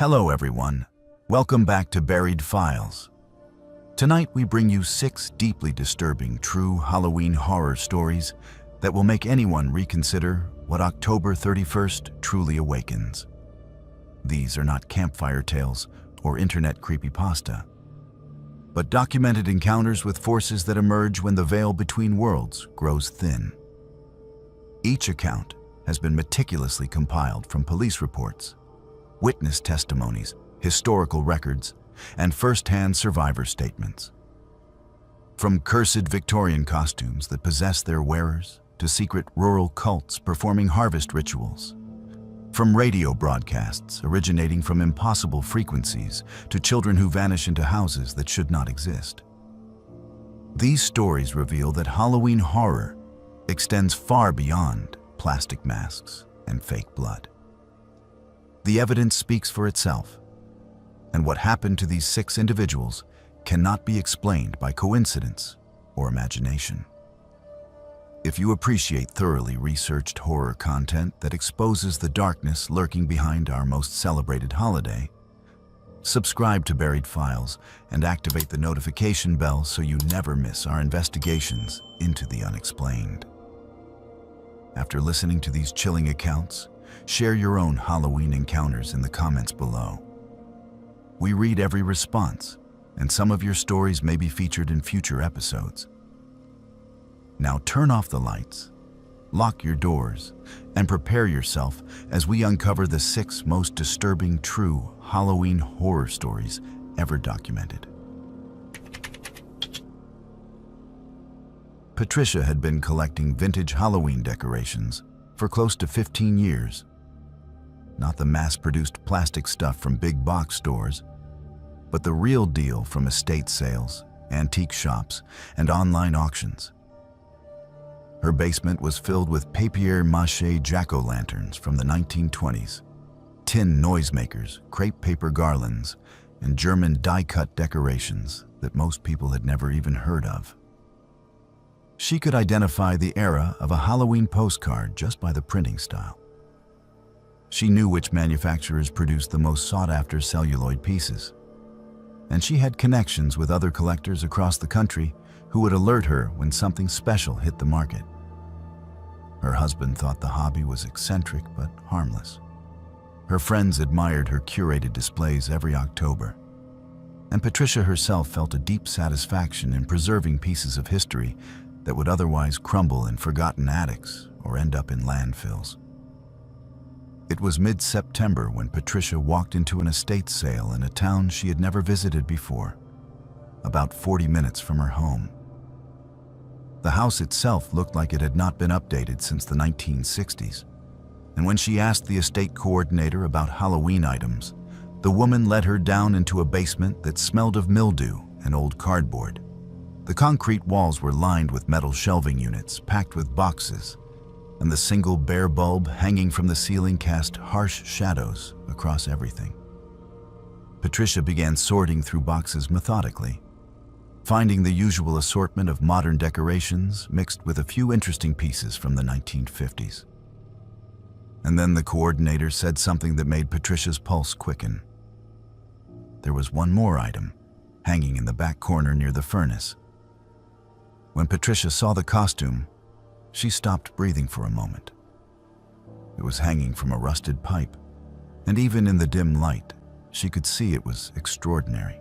Hello everyone, welcome back to Buried Files. Tonight we bring you 6 deeply disturbing true Halloween horror stories that will make anyone reconsider what October 31st truly awakens. These are not campfire tales or internet creepypasta, but documented encounters with forces that emerge when the veil between worlds grows thin. Each account has been meticulously compiled from police reports, witness testimonies, historical records, and first-hand survivor statements. From cursed Victorian costumes that possess their wearers to secret rural cults performing harvest rituals. From radio broadcasts originating from impossible frequencies to children who vanish into houses that should not exist. These stories reveal that Halloween horror extends far beyond plastic masks and fake blood. The evidence speaks for itself, and what happened to these 6 individuals cannot be explained by coincidence or imagination. If you appreciate thoroughly researched horror content that exposes the darkness lurking behind our most celebrated holiday, subscribe to Buried Files and activate the notification bell so you never miss our investigations into the unexplained. After listening to these chilling accounts, share your own Halloween encounters in the comments below. We read every response, and some of your stories may be featured in future episodes. Now turn off the lights, lock your doors, and prepare yourself as we uncover the 6 most disturbing true Halloween horror stories ever documented. Patricia had been collecting vintage Halloween decorations for close to 15 years. Not the mass-produced plastic stuff from big box stores, but the real deal from estate sales, antique shops, and online auctions. Her basement was filled with papier-mâché jack-o'-lanterns from the 1920s, tin noisemakers, crepe paper garlands, and German die-cut decorations that most people had never even heard of. She could identify the era of a Halloween postcard just by the printing style. She knew which manufacturers produced the most sought-after celluloid pieces, and she had connections with other collectors across the country who would alert her when something special hit the market. Her husband thought the hobby was eccentric but harmless. Her friends admired her curated displays every October, and Patricia herself felt a deep satisfaction in preserving pieces of history that would otherwise crumble in forgotten attics or end up in landfills. It was mid-September when Patricia walked into an estate sale in a town she had never visited before, about 40 minutes from her home. The house itself looked like it had not been updated since the 1960s, and when she asked the estate coordinator about Halloween items, the woman led her down into a basement that smelled of mildew and old cardboard. The concrete walls were lined with metal shelving units packed with boxes, and the single bare bulb hanging from the ceiling cast harsh shadows across everything. Patricia began sorting through boxes methodically, finding the usual assortment of modern decorations mixed with a few interesting pieces from the 1950s. And then the coordinator said something that made Patricia's pulse quicken. There was one more item, hanging in the back corner near the furnace. When Patricia saw the costume, she stopped breathing for a moment. It was hanging from a rusted pipe, and even in the dim light, she could see it was extraordinary.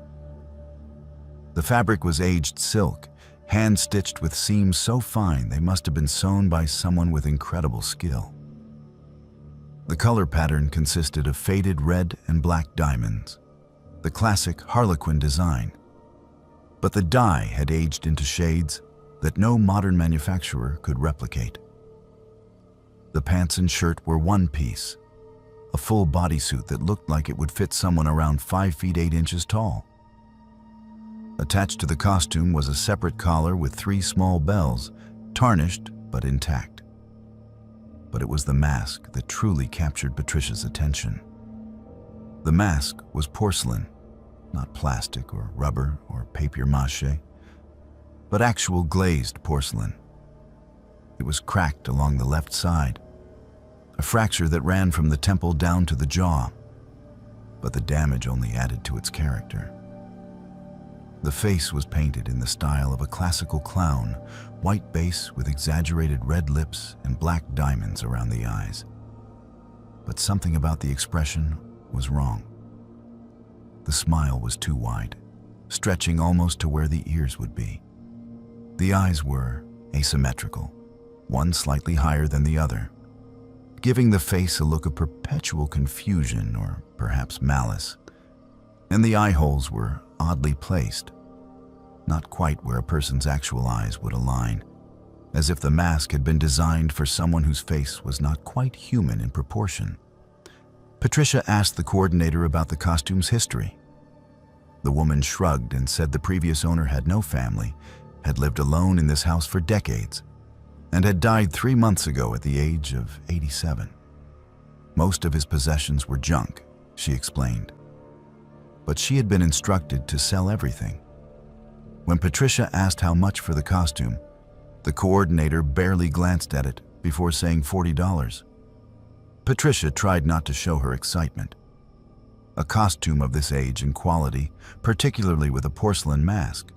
The fabric was aged silk, hand-stitched with seams so fine they must have been sewn by someone with incredible skill. The color pattern consisted of faded red and black diamonds, the classic Harlequin design, but the dye had aged into shades that no modern manufacturer could replicate. The pants and shirt were one piece, a full bodysuit that looked like it would fit someone around 5 feet 8 inches tall. Attached to the costume was a separate collar with 3 small bells, tarnished but intact. But it was the mask that truly captured Patricia's attention. The mask was porcelain, not plastic or rubber or papier-mâché, but actual glazed porcelain. It was cracked along the left side, a fracture that ran from the temple down to the jaw. but the damage only added to its character. The face was painted in the style of a classical clown, white base with exaggerated red lips and black diamonds around the eyes. But something about the expression was wrong. The smile was too wide, stretching almost to where the ears would be. The eyes were asymmetrical, one slightly higher than the other, giving the face a look of perpetual confusion or perhaps malice. And the eye holes were oddly placed, not quite where a person's actual eyes would align, as if the mask had been designed for someone whose face was not quite human in proportion. Patricia asked the coordinator about the costume's history. The woman shrugged and said the previous owner had no family, had lived alone in this house for decades, and had died 3 months ago at the age of 87. Most of his possessions were junk, she explained, but she had been instructed to sell everything. When Patricia asked how much for the costume, the coordinator barely glanced at it before saying $40. Patricia tried not to show her excitement. A costume of this age and quality, particularly with a porcelain mask,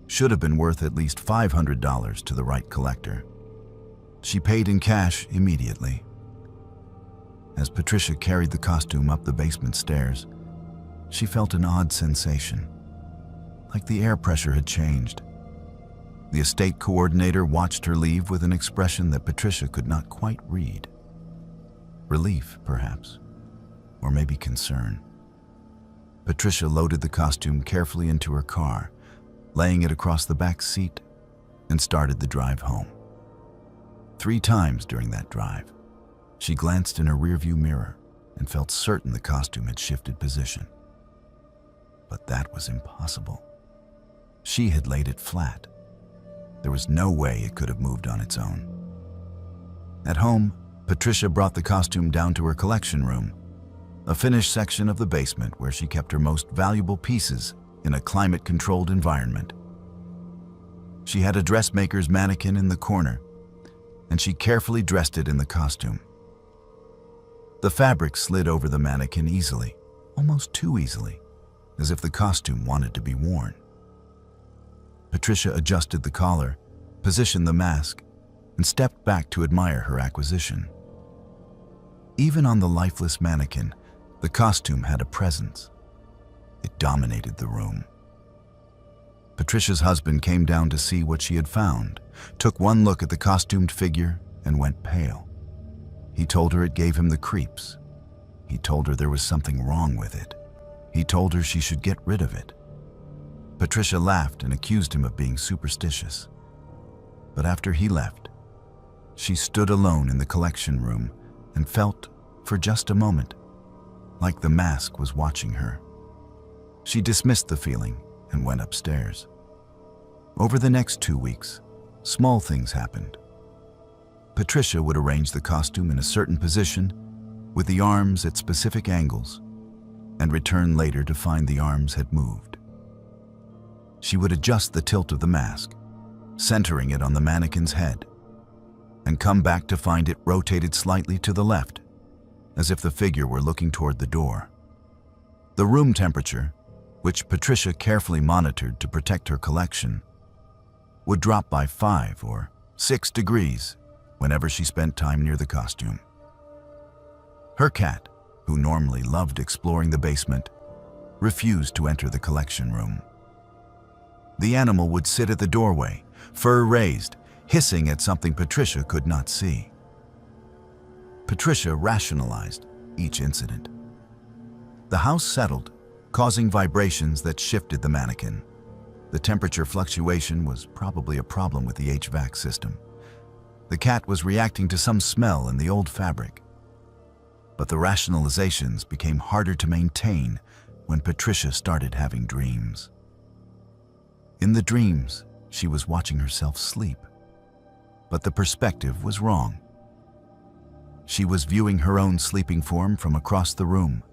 should have been worth at least $500 to the right collector. She paid in cash immediately. As Patricia carried the costume up the basement stairs, she felt an odd sensation, like the air pressure had changed. The estate coordinator watched her leave with an expression that Patricia could not quite read. Relief, perhaps, or maybe concern. Patricia loaded the costume carefully into her car, laying it across the back seat, and started the drive home. 3 times during that drive, she glanced in her rearview mirror and felt certain the costume had shifted position. But that was impossible. She had laid it flat. There was no way it could have moved on its own. At home, Patricia brought the costume down to her collection room, a finished section of the basement where she kept her most valuable pieces in a climate-controlled environment. She had a dressmaker's mannequin in the corner, and she carefully dressed it in the costume. The fabric slid over the mannequin easily, almost too easily, as if the costume wanted to be worn. Patricia adjusted the collar, positioned the mask, and stepped back to admire her acquisition. Even on the lifeless mannequin, the costume had a presence. It dominated the room. Patricia's husband came down to see what she had found, took one look at the costumed figure, and went pale. He told her it gave him the creeps. He told her there was something wrong with it. He told her she should get rid of it. Patricia laughed and accused him of being superstitious. But after he left, she stood alone in the collection room and felt, for just a moment, like the mask was watching her. She dismissed the feeling and went upstairs. Over the next 2 weeks, small things happened. Patricia would arrange the costume in a certain position, with the arms at specific angles, and return later to find the arms had moved. She would adjust the tilt of the mask, centering it on the mannequin's head, and come back to find it rotated slightly to the left, as if the figure were looking toward the door. The room temperature, which Patricia carefully monitored to protect her collection, would drop by 5 or 6 degrees whenever she spent time near the costume. Her cat, who normally loved exploring the basement, refused to enter the collection room. The animal would sit at the doorway, fur raised, hissing at something Patricia could not see. Patricia rationalized each incident. The house settled, causing vibrations that shifted the mannequin. The temperature fluctuation was probably a problem with the HVAC system. The cat was reacting to some smell in the old fabric. But the rationalizations became harder to maintain when Patricia started having dreams. In the dreams, she was watching herself sleep. But the perspective was wrong. She was viewing her own sleeping form from across the room,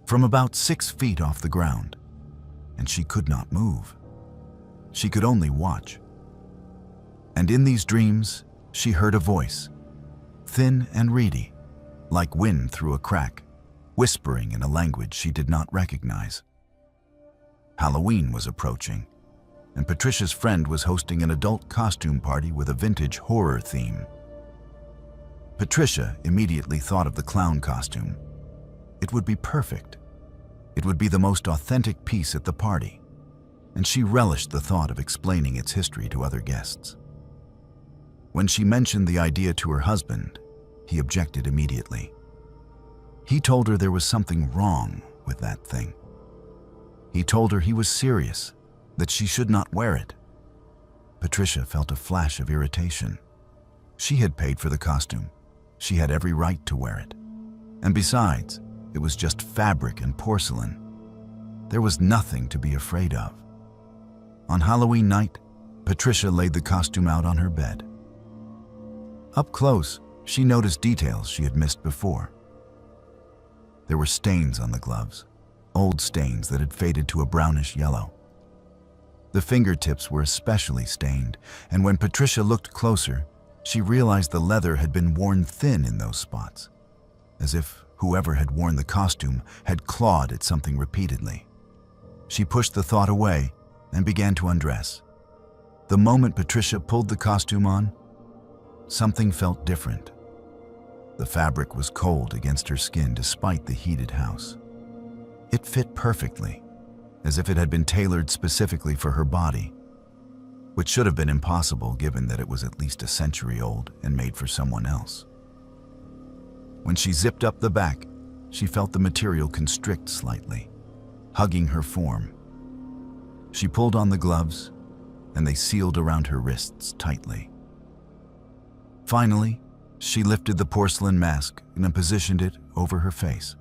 from about 6 feet off the ground, and she could not move. She could only watch. And in these dreams, she heard a voice, thin and reedy, like wind through a crack, whispering in a language she did not recognize. Halloween was approaching, and Patricia's friend was hosting an adult costume party with a vintage horror theme. Patricia immediately thought of the clown costume. It would be perfect. It would be the most authentic piece at the party, and she relished the thought of explaining its history to other guests. When she mentioned the idea to her husband, he objected immediately. He told her there was something wrong with that thing. He told her he was serious, that she should not wear it. Patricia felt a flash of irritation. She had paid for the costume. She had every right to wear it. And besides, it was just fabric and porcelain. There was nothing to be afraid of. On Halloween night, Patricia laid the costume out on her bed. Up close, she noticed details she had missed before. There were stains on the gloves, old stains that had faded to a brownish yellow. The fingertips were especially stained, and when Patricia looked closer, she realized the leather had been worn thin in those spots, as if whoever had worn the costume had clawed at something repeatedly. She pushed the thought away and began to undress. The moment Patricia pulled the costume on, something felt different. The fabric was cold against her skin despite the heated house. It fit perfectly, as if it had been tailored specifically for her body, which should have been impossible given that it was at least a century old and made for someone else. When she zipped up the back, she felt the material constrict slightly, hugging her form. She pulled on the gloves, and they sealed around her wrists tightly. Finally, she lifted the porcelain mask and positioned it over her face.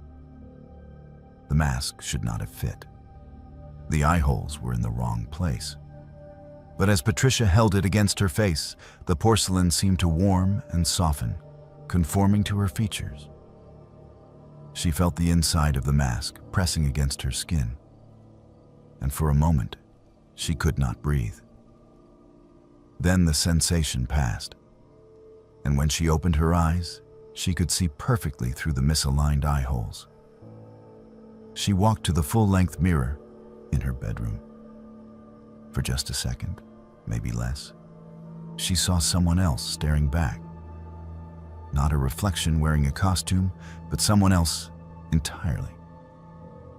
The mask should not have fit. The eye holes were in the wrong place. But as Patricia held it against her face, the porcelain seemed to warm and soften, conforming to her features. She felt the inside of the mask pressing against her skin, and for a moment, she could not breathe. Then the sensation passed, and when she opened her eyes, she could see perfectly through the misaligned eye holes. She walked to the full-length mirror in her bedroom. For just a second, maybe less, she saw someone else staring back. Not a reflection wearing a costume, but someone else entirely.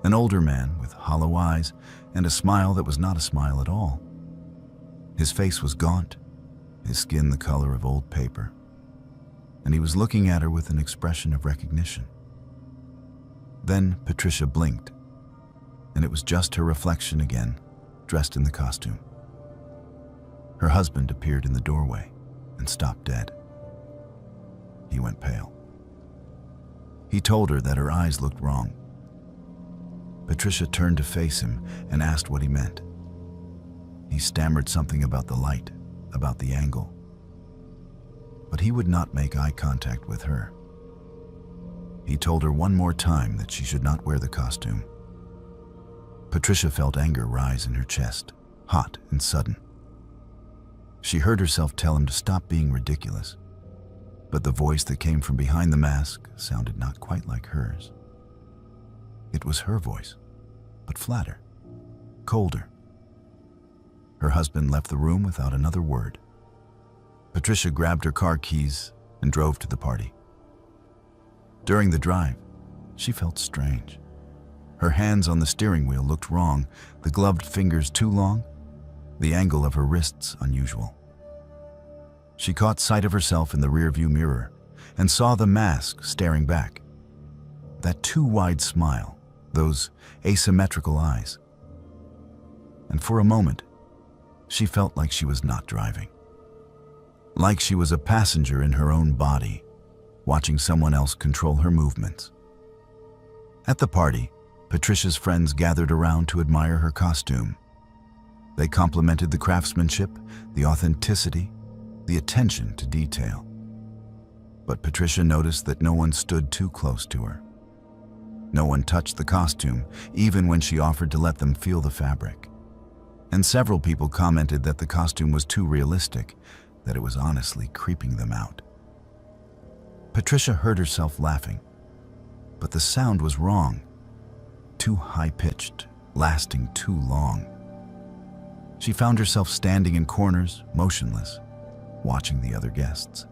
An older man with hollow eyes and a smile that was not a smile at all. His face was gaunt, his skin the color of old paper, and he was looking at her with an expression of recognition. Then Patricia blinked, and it was just her reflection again, dressed in the costume. Her husband appeared in the doorway and stopped dead. He went pale. He told her that her eyes looked wrong. Patricia turned to face him and asked what he meant. He stammered something about the light, about the angle. But he would not make eye contact with her. He told her one more time that she should not wear the costume. Patricia felt anger rise in her chest, hot and sudden. She heard herself tell him to stop being ridiculous, but the voice that came from behind the mask sounded not quite like hers. It was her voice, but flatter, colder. Her husband left the room without another word. Patricia grabbed her car keys and drove to the party. During the drive, she felt strange. Her hands on the steering wheel looked wrong, the gloved fingers too long, the angle of her wrists unusual. She caught sight of herself in the rearview mirror and saw the mask staring back. That too wide smile, those asymmetrical eyes. And for a moment, she felt like she was not driving. Like she was a passenger in her own body, watching someone else control her movements. At the party, Patricia's friends gathered around to admire her costume. They complimented the craftsmanship, the authenticity, the attention to detail. But Patricia noticed that no one stood too close to her. No one touched the costume, even when she offered to let them feel the fabric. And several people commented that the costume was too realistic, that it was honestly creeping them out. Patricia heard herself laughing. but the sound was wrong. Too high-pitched, lasting too long. She found herself standing in corners, motionless, watching the other guests.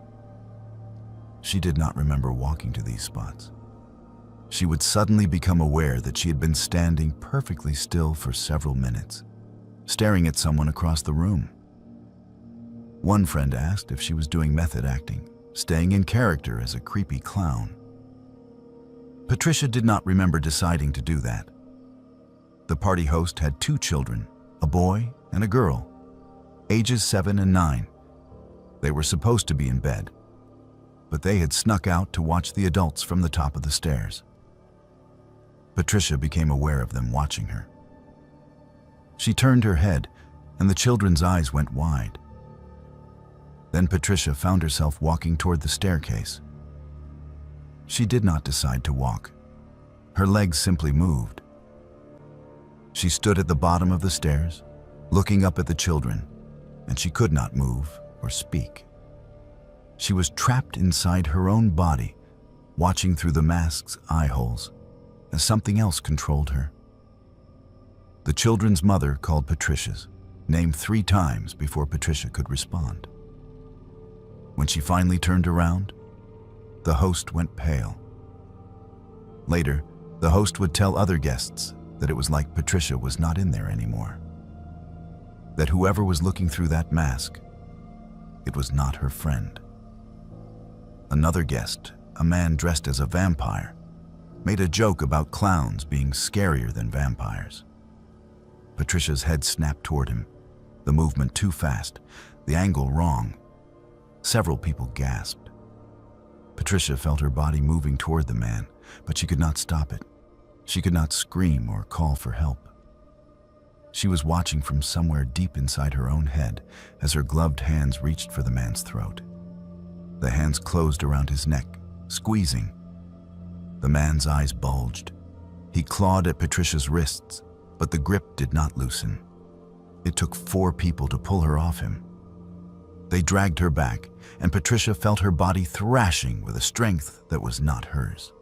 She did not remember walking to these spots. She would suddenly become aware that she had been standing perfectly still for several minutes, staring at someone across the room. One friend asked if she was doing method acting, staying in character as a creepy clown. Patricia did not remember deciding to do that. The party host had 2 children, a boy and a girl, ages 7 and 9. They were supposed to be in bed, but they had snuck out to watch the adults from the top of the stairs. Patricia became aware of them watching her. She turned her head, and the children's eyes went wide. Then Patricia found herself walking toward the staircase. She did not decide to walk. Her legs simply moved. She stood at the bottom of the stairs, looking up at the children, and she could not move or speak. She was trapped inside her own body, watching through the mask's eye holes, as something else controlled her. The children's mother called Patricia's name 3 times before Patricia could respond. When she finally turned around, the host went pale. Later, the host would tell other guests that it was like Patricia was not in there anymore. That whoever was looking through that mask, it was not her friend. Another guest, a man dressed as a vampire, made a joke about clowns being scarier than vampires. Patricia's head snapped toward him, the movement too fast, the angle wrong. Several people gasped. Patricia felt her body moving toward the man, but she could not stop it. She could not scream or call for help. She was watching from somewhere deep inside her own head as her gloved hands reached for the man's throat. The hands closed around his neck, squeezing. The man's eyes bulged. He clawed at Patricia's wrists, but the grip did not loosen. It took 4 people to pull her off him. They dragged her back, and Patricia felt her body thrashing with a strength that was not hers.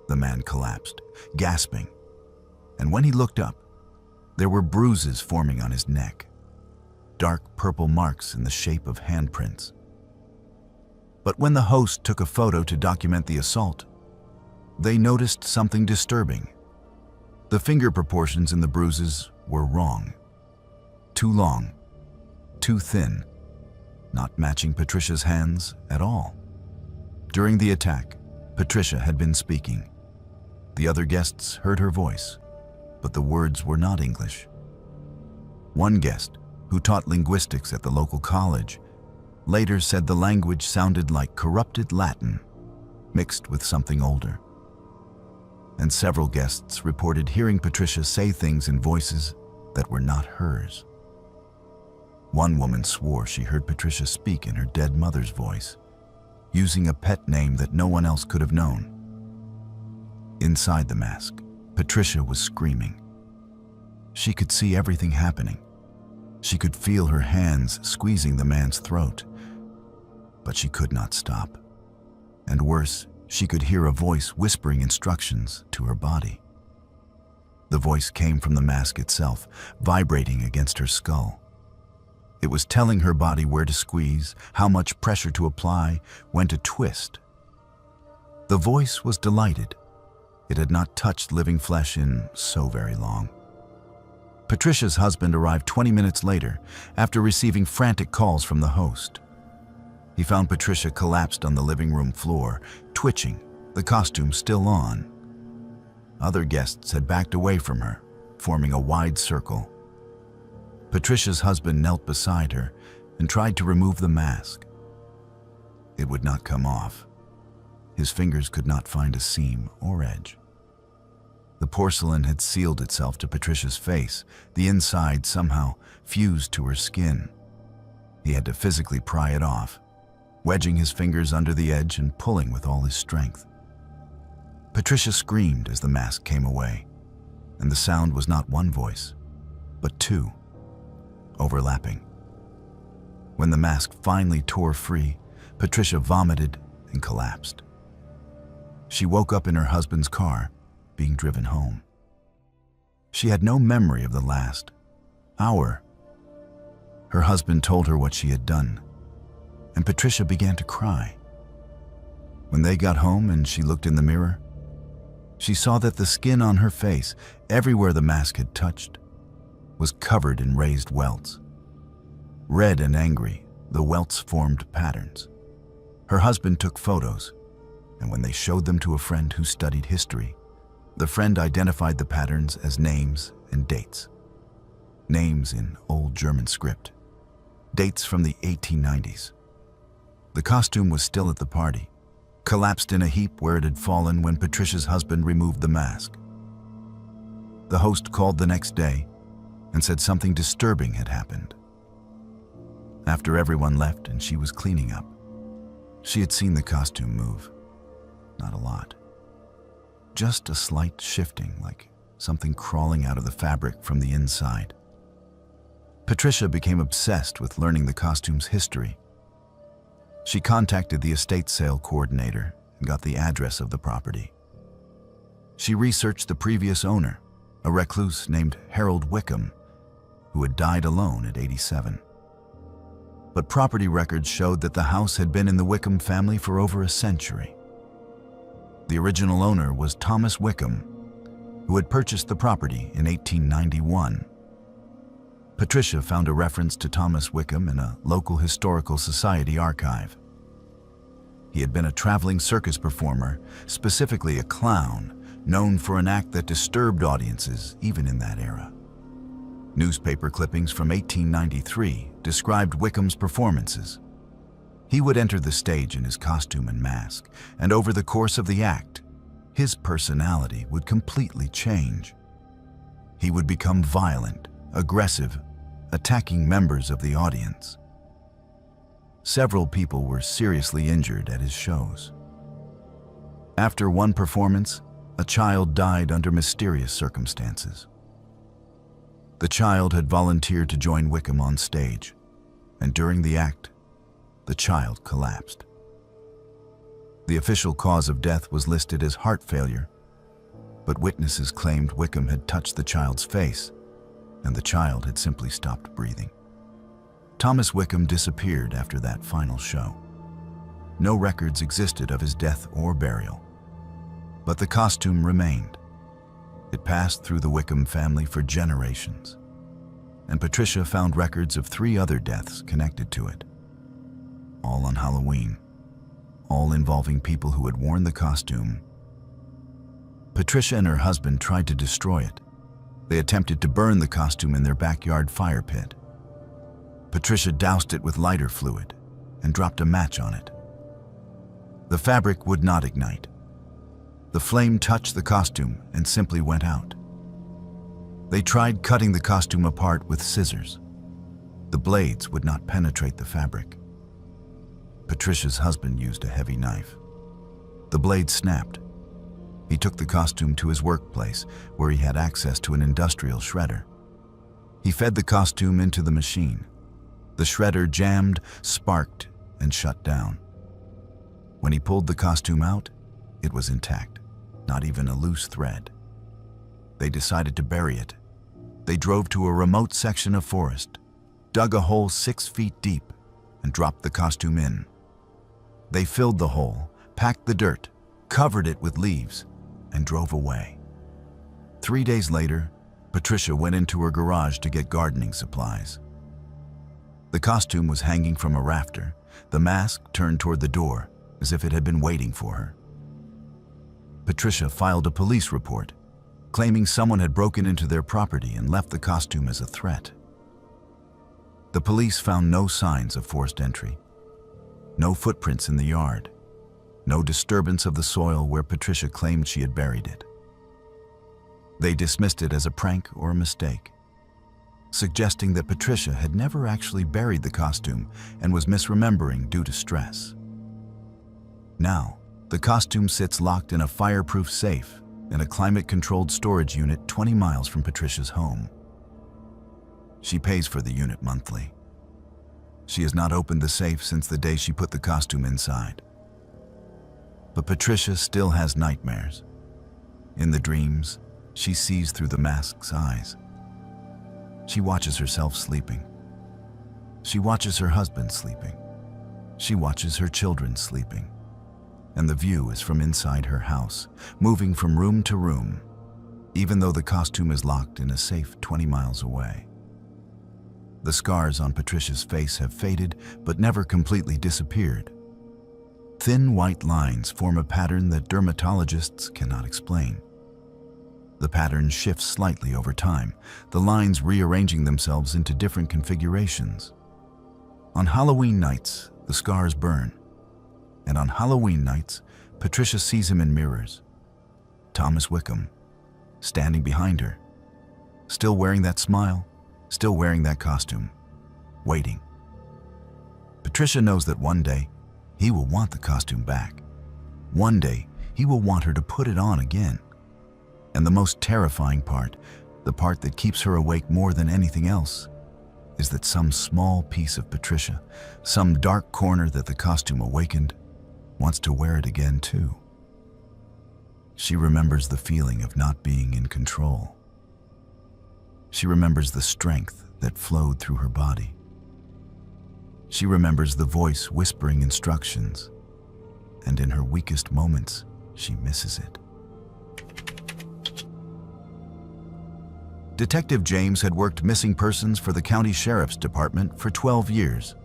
The man collapsed, gasping, and when he looked up, there were bruises forming on his neck, dark purple marks in the shape of handprints. But when the host took a photo to document the assault, they noticed something disturbing. The finger proportions in the bruises were wrong. Too long, too thin, not matching Patricia's hands at all. During the attack, Patricia had been speaking. The other guests heard her voice, but the words were not English. One guest, who taught linguistics at the local college, later said the language sounded like corrupted Latin, mixed with something older. And several guests reported hearing Patricia say things in voices that were not hers. One woman swore she heard Patricia speak in her dead mother's voice, using a pet name that no one else could have known. Inside the mask, Patricia was screaming. She could see everything happening. She could feel her hands squeezing the man's throat, but she could not stop. And worse, she could hear a voice whispering instructions to her body. The voice came from the mask itself, vibrating against her skull. It was telling her body where to squeeze, how much pressure to apply, when to twist. The voice was delighted. It had not touched living flesh in so very long. Patricia's husband arrived 20 minutes later after receiving frantic calls from the host. He found Patricia collapsed on the living room floor, twitching, the costume still on. Other guests had backed away from her, forming a wide circle. Patricia's husband knelt beside her and tried to remove the mask. It would not come off. His fingers could not find a seam or edge. The porcelain had sealed itself to Patricia's face, the inside somehow fused to her skin. He had to physically pry it off, wedging his fingers under the edge and pulling with all his strength. Patricia screamed as the mask came away, and the sound was not one voice, but 2, overlapping. When the mask finally tore free, Patricia vomited and collapsed. She woke up in her husband's car, being driven home. She had no memory of the last hour. Her husband told her what she had done, and Patricia began to cry. When they got home and she looked in the mirror, she saw that the skin on her face, everywhere the mask had touched, was covered in raised welts. Red and angry, the welts formed patterns. Her husband took photos, and when they showed them to a friend who studied history, the friend identified the patterns as names and dates. Names in Old German script. Dates from the 1890s. The costume was still at the party, collapsed in a heap where it had fallen when Patricia's husband removed the mask. The host called the next day and said something disturbing had happened. After everyone left and she was cleaning up, she had seen the costume move. Not a lot. Just a slight shifting, like something crawling out of the fabric from the inside. Patricia became obsessed with learning the costume's history. She contacted the estate sale coordinator and got the address of the property. She researched the previous owner, a recluse named Harold Wickham, who had died alone at 87. But property records showed that the house had been in the Wickham family for over a century. The original owner was Thomas Wickham, who had purchased the property in 1891. Patricia found a reference to Thomas Wickham in a local historical society archive. He had been a traveling circus performer, specifically a clown, known for an act that disturbed audiences even in that era. Newspaper clippings from 1893 described Wickham's performances. He would enter the stage in his costume and mask, and over the course of the act, his personality would completely change. He would become violent, aggressive, attacking members of the audience. Several people were seriously injured at his shows. After one performance, a child died under mysterious circumstances. The child had volunteered to join Wickham on stage, and during the act, the child collapsed. The official cause of death was listed as heart failure, but witnesses claimed Wickham had touched the child's face, and the child had simply stopped breathing. Thomas Wickham disappeared after that final show. No records existed of his death or burial, but the costume remained. It passed through the Wickham family for generations, and Patricia found records of 3 other deaths connected to it. All on Halloween, all involving people who had worn the costume. Patricia and her husband tried to destroy it. They attempted to burn the costume in their backyard fire pit. Patricia doused it with lighter fluid and dropped a match on it. The fabric would not ignite. The flame touched the costume and simply went out. They tried cutting the costume apart with scissors. The blades would not penetrate the fabric. Patricia's husband used a heavy knife. The blade snapped. He took the costume to his workplace, where he had access to an industrial shredder. He fed the costume into the machine. The shredder jammed, sparked, and shut down. When he pulled the costume out, it was intact, not even a loose thread. They decided to bury it. They drove to a remote section of forest, dug a hole 6 feet deep, and dropped the costume in. They filled the hole, packed the dirt, covered it with leaves, and drove away. 3 days later, Patricia went into her garage to get gardening supplies. The costume was hanging from a rafter, the mask turned toward the door, as if it had been waiting for her. Patricia filed a police report, claiming someone had broken into their property and left the costume as a threat. The police found no signs of forced entry, no footprints in the yard, no disturbance of the soil where Patricia claimed she had buried it. They dismissed it as a prank or a mistake, suggesting that Patricia had never actually buried the costume and was misremembering due to stress. Now, the costume sits locked in a fireproof safe in a climate-controlled storage unit 20 miles from Patricia's home. She pays for the unit monthly. She has not opened the safe since the day she put the costume inside. But Patricia still has nightmares. In the dreams, she sees through the mask's eyes. She watches herself sleeping. She watches her husband sleeping. She watches her children sleeping. And the view is from inside her house, moving from room to room, even though the costume is locked in a safe 20 miles away. The scars on Patricia's face have faded, but never completely disappeared. Thin white lines form a pattern that dermatologists cannot explain. The pattern shifts slightly over time, the lines rearranging themselves into different configurations. On Halloween nights, the scars burn. And on Halloween nights, Patricia sees him in mirrors. Thomas Wickham, standing behind her, still wearing that smile, still wearing that costume, waiting. Patricia knows that one day, he will want the costume back. One day, he will want her to put it on again. And the most terrifying part, the part that keeps her awake more than anything else, is that some small piece of Patricia, some dark corner that the costume awakened, wants to wear it again too. She remembers the feeling of not being in control. She remembers the strength that flowed through her body. She remembers the voice whispering instructions, and in her weakest moments, she misses it. Detective James had worked missing persons for the county sheriff's department for 12 years,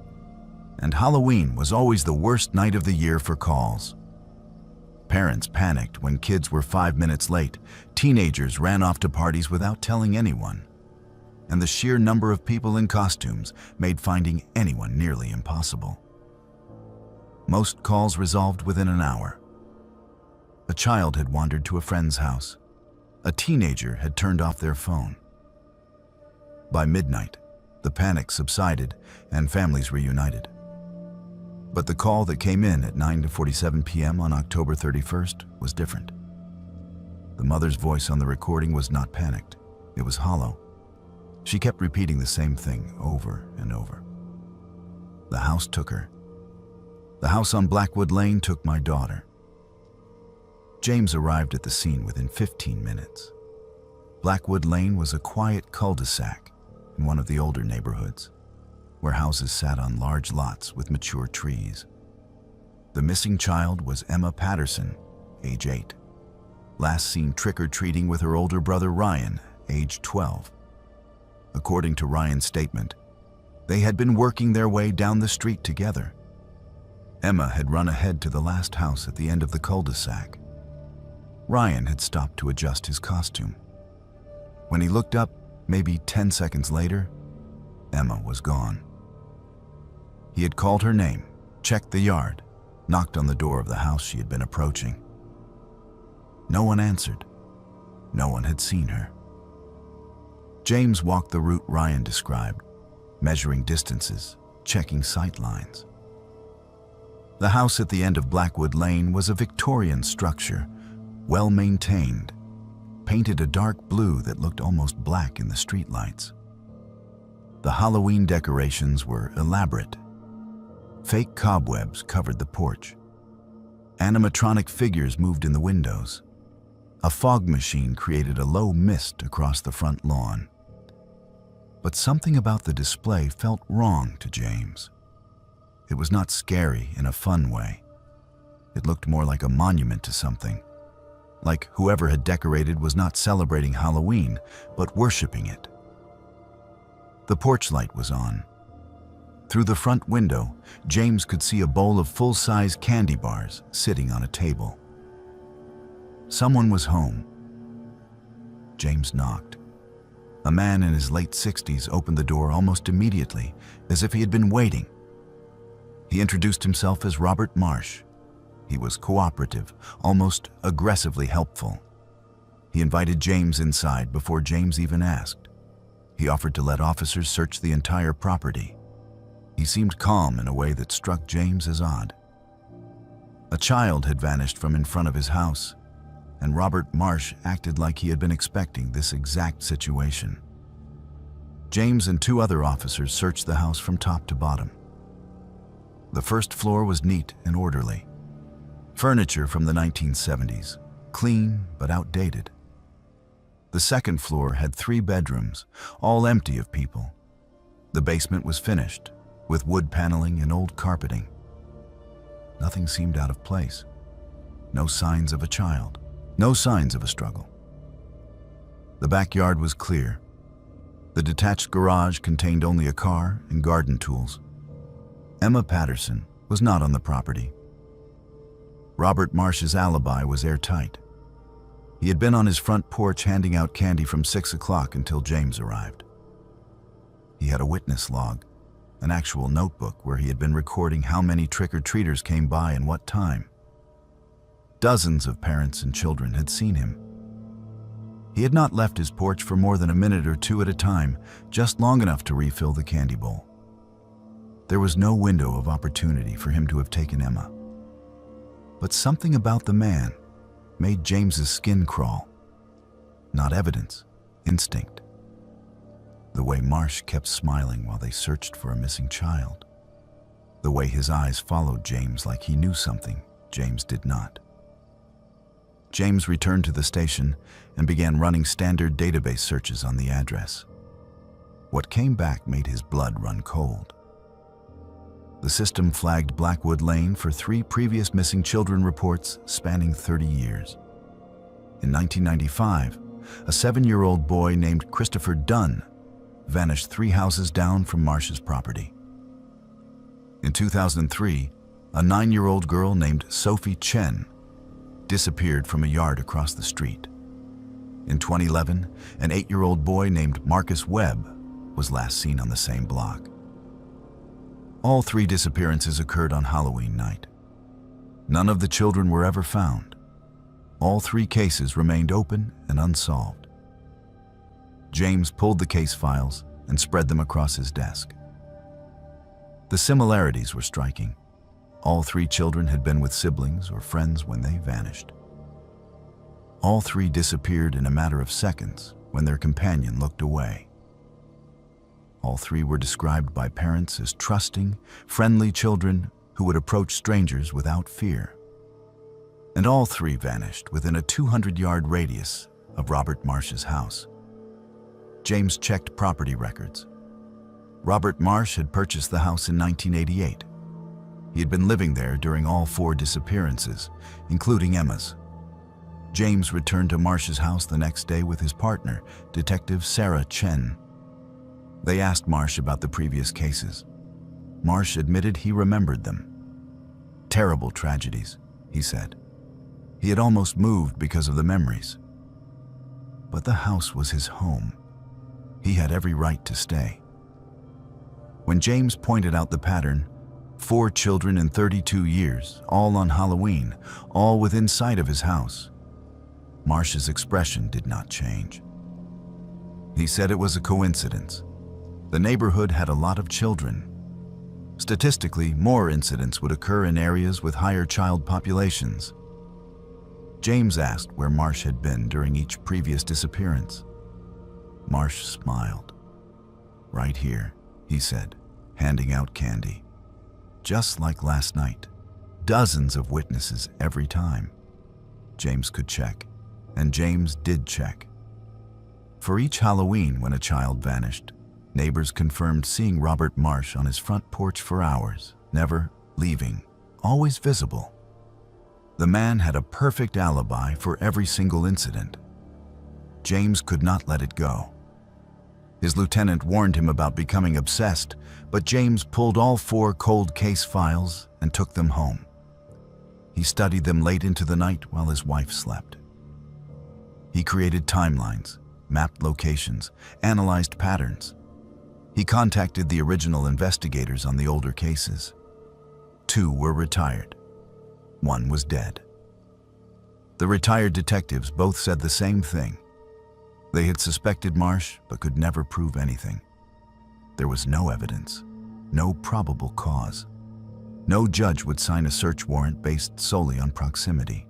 and Halloween was always the worst night of the year for calls. Parents panicked when kids were 5 minutes late, teenagers ran off to parties without telling anyone, and the sheer number of people in costumes made finding anyone nearly impossible. Most calls resolved within an hour. A child had wandered to a friend's house. A teenager had turned off their phone. By midnight, the panic subsided and families reunited. But the call that came in at 9:47 p.m. on October 31st was different. The mother's voice on the recording was not panicked. It was hollow. She kept repeating the same thing over and over. The house took her. The house on Blackwood Lane took my daughter. James arrived at the scene within 15 minutes. Blackwood Lane was a quiet cul-de-sac in one of the older neighborhoods, where houses sat on large lots with mature trees. The missing child was Emma Patterson, age 8, last seen trick-or-treating with her older brother Ryan, age 12. According to Ryan's statement, they had been working their way down the street together. Emma had run ahead to the last house at the end of the cul-de-sac. Ryan had stopped to adjust his costume. When he looked up, maybe 10 seconds later, Emma was gone. He had called her name, checked the yard, knocked on the door of the house she had been approaching. No one answered. No one had seen her. James walked the route Ryan described, measuring distances, checking sight lines. The house at the end of Blackwood Lane was a Victorian structure, well maintained, painted a dark blue that looked almost black in the streetlights. The Halloween decorations were elaborate. Fake cobwebs covered the porch. Animatronic figures moved in the windows. A fog machine created a low mist across the front lawn. But something about the display felt wrong to James. It was not scary in a fun way. It looked more like a monument to something. Like whoever had decorated was not celebrating Halloween, but worshiping it. The porch light was on. Through the front window, James could see a bowl of full-size candy bars sitting on a table. Someone was home. James knocked. A man in his late 60s opened the door almost immediately, as if he had been waiting. He introduced himself as Robert Marsh. He was cooperative, almost aggressively helpful. He invited James inside before James even asked. He offered to let officers search the entire property. He seemed calm in a way that struck James as odd. A child had vanished from in front of his house, and Robert Marsh acted like he had been expecting this exact situation. James and 2 other officers searched the house from top to bottom. The first floor was neat and orderly. Furniture from the 1970s, clean but outdated. The second floor had 3 bedrooms, all empty of people. The basement was finished, with wood paneling and old carpeting. Nothing seemed out of place. No signs of a child, no signs of a struggle. The backyard was clear. The detached garage contained only a car and garden tools. Emma Patterson was not on the property. Robert Marsh's alibi was airtight. He had been on his front porch handing out candy from 6 o'clock until James arrived. He had a witness log, an actual notebook where he had been recording how many trick-or-treaters came by and what time. Dozens of parents and children had seen him. He had not left his porch for more than a minute or 2 at a time, just long enough to refill the candy bowl. There was no window of opportunity for him to have taken Emma. But something about the man made James's skin crawl. Not evidence, instinct. The way Marsh kept smiling while they searched for a missing child. The way his eyes followed James like he knew something James did not. James returned to the station and began running standard database searches on the address. What came back made his blood run cold. The system flagged Blackwood Lane for 3 previous missing children reports spanning 30 years. In 1995, a 7-year-old boy named Christopher Dunn vanished 3 houses down from Marsh's property. In 2003, a 9-year-old girl named Sophie Chen disappeared from a yard across the street. In 2011, an 8-year-old boy named Marcus Webb was last seen on the same block. All 3 disappearances occurred on Halloween night. None of the children were ever found. All 3 cases remained open and unsolved. James pulled the case files and spread them across his desk. The similarities were striking. All 3 children had been with siblings or friends when they vanished. All 3 disappeared in a matter of seconds when their companion looked away. All 3 were described by parents as trusting, friendly children who would approach strangers without fear. And all 3 vanished within a 200-yard radius of Robert Marsh's house. James checked property records. Robert Marsh had purchased the house in 1988. He had been living there during all 4 disappearances, including Emma's. James returned to Marsh's house the next day with his partner, Detective Sarah Chen. They asked Marsh about the previous cases. Marsh admitted he remembered them. Terrible tragedies, he said. He had almost moved because of the memories. But the house was his home. He had every right to stay. When James pointed out the pattern, 4 children in 32 years, all on Halloween, all within sight of his house, Marsh's expression did not change. He said it was a coincidence. The neighborhood had a lot of children. Statistically, more incidents would occur in areas with higher child populations. James asked where Marsh had been during each previous disappearance. Marsh smiled. "Right here," he said, handing out candy. Just like last night. Dozens of witnesses every time. James could check, and James did check. For each Halloween when a child vanished, neighbors confirmed seeing Robert Marsh on his front porch for hours, never leaving, always visible. The man had a perfect alibi for every single incident. James could not let it go. His lieutenant warned him about becoming obsessed, but James pulled all 4 cold case files and took them home. He studied them late into the night while his wife slept. He created timelines, mapped locations, analyzed patterns. He contacted the original investigators on the older cases. 2 were retired. 1 was dead. The retired detectives both said the same thing. They had suspected Marsh but could never prove anything. There was no evidence, no probable cause. No judge would sign a search warrant based solely on proximity.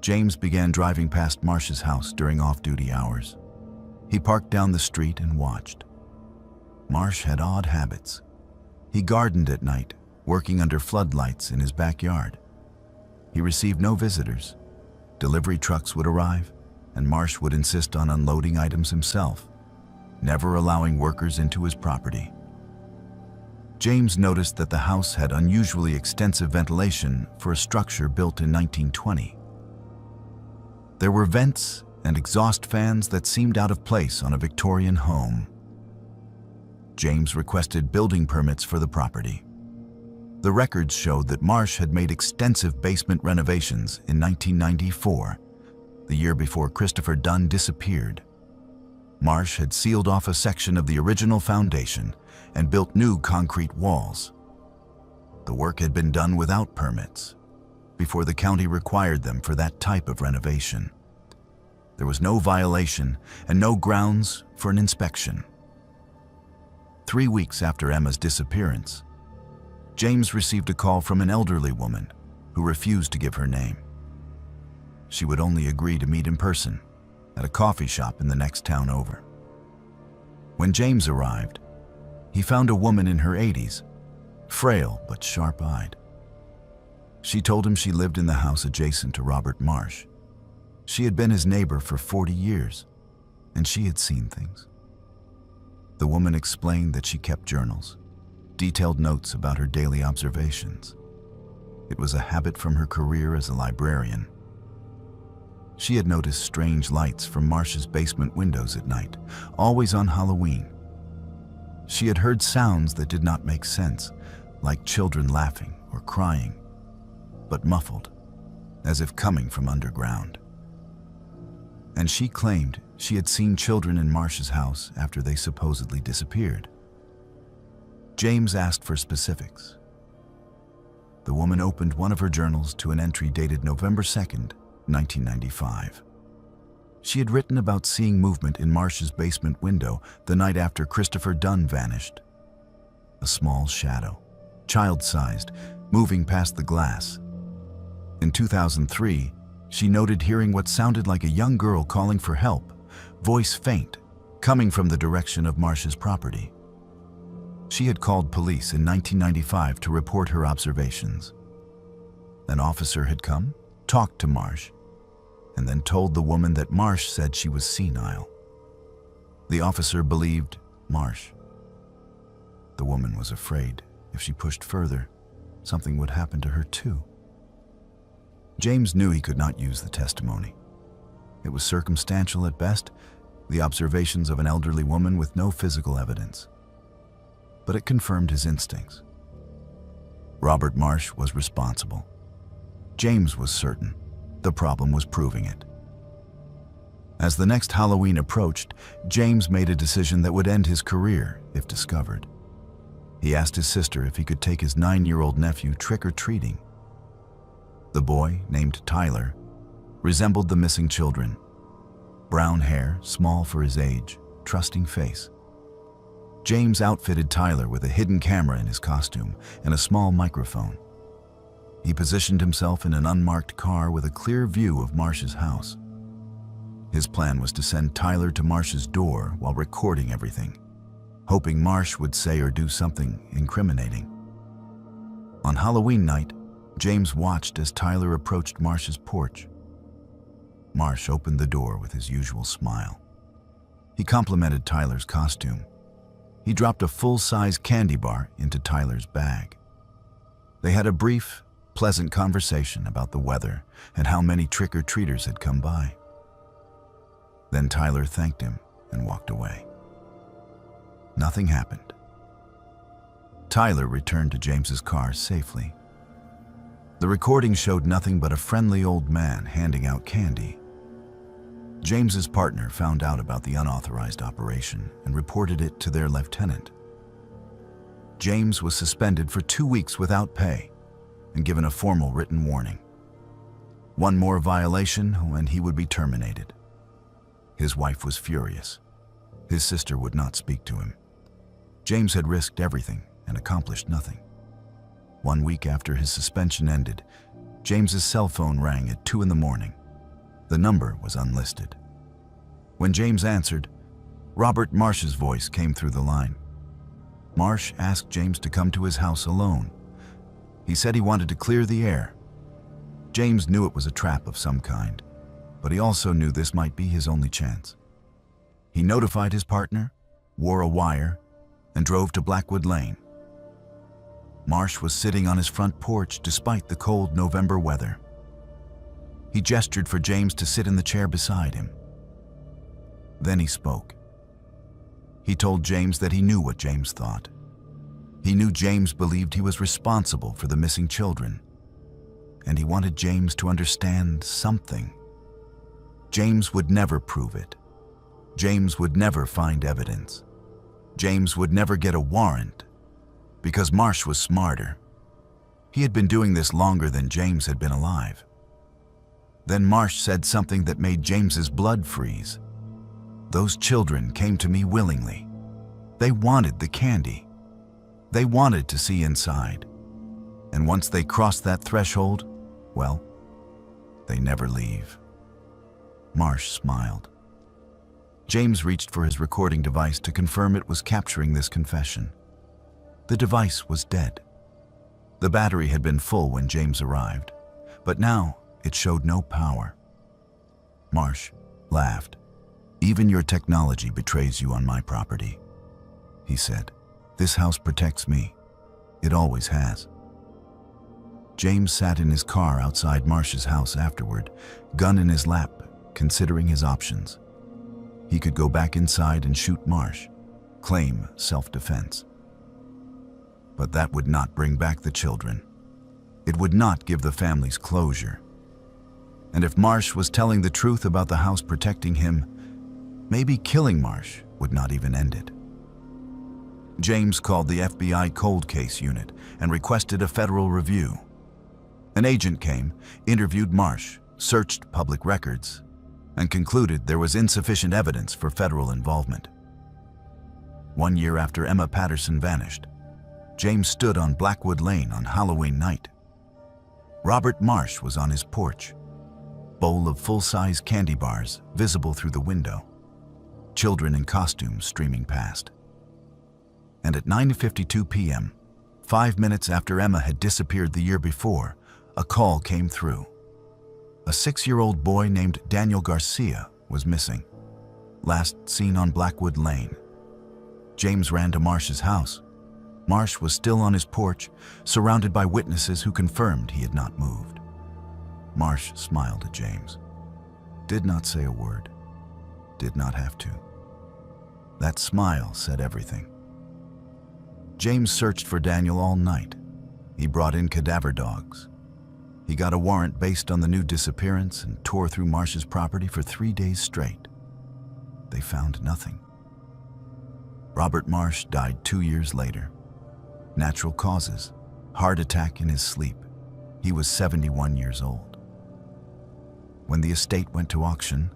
James began driving past Marsh's house during off-duty hours. He parked down the street and watched. Marsh had odd habits. He gardened at night, working under floodlights in his backyard. He received no visitors. Delivery trucks would arrive, and Marsh would insist on unloading items himself, never allowing workers into his property. James noticed that the house had unusually extensive ventilation for a structure built in 1920. There were vents and exhaust fans that seemed out of place on a Victorian home. James requested building permits for the property. The records showed that Marsh had made extensive basement renovations in 1994, the year before Christopher Dunn disappeared. Marsh had sealed off a section of the original foundation and built new concrete walls. The work had been done without permits, before the county required them for that type of renovation. There was no violation and no grounds for an inspection. 3 weeks after Emma's disappearance, James received a call from an elderly woman who refused to give her name. She would only agree to meet in person at a coffee shop in the next town over. When James arrived, he found a woman in her 80s, frail but sharp-eyed. She told him she lived in the house adjacent to Robert Marsh. She had been his neighbor for 40 years, and she had seen things. The woman explained that she kept journals, detailed notes about her daily observations. It was a habit from her career as a librarian. She had noticed strange lights from Marsh's basement windows at night, always on Halloween. She had heard sounds that did not make sense, like children laughing or crying, but muffled, as if coming from underground. And she claimed she had seen children in Marsh's house after they supposedly disappeared. James asked for specifics. The woman opened one of her journals to an entry dated November 2nd, 1995. She had written about seeing movement in Marsh's basement window the night after Christopher Dunn vanished. A small shadow, child-sized, moving past the glass. In 2003, she noted hearing what sounded like a young girl calling for help, voice faint, coming from the direction of Marsh's property. She had called police in 1995 to report her observations. An officer had come, talked to Marsh, and then told the woman that Marsh said she was senile. The officer believed Marsh. The woman was afraid if she pushed further, something would happen to her too. James knew he could not use the testimony. It was circumstantial at best, the observations of an elderly woman with no physical evidence. But it confirmed his instincts. Robert Marsh was responsible. James was certain. The problem was proving it. As the next Halloween approached, James made a decision that would end his career if discovered. He asked his sister if he could take his 9-year-old nephew trick-or-treating. The boy, named Tyler, resembled the missing children. Brown hair, small for his age, trusting face. James outfitted Tyler with a hidden camera in his costume and a small microphone. He positioned himself in an unmarked car with a clear view of Marsh's house. His plan was to send Tyler to Marsh's door while recording everything, hoping Marsh would say or do something incriminating. On Halloween night, James watched as Tyler approached Marsh's porch. Marsh opened the door with his usual smile. He complimented Tyler's costume. He dropped a full-size candy bar into Tyler's bag. They had a brief, pleasant conversation about the weather and how many trick-or-treaters had come by. Then Tyler thanked him and walked away. Nothing happened. Tyler returned to James's car safely. The recording showed nothing but a friendly old man handing out candy. James's partner found out about the unauthorized operation and reported it to their lieutenant. James was suspended for 2 weeks without pay and given a formal written warning. One more violation and he would be terminated. His wife was furious. His sister would not speak to him. James had risked everything and accomplished nothing. 1 week after his suspension ended, James's cell phone rang at 2 a.m. The number was unlisted. When James answered, Robert Marsh's voice came through the line. Marsh asked James to come to his house alone. He said he wanted to clear the air. James knew it was a trap of some kind, but he also knew this might be his only chance. He notified his partner, wore a wire, and drove to Blackwood Lane. Marsh was sitting on his front porch despite the cold November weather. He gestured for James to sit in the chair beside him. Then he spoke. He told James that he knew what James thought. He knew James believed he was responsible for the missing children, and he wanted James to understand something. James would never prove it. James would never find evidence. James would never get a warrant, because Marsh was smarter. He had been doing this longer than James had been alive. Then Marsh said something that made James's blood freeze. "Those children came to me willingly. They wanted the candy. They wanted to see inside. And once they crossed that threshold, well, they never leave." Marsh smiled. James reached for his recording device to confirm it was capturing this confession. The device was dead. The battery had been full when James arrived, but now it showed no power. Marsh laughed. "Even your technology betrays you on my property," he said. "This house protects me. It always has." James sat in his car outside Marsh's house afterward, gun in his lap, considering his options. He could go back inside and shoot Marsh, claim self-defense. But that would not bring back the children. It would not give the families closure. And if Marsh was telling the truth about the house protecting him, maybe killing Marsh would not even end it. James called the FBI cold case unit and requested a federal review. An agent came, interviewed Marsh, searched public records, and concluded there was insufficient evidence for federal involvement. 1 year after Emma Patterson vanished, James stood on Blackwood Lane on Halloween night. Robert Marsh was on his porch, bowl of full-size candy bars visible through the window, children in costumes streaming past. And at 9:52 p.m., 5 minutes after Emma had disappeared the year before, a call came through. A 6-year-old boy named Daniel Garcia was missing, last seen on Blackwood Lane. James ran to Marsh's house. Marsh was still on his porch, surrounded by witnesses who confirmed he had not moved. Marsh smiled at James, did not say a word, did not have to. That smile said everything. James searched for Daniel all night. He brought in cadaver dogs. He got a warrant based on the new disappearance and tore through Marsh's property for 3 days straight. They found nothing. Robert Marsh died 2 years later. Natural causes, heart attack in his sleep. He was 71 years old. When the estate went to auction,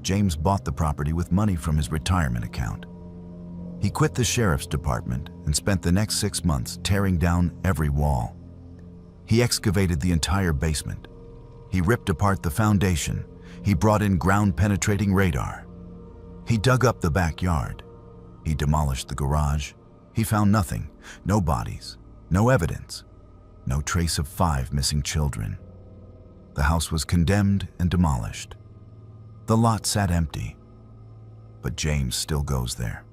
James bought the property with money from his retirement account. He quit the sheriff's department and spent the next 6 months tearing down every wall. He excavated the entire basement. He ripped apart the foundation. He brought in ground-penetrating radar. He dug up the backyard. He demolished the garage. He found nothing, no bodies, no evidence, no trace of 5 missing children. The house was condemned and demolished. The lot sat empty, but James still goes there.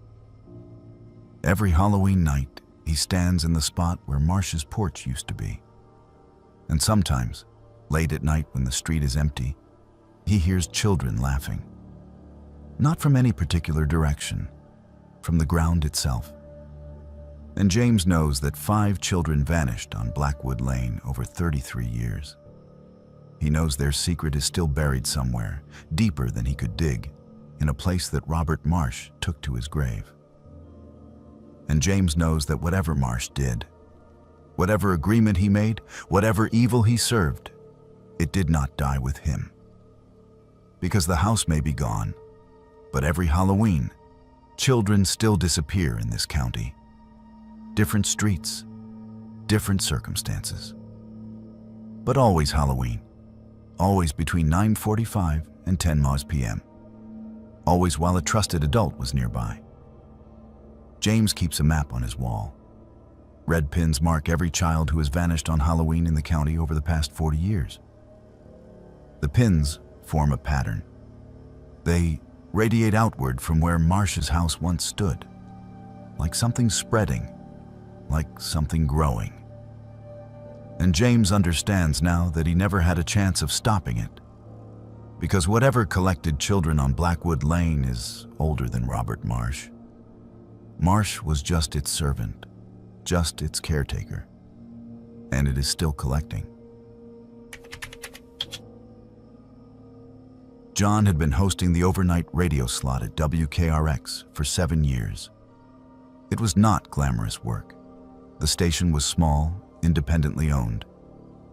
Every Halloween night, he stands in the spot where Marsh's porch used to be. And sometimes, late at night when the street is empty, he hears children laughing. Not from any particular direction, from the ground itself. And James knows that 5 children vanished on Blackwood Lane over 33 years. He knows their secret is still buried somewhere, deeper than he could dig, in a place that Robert Marsh took to his grave. And James knows that whatever Marsh did, whatever agreement he made, whatever evil he served, it did not die with him. Because the house may be gone, but every Halloween, children still disappear in this county. Different streets, different circumstances. But always Halloween, always between 9:45 and 10 p.m. Always while a trusted adult was nearby. James keeps a map on his wall. Red pins mark every child who has vanished on Halloween in the county over the past 40 years. The pins form a pattern. They radiate outward from where Marsh's house once stood, like something spreading, like something growing. And James understands now that he never had a chance of stopping it, because whatever collected children on Blackwood Lane is older than Robert Marsh. Marsh was just its servant, just its caretaker, and it is still collecting. John had been hosting the overnight radio slot at WKRX for 7 years. It was not glamorous work. The station was small, independently owned,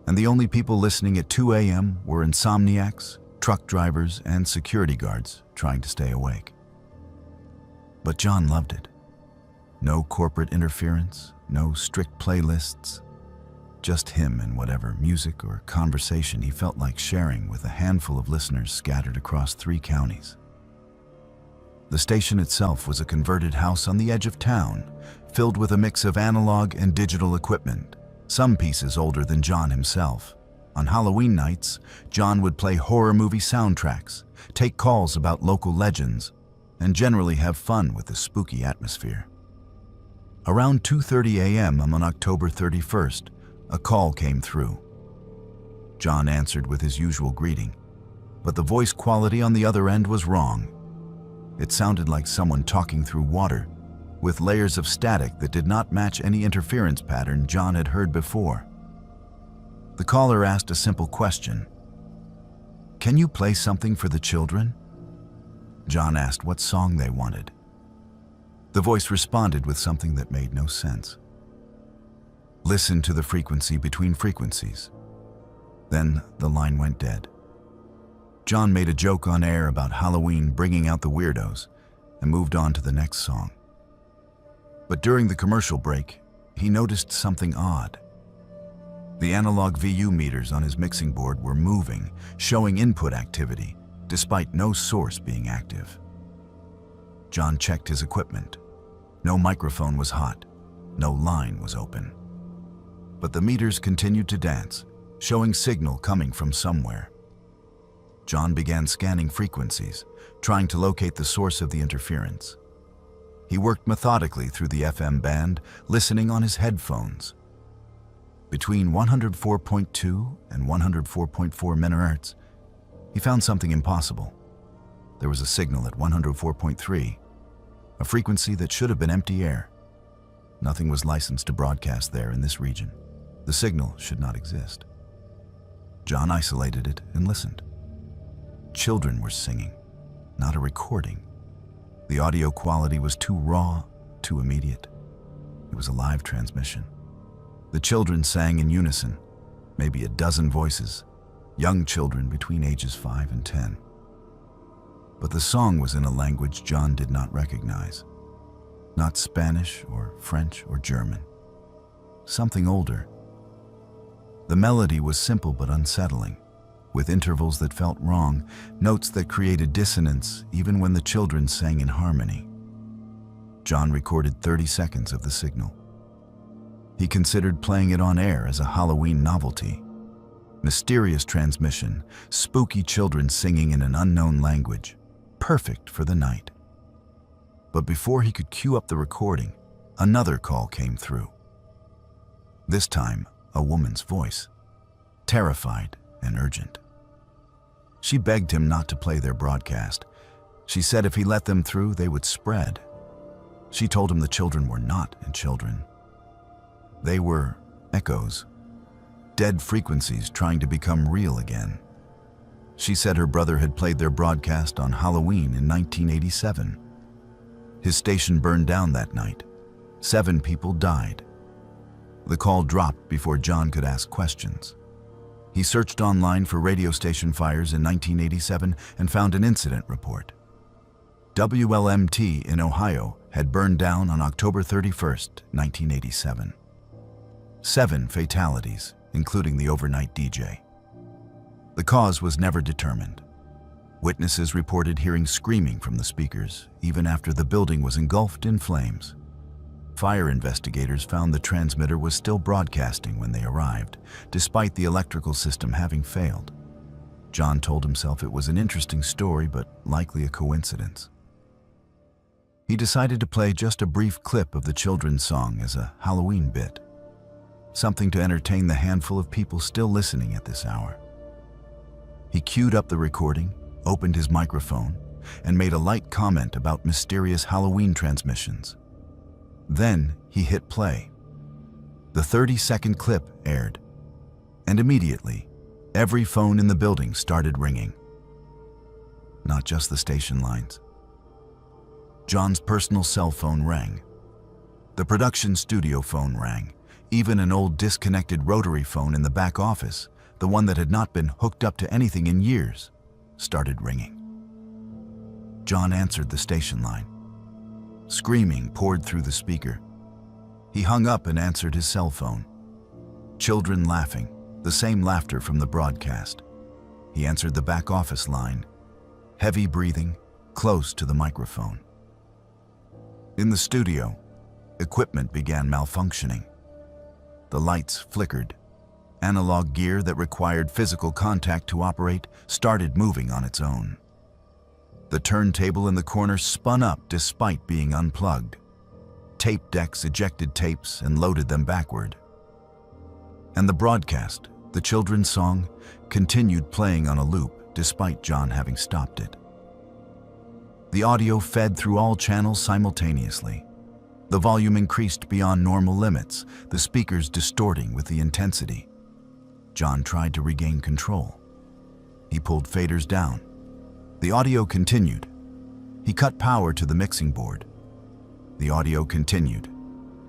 and the only people listening at 2 a.m. were insomniacs, truck drivers, and security guards trying to stay awake. But John loved it. No corporate interference, no strict playlists, just him and whatever music or conversation he felt like sharing with a handful of listeners scattered across 3 counties. The station itself was a converted house on the edge of town, filled with a mix of analog and digital equipment, some pieces older than John himself. On Halloween nights, John would play horror movie soundtracks, take calls about local legends, and generally have fun with the spooky atmosphere. Around 2:30 a.m. on October 31st, a call came through. John answered with his usual greeting, but the voice quality on the other end was wrong. It sounded like someone talking through water, with layers of static that did not match any interference pattern John had heard before. The caller asked a simple question. "Can you play something for the children?" John asked what song they wanted. The voice responded with something that made no sense. "Listen to the frequency between frequencies." Then the line went dead. John made a joke on air about Halloween bringing out the weirdos and moved on to the next song. But during the commercial break, he noticed something odd. The analog VU meters on his mixing board were moving, showing input activity, despite no source being active. John checked his equipment. No microphone was hot, no line was open. But the meters continued to dance, showing signal coming from somewhere. John began scanning frequencies, trying to locate the source of the interference. He worked methodically through the FM band, listening on his headphones. Between 104.2 and 104.4 MHz, he found something impossible. There was a signal at 104.3, a frequency that should have been empty air. Nothing was licensed to broadcast there in this region. The signal should not exist. John isolated it and listened. Children were singing, not a recording. The audio quality was too raw, too immediate. It was a live transmission. The children sang in unison, maybe a dozen voices, young children between ages 5 and 10. But the song was in a language John did not recognize. Not Spanish or French or German. Something older. The melody was simple but unsettling, with intervals that felt wrong, notes that created dissonance even when the children sang in harmony. John recorded 30 seconds of the signal. He considered playing it on air as a Halloween novelty. Mysterious transmission, spooky children singing in an unknown language, perfect for the night. But before he could cue up the recording, another call came through. This time, a woman's voice, terrified and urgent. She begged him not to play their broadcast. She said if he let them through, they would spread. She told him the children were not children. They were echoes, dead frequencies trying to become real again. She said her brother had played their broadcast on Halloween in 1987. His station burned down that night. 7 people died. The call dropped before John could ask questions. He searched online for radio station fires in 1987 and found an incident report. WLMT in Ohio had burned down on October 31st, 1987. 7 fatalities, including the overnight DJ. The cause was never determined. Witnesses reported hearing screaming from the speakers, even after the building was engulfed in flames. Fire investigators found the transmitter was still broadcasting when they arrived, despite the electrical system having failed. John told himself it was an interesting story, but likely a coincidence. He decided to play just a brief clip of the children's song as a Halloween bit, something to entertain the handful of people still listening at this hour. He queued up the recording, opened his microphone, and made a light comment about mysterious Halloween transmissions. Then he hit play. The 30-second clip aired, and immediately, every phone in the building started ringing. Not just the station lines. John's personal cell phone rang. The production studio phone rang. Even an old disconnected rotary phone in the back office, the one that had not been hooked up to anything in years, started ringing. John answered the station line. Screaming poured through the speaker. He hung up and answered his cell phone. Children laughing, the same laughter from the broadcast. He answered the back office line, heavy breathing, close to the microphone. In the studio, equipment began malfunctioning. The lights flickered. Analog gear that required physical contact to operate started moving on its own. The turntable in the corner spun up despite being unplugged. Tape decks ejected tapes and loaded them backward. And the broadcast, the children's song, continued playing on a loop despite John having stopped it. The audio fed through all channels simultaneously. The volume increased beyond normal limits, the speakers distorting with the intensity. John tried to regain control. He pulled faders down. The audio continued. He cut power to the mixing board. The audio continued.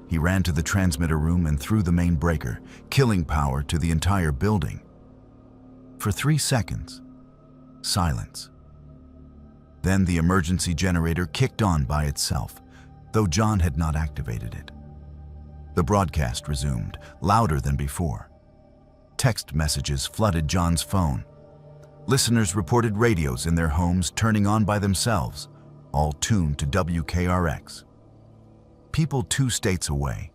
He ran to the transmitter room and threw the main breaker, killing power to the entire building. For 3 seconds, silence. Then the emergency generator kicked on by itself, though John had not activated it. The broadcast resumed, louder than before. Text messages flooded John's phone. Listeners reported radios in their homes turning on by themselves, all tuned to WKRX. People 2 states away,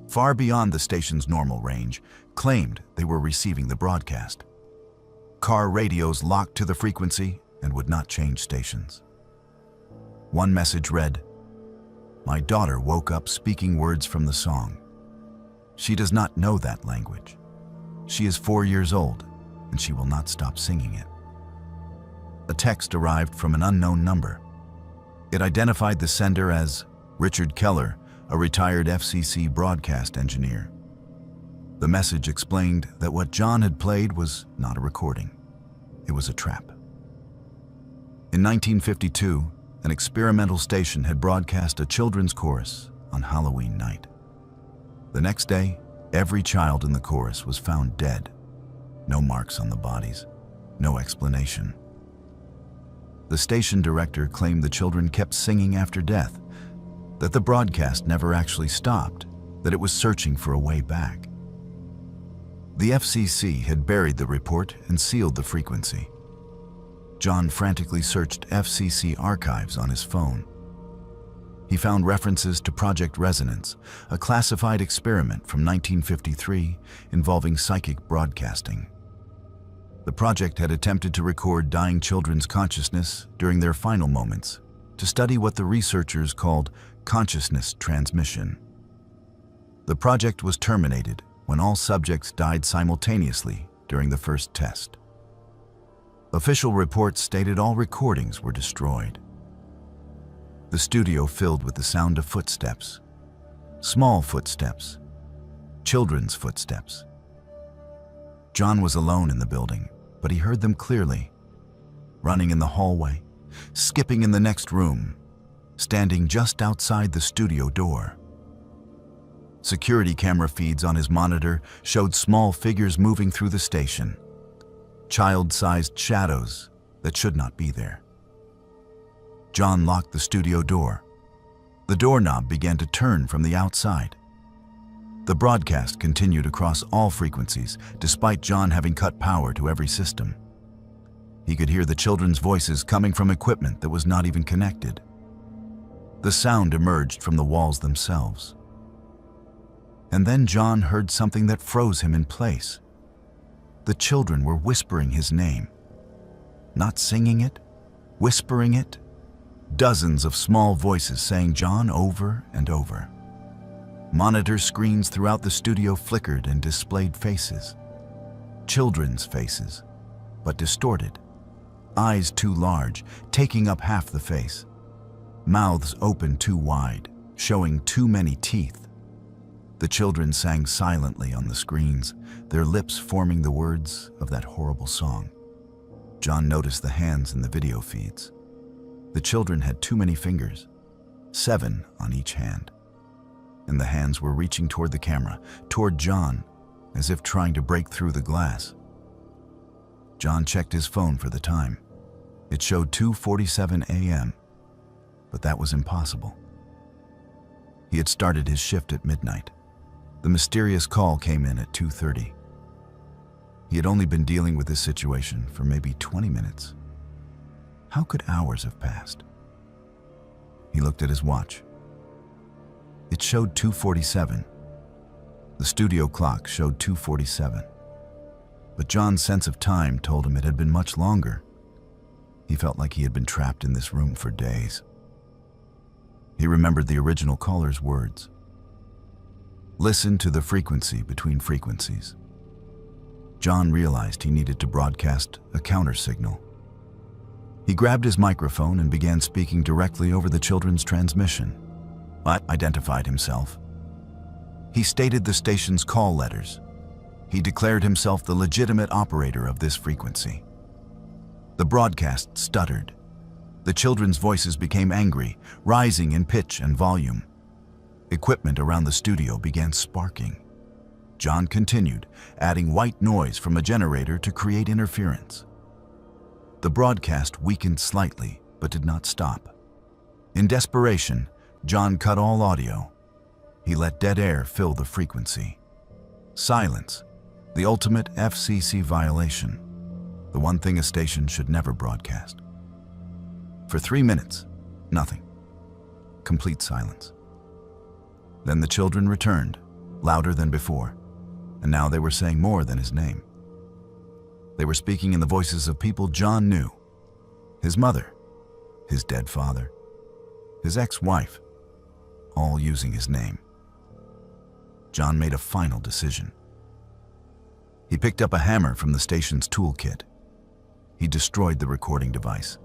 far beyond the station's normal range, claimed they were receiving the broadcast. Car radios locked to the frequency and would not change stations. One message read, "My daughter woke up speaking words from the song. She does not know that language. She is 4 years old, and she will not stop singing it." A text arrived from an unknown number. It identified the sender as Richard Keller, a retired FCC broadcast engineer. The message explained that what John had played was not a recording. It was a trap. In 1952, an experimental station had broadcast a children's chorus on Halloween night. The next day, every child in the chorus was found dead. No marks on the bodies, no explanation. The station director claimed the children kept singing after death, that the broadcast never actually stopped, that it was searching for a way back. The FCC had buried the report and sealed the frequency. John frantically searched FCC archives on his phone. He found references to Project Resonance, a classified experiment from 1953 involving psychic broadcasting. The project had attempted to record dying children's consciousness during their final moments to study what the researchers called consciousness transmission. The project was terminated when all subjects died simultaneously during the first test. Official reports stated all recordings were destroyed. The studio filled with the sound of footsteps. Small footsteps. Children's footsteps. John was alone in the building, but he heard them clearly. Running in the hallway, skipping in the next room, standing just outside the studio door. Security camera feeds on his monitor showed small figures moving through the station. Child-sized shadows that should not be there. John locked the studio door. The doorknob began to turn from the outside. The broadcast continued across all frequencies, despite John having cut power to every system. He could hear the children's voices coming from equipment that was not even connected. The sound emerged from the walls themselves. And then John heard something that froze him in place. The children were whispering his name. Not singing it, whispering it. Dozens of small voices sang John over and over. Monitor screens throughout the studio flickered and displayed faces. Children's faces, but distorted. Eyes too large, taking up half the face. Mouths open too wide, showing too many teeth. The children sang silently on the screens, their lips forming the words of that horrible song. John noticed the hands in the video feeds. The children had too many fingers, 7 on each hand. And the hands were reaching toward the camera, toward John, as if trying to break through the glass. John checked his phone for the time. It showed 2:47 a.m., but that was impossible. He had started his shift at midnight. The mysterious call came in at 2:30. He had only been dealing with this situation for maybe 20 minutes. How could hours have passed? He looked at his watch. It showed 2:47. The studio clock showed 2:47. But John's sense of time told him it had been much longer. He felt like he had been trapped in this room for days. He remembered the original caller's words. Listen to the frequency between frequencies. John realized he needed to broadcast a counter signal. He grabbed his microphone and began speaking directly over the children's transmission. Identified himself. He stated the station's call letters. He declared himself the legitimate operator of this frequency. The broadcast stuttered. The children's voices became angry, rising in pitch and volume. Equipment around the studio began sparking. John continued, adding white noise from a generator to create interference. The broadcast weakened slightly, but did not stop. In desperation, John cut all audio. He let dead air fill the frequency. Silence, the ultimate FCC violation, the one thing a station should never broadcast. For 3 minutes, nothing. Complete silence. Then the children returned, louder than before, and now they were saying more than his name. They were speaking in the voices of people John knew. His mother, his dead father, his ex-wife, all using his name. John made a final decision. He picked up a hammer from the station's toolkit. He destroyed the recording device,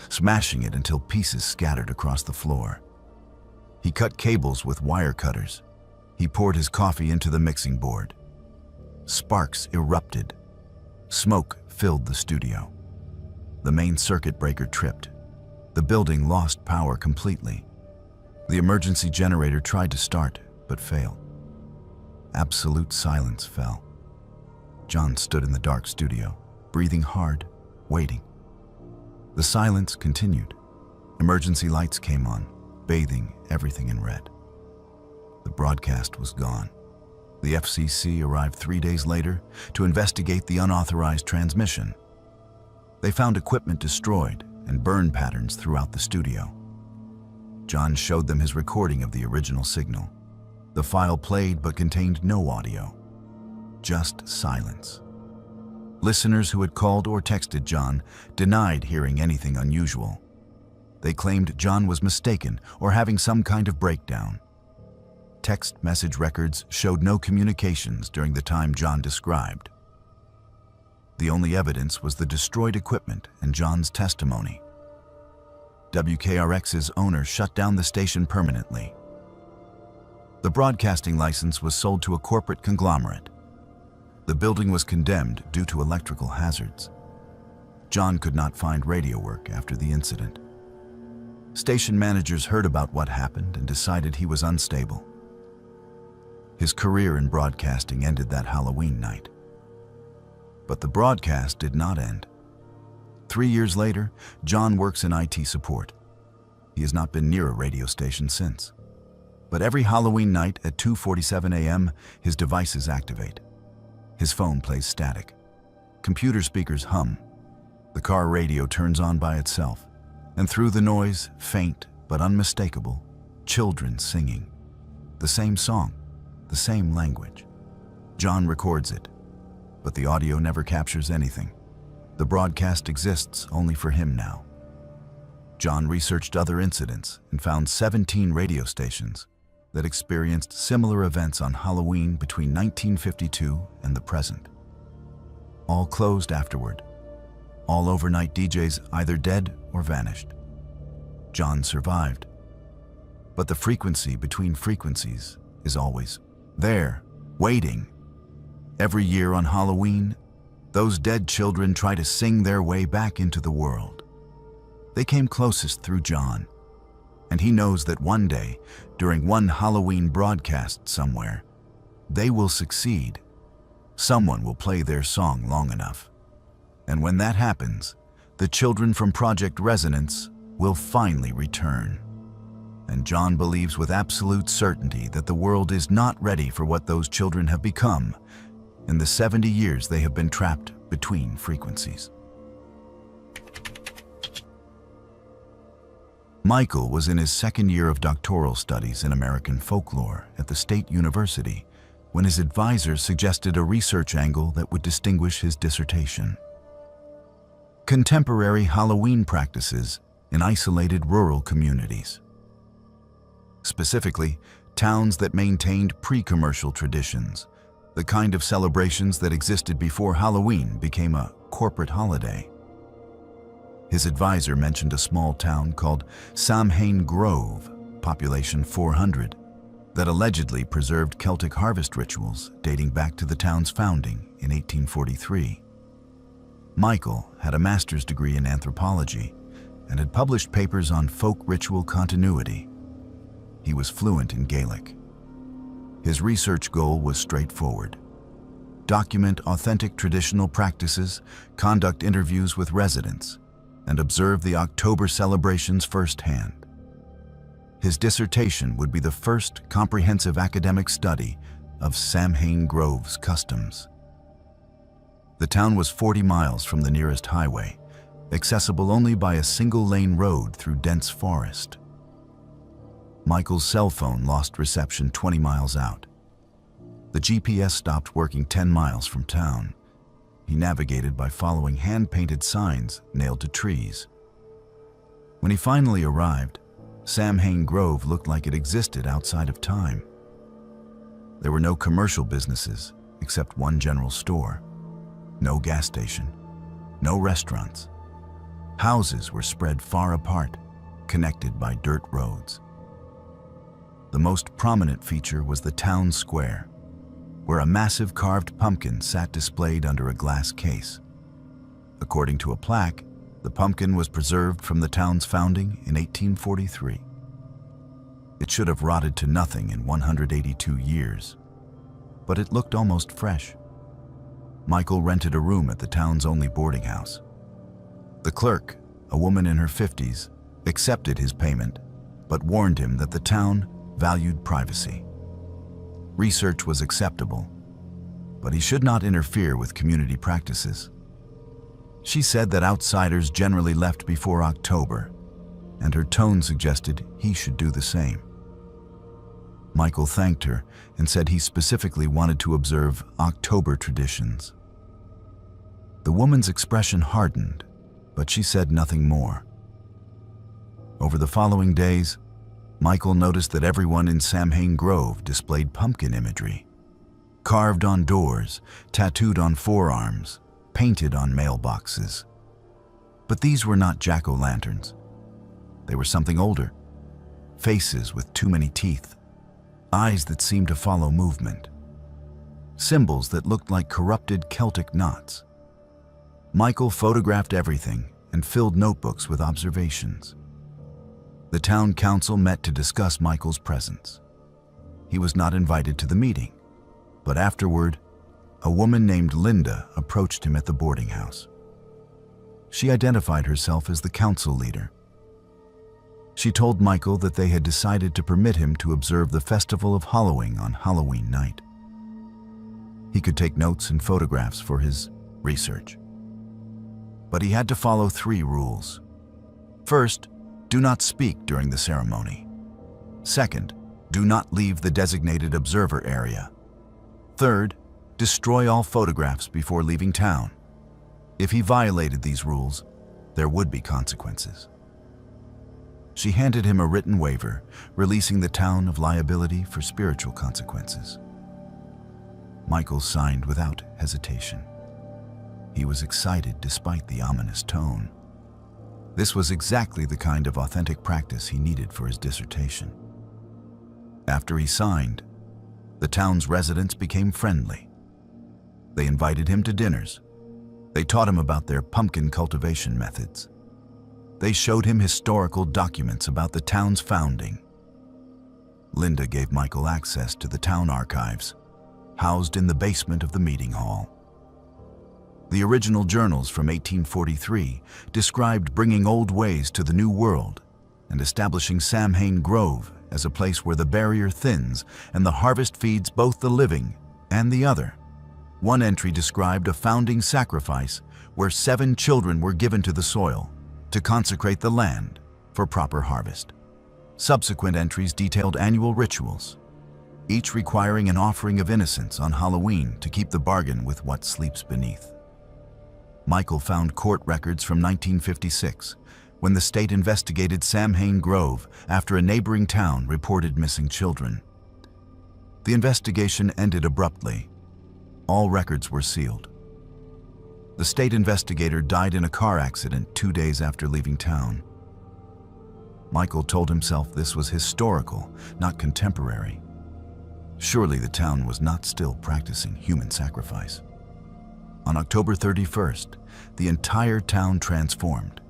smashing it until pieces scattered across the floor. He cut cables with wire cutters. He poured his coffee into the mixing board. Sparks erupted. Smoke filled the studio. The main circuit breaker tripped. The building lost power completely. The emergency generator tried to start, but failed. Absolute silence fell. John stood in the dark studio, breathing hard, waiting. The silence continued. Emergency lights came on, bathing everything in red. The broadcast was gone. The FCC arrived 3 days later to investigate the unauthorized transmission. They found equipment destroyed and burn patterns throughout the studio. John showed them his recording of the original signal. The file played but contained no audio, just silence. Listeners who had called or texted John denied hearing anything unusual. They claimed John was mistaken or having some kind of breakdown. Text message records showed no communications during the time John described. The only evidence was the destroyed equipment and John's testimony. WKRX's owner shut down the station permanently. The broadcasting license was sold to a corporate conglomerate. The building was condemned due to electrical hazards. John could not find radio work after the incident. Station managers heard about what happened and decided he was unstable. His career in broadcasting ended that Halloween night. But the broadcast did not end. 3 years later, John works in IT support. He has not been near a radio station since. But every Halloween night at 2:47 a.m., his devices activate. His phone plays static. Computer speakers hum. The car radio turns on by itself. And through the noise, faint but unmistakable, children singing. The same song, the same language. John records it, but the audio never captures anything. The broadcast exists only for him now. John researched other incidents and found 17 radio stations that experienced similar events on Halloween between 1952 and the present. All closed afterward. All overnight DJs either dead or vanished. John survived. But the frequency between frequencies is always there, waiting. Every year on Halloween, those dead children try to sing their way back into the world. They came closest through John, and he knows that one day, during one Halloween broadcast somewhere, they will succeed. Someone will play their song long enough. And when that happens, the children from Project Resonance will finally return. And John believes with absolute certainty that the world is not ready for what those children have become in the 70 years they have been trapped between frequencies. Michael was in his second year of doctoral studies in American folklore at the State University when his advisors suggested a research angle that would distinguish his dissertation. Contemporary Halloween practices in isolated rural communities. Specifically, towns that maintained pre-commercial traditions, the kind of celebrations that existed before Halloween became a corporate holiday. His advisor mentioned a small town called Samhain Grove, population 400, that allegedly preserved Celtic harvest rituals dating back to the town's founding in 1843. Michael had a master's degree in anthropology and had published papers on folk ritual continuity. He was fluent in Gaelic. His research goal was straightforward: document authentic traditional practices, conduct interviews with residents, and observe the October celebrations firsthand. His dissertation would be the first comprehensive academic study of Samhain Grove's customs. The town was 40 miles from the nearest highway, accessible only by a single-lane road through dense forest. Michael's cell phone lost reception 20 miles out. The GPS stopped working 10 miles from town. He navigated by following hand-painted signs nailed to trees. When he finally arrived, Samhain Grove looked like it existed outside of time. There were no commercial businesses except one general store, no gas station, no restaurants. Houses were spread far apart, connected by dirt roads. The most prominent feature was the town square, where a massive carved pumpkin sat displayed under a glass case. According to a plaque, the pumpkin was preserved from the town's founding in 1843. It should have rotted to nothing in 182 years, but it looked almost fresh. Michael rented a room at the town's only boarding house. The clerk, a woman in her 50s, accepted his payment, but warned him that the town valued privacy. Research was acceptable, but he should not interfere with community practices. She said that outsiders generally left before October, and her tone suggested he should do the same. Michael thanked her and said he specifically wanted to observe October traditions. The woman's expression hardened, but she said nothing more. Over the following days, Michael noticed that everyone in Samhain Grove displayed pumpkin imagery, carved on doors, tattooed on forearms, painted on mailboxes. But these were not jack-o'-lanterns. They were something older, faces with too many teeth, eyes that seemed to follow movement, symbols that looked like corrupted Celtic knots. Michael photographed everything and filled notebooks with observations. The town council met to discuss Michael's presence. He was not invited to the meeting, but afterward, a woman named Linda approached him at the boarding house. She identified herself as the council leader. She told Michael that they had decided to permit him to observe the Festival of Halloween on Halloween night. He could take notes and photographs for his research. But he had to follow 3 rules. First, do not speak during the ceremony. Second, do not leave the designated observer area. Third, destroy all photographs before leaving town. If he violated these rules, there would be consequences. She handed him a written waiver, releasing the town of liability for spiritual consequences. Michael signed without hesitation. He was excited despite the ominous tone. This was exactly the kind of authentic practice he needed for his dissertation. After he signed, the town's residents became friendly. They invited him to dinners. They taught him about their pumpkin cultivation methods. They showed him historical documents about the town's founding. Linda gave Michael access to the town archives, housed in the basement of the meeting hall. The original journals from 1843 described bringing old ways to the New World and establishing Samhain Grove as a place where the barrier thins and the harvest feeds both the living and the other. One entry described a founding sacrifice where 7 children were given to the soil to consecrate the land for proper harvest. Subsequent entries detailed annual rituals, each requiring an offering of innocence on Halloween to keep the bargain with what sleeps beneath. Michael found court records from 1956, when the state investigated Samhain Grove after a neighboring town reported missing children. The investigation ended abruptly. All records were sealed. The state investigator died in a car accident 2 days after leaving town. Michael told himself this was historical, not contemporary. Surely the town was not still practicing human sacrifice. On October 31st, the entire town transformed.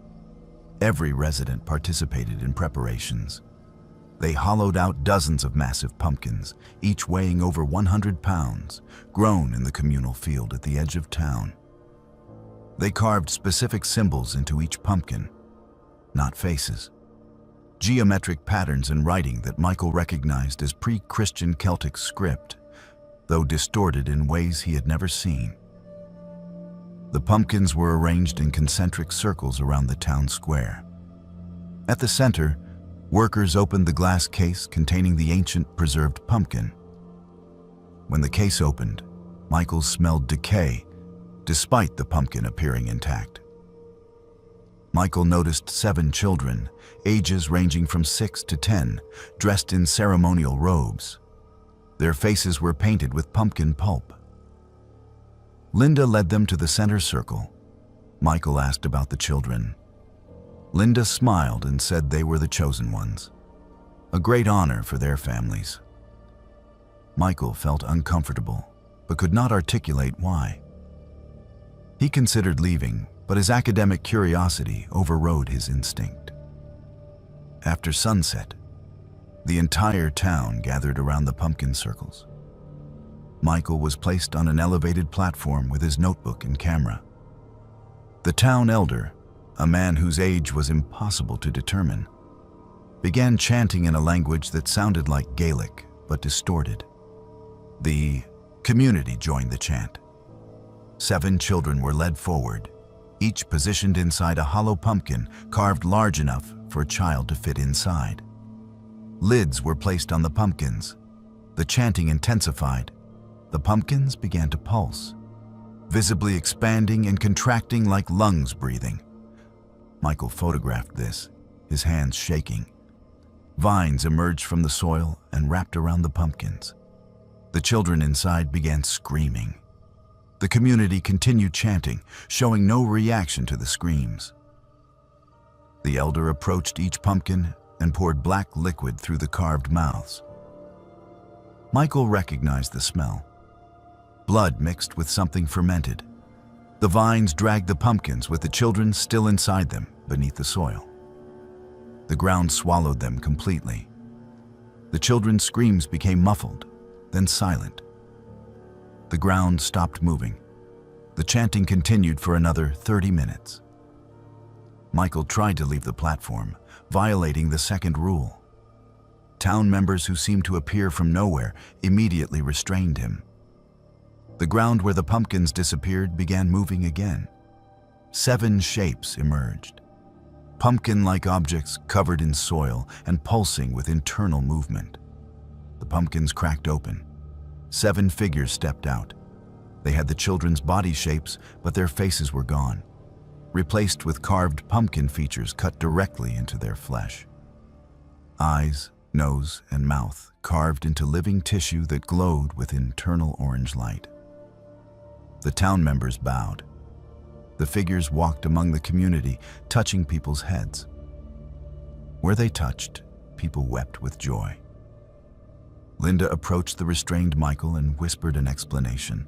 Every resident participated in preparations. They hollowed out dozens of massive pumpkins, each weighing over 100 pounds, grown in the communal field at the edge of town. They carved specific symbols into each pumpkin, not faces. Geometric patterns and writing that Michael recognized as pre-Christian Celtic script, though distorted in ways he had never seen. The pumpkins were arranged in concentric circles around the town square. At the center, workers opened the glass case containing the ancient preserved pumpkin. When the case opened, Michael smelled decay, despite the pumpkin appearing intact. Michael noticed 7 children, ages ranging from 6 to 10, dressed in ceremonial robes. Their faces were painted with pumpkin pulp. Linda led them to the center circle. Michael asked about the children. Linda smiled and said they were the chosen ones, a great honor for their families. Michael felt uncomfortable, but could not articulate why. He considered leaving, but his academic curiosity overrode his instinct. After sunset, the entire town gathered around the pumpkin circles. Michael was placed on an elevated platform with his notebook and camera. The town elder, a man whose age was impossible to determine, began chanting in a language that sounded like Gaelic but distorted. The community joined the chant. 7 children were led forward, each positioned inside a hollow pumpkin carved large enough for a child to fit inside. Lids were placed on the pumpkins. The chanting intensified. The pumpkins began to pulse, visibly expanding and contracting like lungs breathing. Michael photographed this, his hands shaking. Vines emerged from the soil and wrapped around the pumpkins. The children inside began screaming. The community continued chanting, showing no reaction to the screams. The elder approached each pumpkin and poured black liquid through the carved mouths. Michael recognized the smell. Blood mixed with something fermented. The vines dragged the pumpkins with the children still inside them beneath the soil. The ground swallowed them completely. The children's screams became muffled, then silent. The ground stopped moving. The chanting continued for another 30 minutes. Michael tried to leave the platform, violating the second rule. Town members who seemed to appear from nowhere immediately restrained him. The ground where the pumpkins disappeared began moving again. 7 shapes emerged. Pumpkin-like objects covered in soil and pulsing with internal movement. The pumpkins cracked open. 7 figures stepped out. They had the children's body shapes, but their faces were gone, replaced with carved pumpkin features cut directly into their flesh. Eyes, nose, and mouth carved into living tissue that glowed with internal orange light. The town members bowed. The figures walked among the community, touching people's heads. Where they touched, people wept with joy. Linda approached the restrained Michael and whispered an explanation.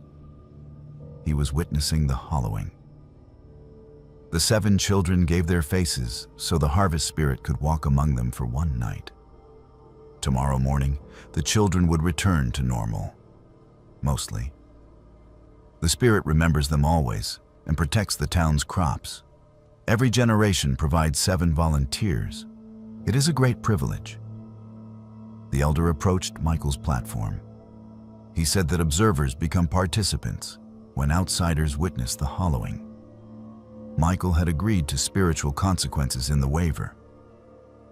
He was witnessing the hollowing. The 7 children gave their faces so the harvest spirit could walk among them for one night. Tomorrow morning, the children would return to normal. Mostly. The spirit remembers them always and protects the town's crops. Every generation provides 7 volunteers. It is a great privilege. The elder approached Michael's platform. He said that observers become participants when outsiders witness the hollowing. Michael had agreed to spiritual consequences in the waiver.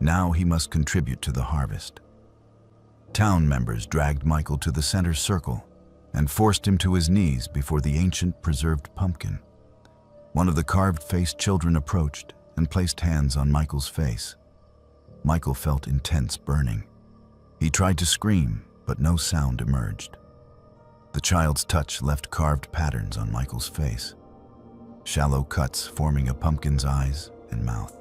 Now he must contribute to the harvest. Town members dragged Michael to the center circle and forced him to his knees before the ancient preserved pumpkin. One of the carved-faced children approached and placed hands on Michael's face. Michael felt intense burning. He tried to scream, but no sound emerged. The child's touch left carved patterns on Michael's face. Shallow cuts forming a pumpkin's eyes and mouth.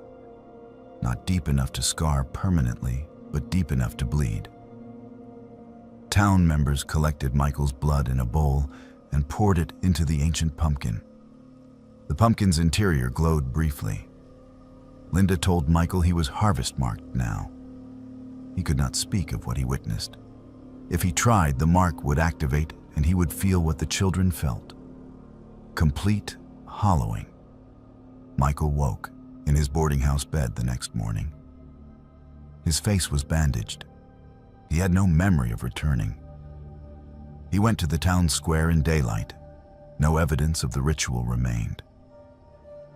Not deep enough to scar permanently, but deep enough to bleed. Town members collected Michael's blood in a bowl and poured it into the ancient pumpkin. The pumpkin's interior glowed briefly. Linda told Michael he was harvest-marked now. He could not speak of what he witnessed. If he tried, the mark would activate and he would feel what the children felt. Complete hollowing. Michael woke in his boarding house bed the next morning. His face was bandaged. He had no memory of returning. He went to the town square in daylight. No evidence of the ritual remained.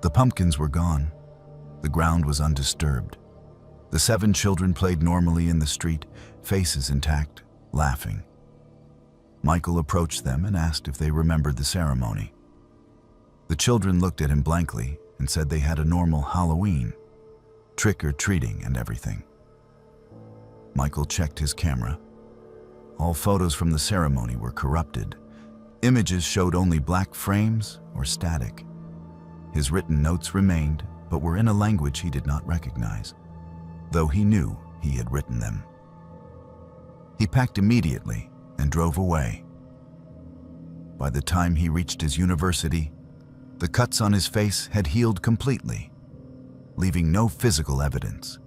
The pumpkins were gone. The ground was undisturbed. The 7 children played normally in the street, faces intact, laughing. Michael approached them and asked if they remembered the ceremony. The children looked at him blankly and said they had a normal Halloween, trick-or-treating and everything. Michael checked his camera. All photos from the ceremony were corrupted. Images showed only black frames or static. His written notes remained, but were in a language he did not recognize, though he knew he had written them. He packed immediately and drove away. By the time he reached his university, the cuts on his face had healed completely, leaving no physical evidence.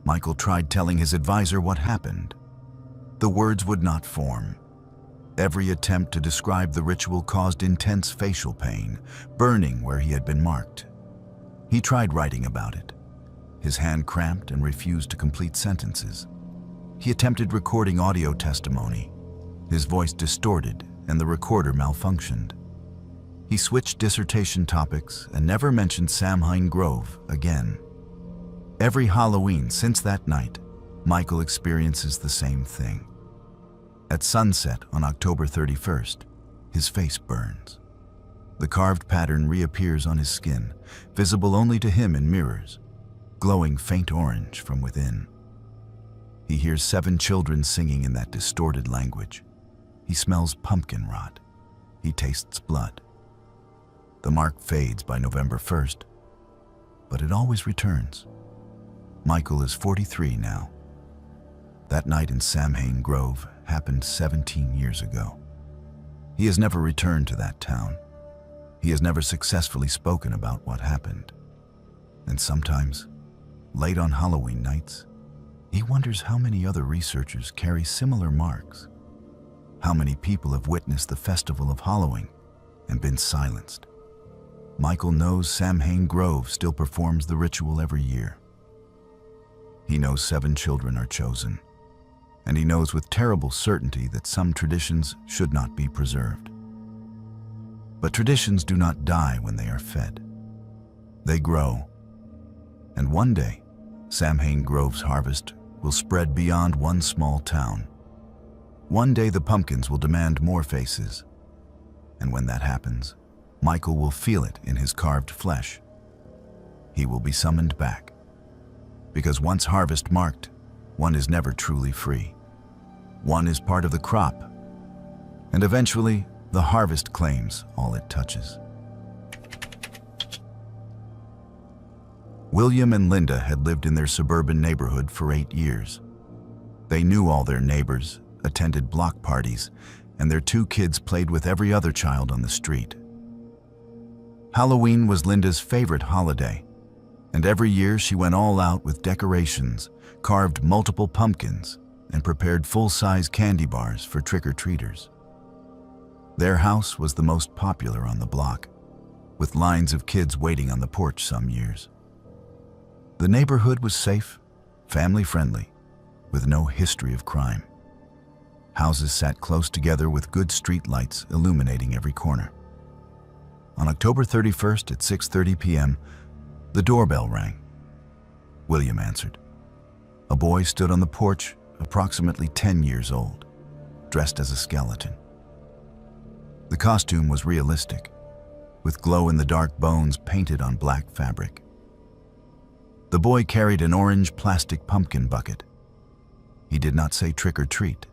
Michael tried telling his advisor what happened. The words would not form. Every attempt to describe the ritual caused intense facial pain, burning where he had been marked. He tried writing about it. His hand cramped and refused to complete sentences. He attempted recording audio testimony. His voice distorted and the recorder malfunctioned. He switched dissertation topics and never mentioned Samhain Grove again. Every Halloween since that night, Michael experiences the same thing. At sunset on October 31st, his face burns. The carved pattern reappears on his skin, visible only to him in mirrors, glowing faint orange from within. He hears 7 children singing in that distorted language. He smells pumpkin rot. He tastes blood. The mark fades by November 1st, but it always returns. Michael is 43 now. That night in Samhain Grove happened 17 years ago. He has never returned to that town. He has never successfully spoken about what happened. And sometimes, late on Halloween nights, he wonders how many other researchers carry similar marks. How many people have witnessed the festival of Halloween and been silenced. Michael knows Samhain Grove still performs the ritual every year. He knows 7 children are chosen, and he knows with terrible certainty that some traditions should not be preserved. But traditions do not die when they are fed. They grow, and one day, Samhain Grove's harvest will spread beyond one small town. One day the pumpkins will demand more faces, And when that happens, Michael will feel it in his carved flesh. He will be summoned back. Because once harvest marked, one is never truly free. One is part of the crop, and eventually the harvest claims all it touches. William and Linda had lived in their suburban neighborhood for 8 years. They knew all their neighbors, attended block parties, and their 2 kids played with every other child on the street. Halloween was Linda's favorite holiday, and every year she went all out with decorations, carved multiple pumpkins, and prepared full-size candy bars for trick-or-treaters. Their house was the most popular on the block, with lines of kids waiting on the porch some years. The neighborhood was safe, family-friendly, with no history of crime. Houses sat close together with good street lights illuminating every corner. On October 31st at 6:30 p.m., the doorbell rang. William answered. A boy stood on the porch, approximately 10 years old, dressed as a skeleton. The costume was realistic, with glow-in-the-dark bones painted on black fabric. The boy carried an orange plastic pumpkin bucket. He did not say trick or treat.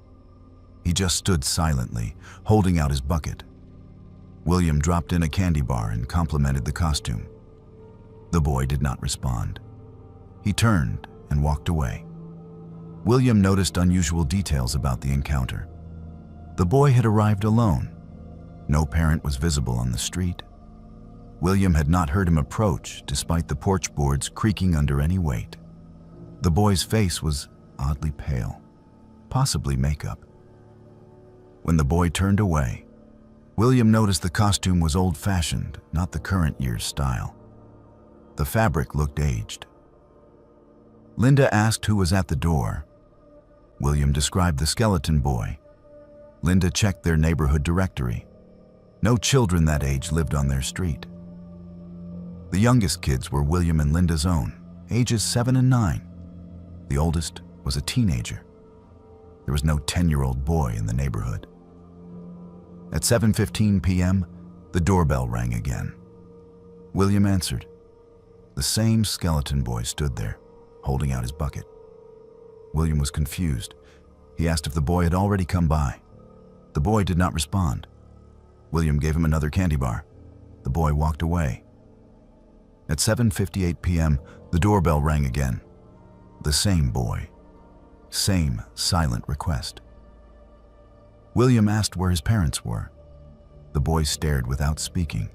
He just stood silently, holding out his bucket. William dropped in a candy bar and complimented the costume. The boy did not respond. He turned and walked away. William noticed unusual details about the encounter. The boy had arrived alone. No parent was visible on the street. William had not heard him approach, despite the porch boards creaking under any weight. The boy's face was oddly pale, possibly makeup. When the boy turned away, William noticed the costume was old-fashioned, not the current year's style. The fabric looked aged. Linda asked who was at the door. William described the skeleton boy. Linda checked their neighborhood directory. No children that age lived on their street. The youngest kids were William and Linda's own, ages 7 and 9. The oldest was a teenager. There was no 10-year-old boy in the neighborhood. At 7:15 p.m., the doorbell rang again. William answered. The same skeleton boy stood there, holding out his bucket. William was confused. He asked if the boy had already come by. The boy did not respond. William gave him another candy bar. The boy walked away. At 7:58 p.m., the doorbell rang again. The same boy. Same silent request. William asked where his parents were. The boy stared without speaking.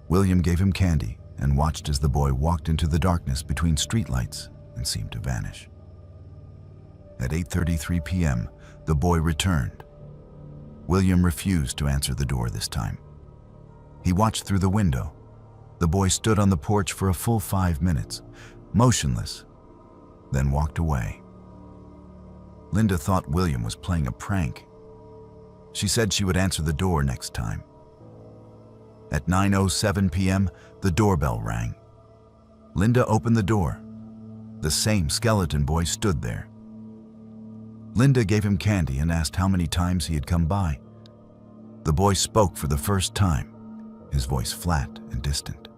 William gave him candy and watched as the boy walked into the darkness between streetlights and seemed to vanish. At 8:33 p.m., the boy returned. William refused to answer the door this time. He watched through the window. The boy stood on the porch for a full 5 minutes, motionless, then walked away. Linda thought William was playing a prank. She said she would answer the door next time. At 9:07 p.m., the doorbell rang. Linda opened the door. The same skeleton boy stood there. Linda gave him candy and asked how many times he had come by. The boy spoke for the first time, his voice flat and distant.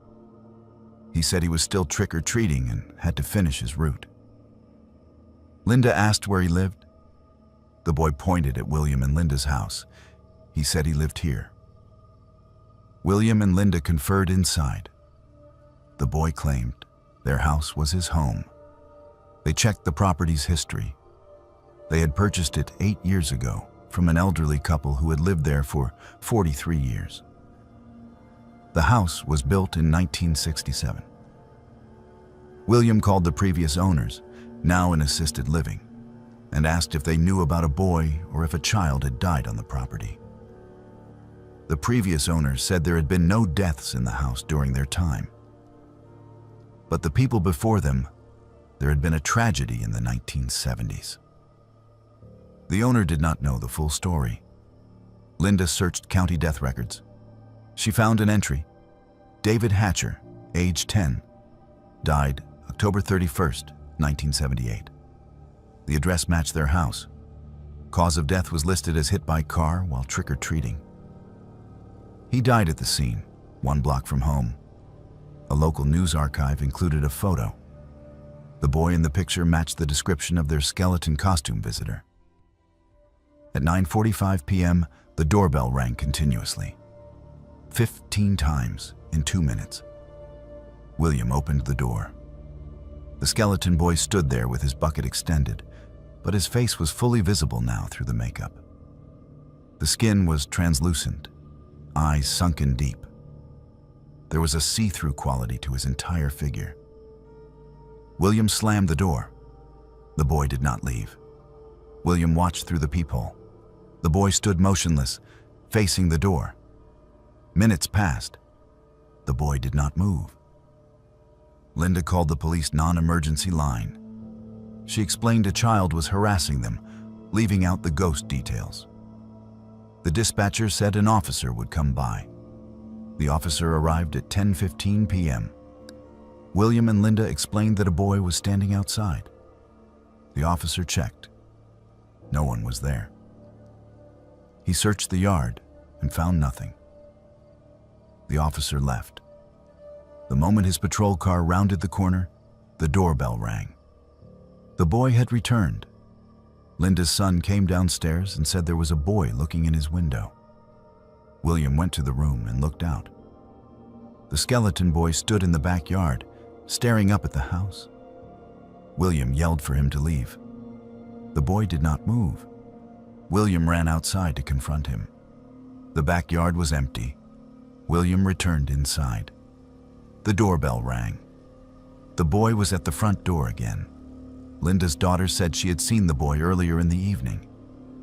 He said he was still trick-or-treating and had to finish his route. Linda asked where he lived. The boy pointed at William and Linda's house. He said he lived here. William and Linda conferred inside. The boy claimed their house was his home. They checked the property's history. They had purchased it 8 years ago from an elderly couple who had lived there for 43 years. The house was built in 1967. William called the previous owners, now in assisted living, and asked if they knew about a boy or if a child had died on the property. The previous owners said there had been no deaths in the house during their time. But the people before them, there had been a tragedy in the 1970s. The owner did not know the full story. Linda searched county death records. She found an entry. David Hatcher, age 10, died October 31st, 1978. The address matched their house. Cause of death was listed as hit by car while trick-or-treating. He died at the scene, 1 block from home. A local news archive included a photo. The boy in the picture matched the description of their skeleton costume visitor. At 9:45 p.m., the doorbell rang continuously. 15 times in 2 minutes. William opened the door. The skeleton boy stood there with his bucket extended, but his face was fully visible now through the makeup. The skin was translucent, eyes sunken deep. There was a see-through quality to his entire figure. William slammed the door. The boy did not leave. William watched through the peephole. The boy stood motionless, facing the door. Minutes passed. The boy did not move. Linda called the police non-emergency line. She explained a child was harassing them, leaving out the ghost details. The dispatcher said an officer would come by. The officer arrived at 10:15 p.m. William and Linda explained that a boy was standing outside. The officer checked. No one was there. He searched the yard and found nothing. The officer left. The moment his patrol car rounded the corner, the doorbell rang. The boy had returned. Linda's son came downstairs and said there was a boy looking in his window. William went to the room and looked out. The skeleton boy stood in the backyard, staring up at the house. William yelled for him to leave. The boy did not move. William ran outside to confront him. The backyard was empty. William returned inside. The doorbell rang. The boy was at the front door again. Linda's daughter said she had seen the boy earlier in the evening.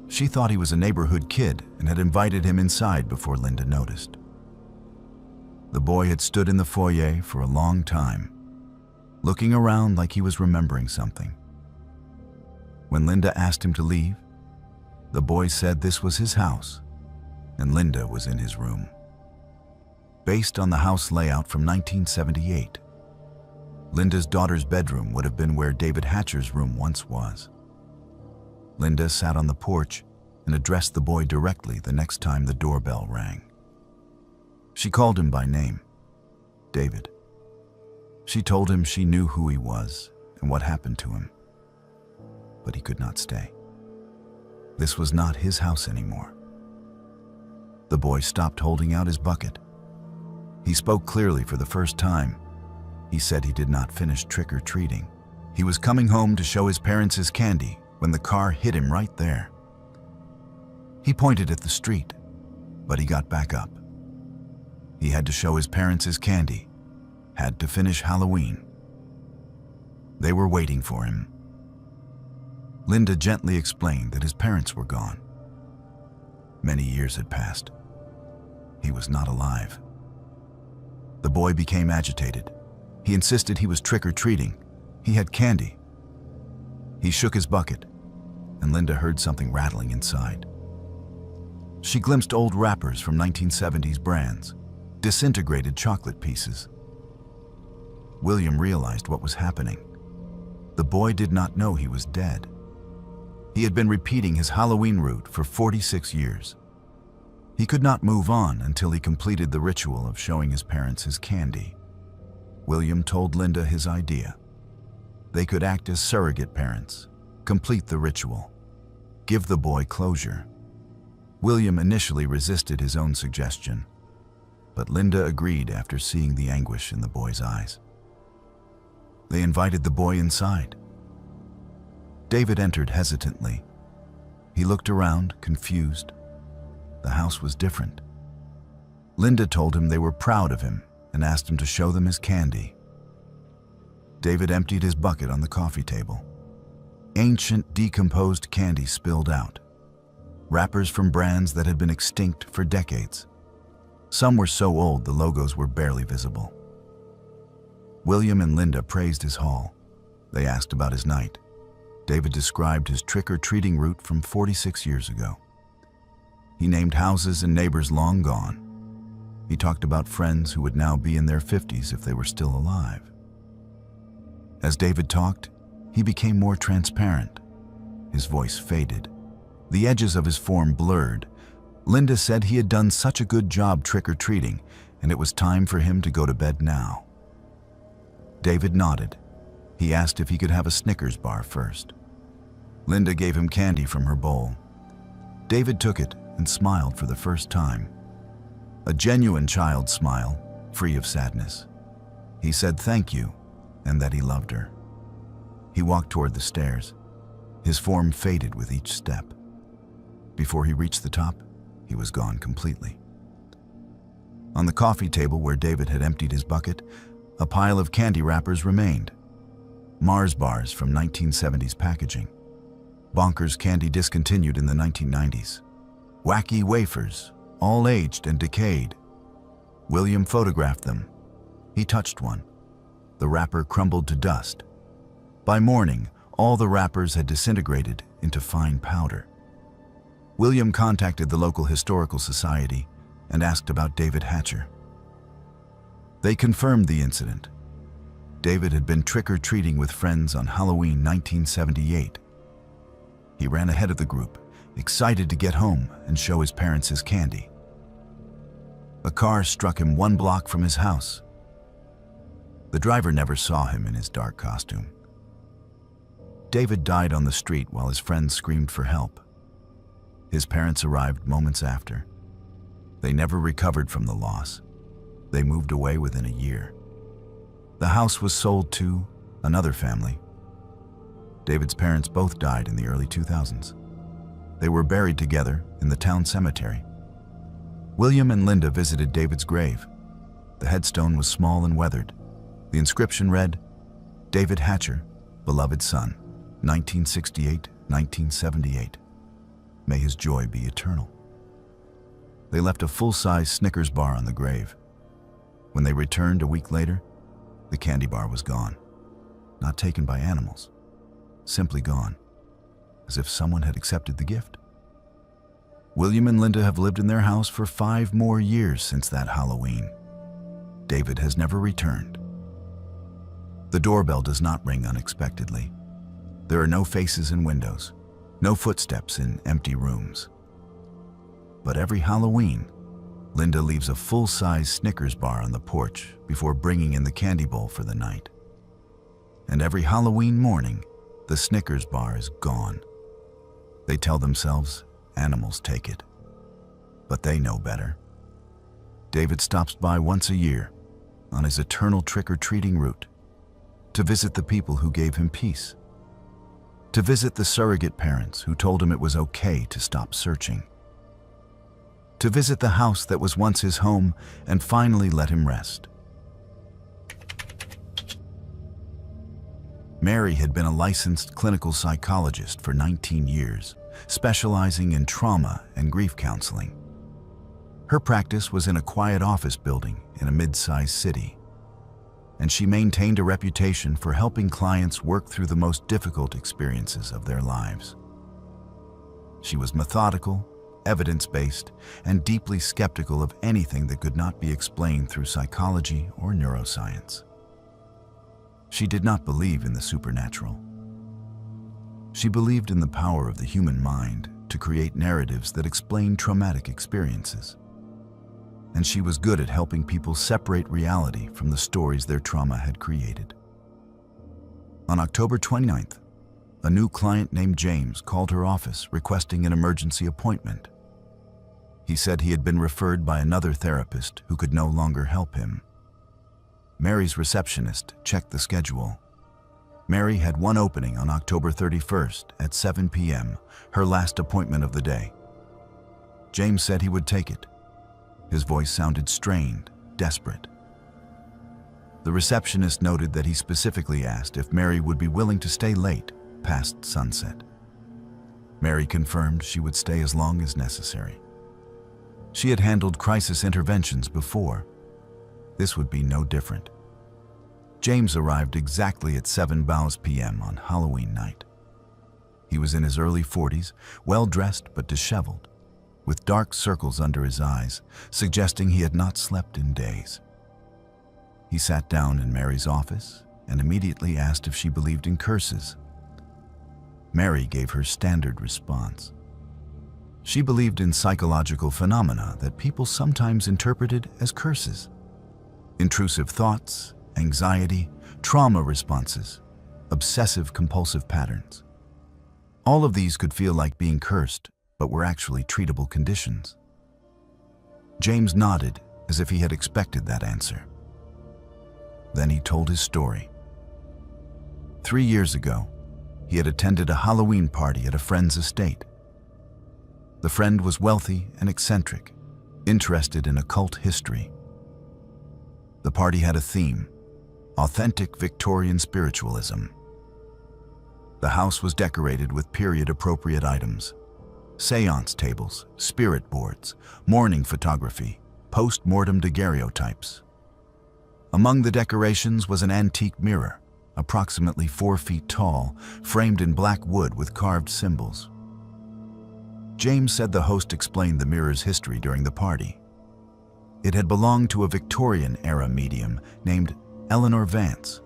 She thought he was a neighborhood kid and had invited him inside before Linda noticed. The boy had stood in the foyer for a long time, looking around like he was remembering something. When Linda asked him to leave, the boy said this was his house and Linda was in his room. Based on the house layout from 1978, Linda's daughter's bedroom would have been where David Hatcher's room once was. Linda sat on the porch and addressed the boy directly the next time the doorbell rang. She called him by name, David. She told him she knew who he was and what happened to him, but he could not stay. This was not his house anymore. The boy stopped holding out his bucket. He spoke clearly for the first time. He said he did not finish trick-or-treating. He was coming home to show his parents his candy when the car hit him right there. He pointed at the street, but he got back up. He had to show his parents his candy, had to finish Halloween. They were waiting for him. Linda gently explained that his parents were gone. Many years had passed. He was not alive. The boy became agitated. He insisted he was trick-or-treating. He had candy. He shook his bucket, and Linda heard something rattling inside. She glimpsed old wrappers from 1970s brands, disintegrated chocolate pieces. William realized what was happening. The boy did not know he was dead. He had been repeating his Halloween route for 46 years. He could not move on until he completed the ritual of showing his parents his candy. William told Linda his idea. They could act as surrogate parents, complete the ritual, give the boy closure. William initially resisted his own suggestion, but Linda agreed after seeing the anguish in the boy's eyes. They invited the boy inside. David entered hesitantly. He looked around, confused. The house was different. Linda told him they were proud of him and asked him to show them his candy. David emptied his bucket on the coffee table. Ancient, decomposed candy spilled out. Wrappers from brands that had been extinct for decades. Some were so old the logos were barely visible. William and Linda praised his haul. They asked about his night. David described his trick-or-treating route from 46 years ago. He named houses and neighbors long gone. He talked about friends who would now be in their 50s if they were still alive. As David talked, he became more transparent. His voice faded. The edges of his form blurred, Linda said he had done such a good job trick-or-treating, and it was time for him to go to bed now. David nodded. He asked if he could have a Snickers bar first. Linda gave him candy from her bowl. David took it and smiled for the first time. A genuine child smile, free of sadness. He said thank you and that he loved her. He walked toward the stairs. His form faded with each step. Before he reached the top, he was gone completely. On the coffee table where David had emptied his bucket, a pile of candy wrappers remained. Mars bars from 1970s packaging. Bonkers candy discontinued in the 1990s. Wacky wafers, all aged and decayed. William photographed them. He touched one. The wrapper crumbled to dust. By morning, all the wrappers had disintegrated into fine powder. William contacted the local historical society and asked about David Hatcher. They confirmed the incident. David had been trick-or-treating with friends on Halloween 1978. He ran ahead of the group, excited to get home and show his parents his candy. A car struck him 1 block from his house. The driver never saw him in his dark costume. David died on the street while his friends screamed for help. His parents arrived moments after. They never recovered from the loss. They moved away within a year. The house was sold to another family. David's parents both died in the early 2000s. They were buried together in the town cemetery. William and Linda visited David's grave. The headstone was small and weathered. The inscription read, "David Hatcher, beloved son, 1968-1978. May his joy be eternal." They left a full-size Snickers bar on the grave. When they returned a week later, the candy bar was gone. Not taken by animals, simply gone, as if someone had accepted the gift. William and Linda have lived in their house for 5 more years since that Halloween. David has never returned. The doorbell does not ring unexpectedly. There are no faces in windows, no footsteps in empty rooms. But every Halloween, Linda leaves a full-size Snickers bar on the porch before bringing in the candy bowl for the night. And every Halloween morning, the Snickers bar is gone. They tell themselves animals take it, but they know better. David stops by once a year on his eternal trick-or-treating route to visit the people who gave him peace, to visit the surrogate parents who told him it was okay to stop searching, to visit the house that was once his home and finally let him rest. Mary had been a licensed clinical psychologist for 19 years, specializing in trauma and grief counseling. Her practice was in a quiet office building in a mid-sized city, and she maintained a reputation for helping clients work through the most difficult experiences of their lives. She was methodical, evidence-based, and deeply skeptical of anything that could not be explained through psychology or neuroscience. She did not believe in the supernatural. She believed in the power of the human mind to create narratives that explain traumatic experiences. And she was good at helping people separate reality from the stories their trauma had created. On October 29th, a new client named James called her office requesting an emergency appointment. He said he had been referred by another therapist who could no longer help him. Mary's receptionist checked the schedule. Mary had one opening on October 31st at 7 p.m., her last appointment of the day. James said he would take it. His voice sounded strained, desperate. The receptionist noted that he specifically asked if Mary would be willing to stay late, past sunset. Mary confirmed she would stay as long as necessary. She had handled crisis interventions before. This would be no different. James arrived exactly at 7 p.m. on Halloween night. He was in his early 40s, well-dressed but disheveled, with dark circles under his eyes, suggesting he had not slept in days. He sat down in Mary's office and immediately asked if she believed in curses. Mary gave her standard response. She believed in psychological phenomena that people sometimes interpreted as curses. Intrusive thoughts, anxiety, trauma responses, obsessive-compulsive patterns. All of these could feel like being cursed, but were actually treatable conditions. James nodded as if he had expected that answer. Then he told his story. 3 years ago, he had attended a Halloween party at a friend's estate. The friend was wealthy and eccentric, interested in occult history. The party had a theme: authentic Victorian spiritualism. The house was decorated with period-appropriate items: seance tables, spirit boards, mourning photography, post-mortem daguerreotypes. Among the decorations was an antique mirror, approximately 4 feet tall, framed in black wood with carved symbols. James said the host explained the mirror's history during the party. It had belonged to a Victorian-era medium named Eleanor Vance,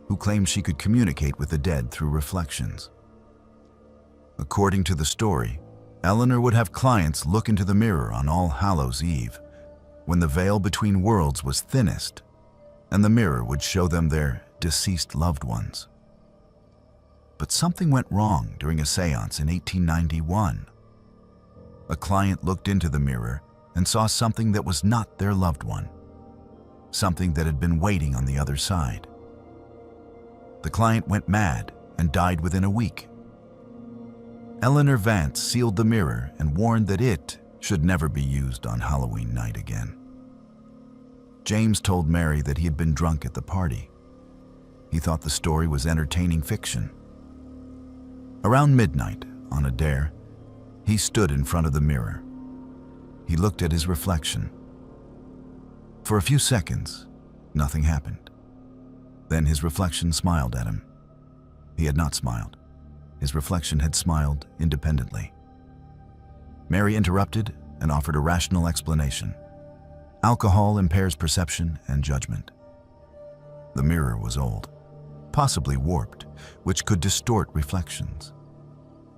who claimed she could communicate with the dead through reflections. According to the story, Eleanor would have clients look into the mirror on All Hallows' Eve, when the veil between worlds was thinnest, and the mirror would show them their deceased loved ones. But something went wrong during a seance in 1891. A client looked into the mirror and saw something that was not their loved one, something that had been waiting on the other side. The client went mad and died within a week. Eleanor Vance sealed the mirror and warned that it should never be used on Halloween night again. James told Mary that he had been drunk at the party. He thought the story was entertaining fiction. Around midnight, on a dare, he stood in front of the mirror. He looked at his reflection. For a few seconds, nothing happened. Then his reflection smiled at him. He had not smiled. His reflection had smiled independently. Mary interrupted and offered a rational explanation. Alcohol impairs perception and judgment. The mirror was old, possibly warped, which could distort reflections.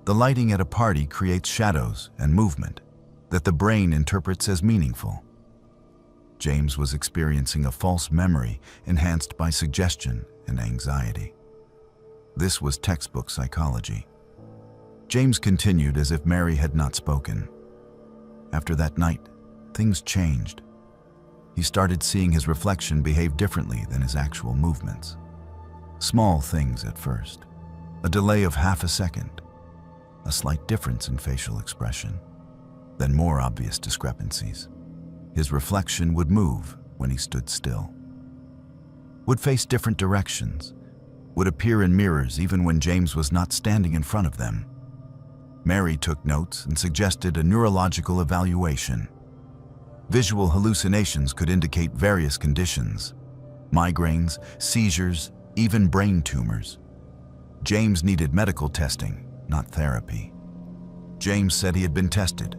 The lighting at a party creates shadows and movement that the brain interprets as meaningful. James was experiencing a false memory enhanced by suggestion and anxiety. This was textbook psychology. James continued as if Mary had not spoken. After that night, things changed. He started seeing his reflection behave differently than his actual movements. Small things at first, a delay of half a second, a slight difference in facial expression, then more obvious discrepancies. His reflection would move when he stood still, would face different directions, would appear in mirrors even when James was not standing in front of them. Mary took notes and suggested a neurological evaluation. Visual hallucinations could indicate various conditions: migraines, seizures, even brain tumors. James needed medical testing, not therapy. James said he had been tested: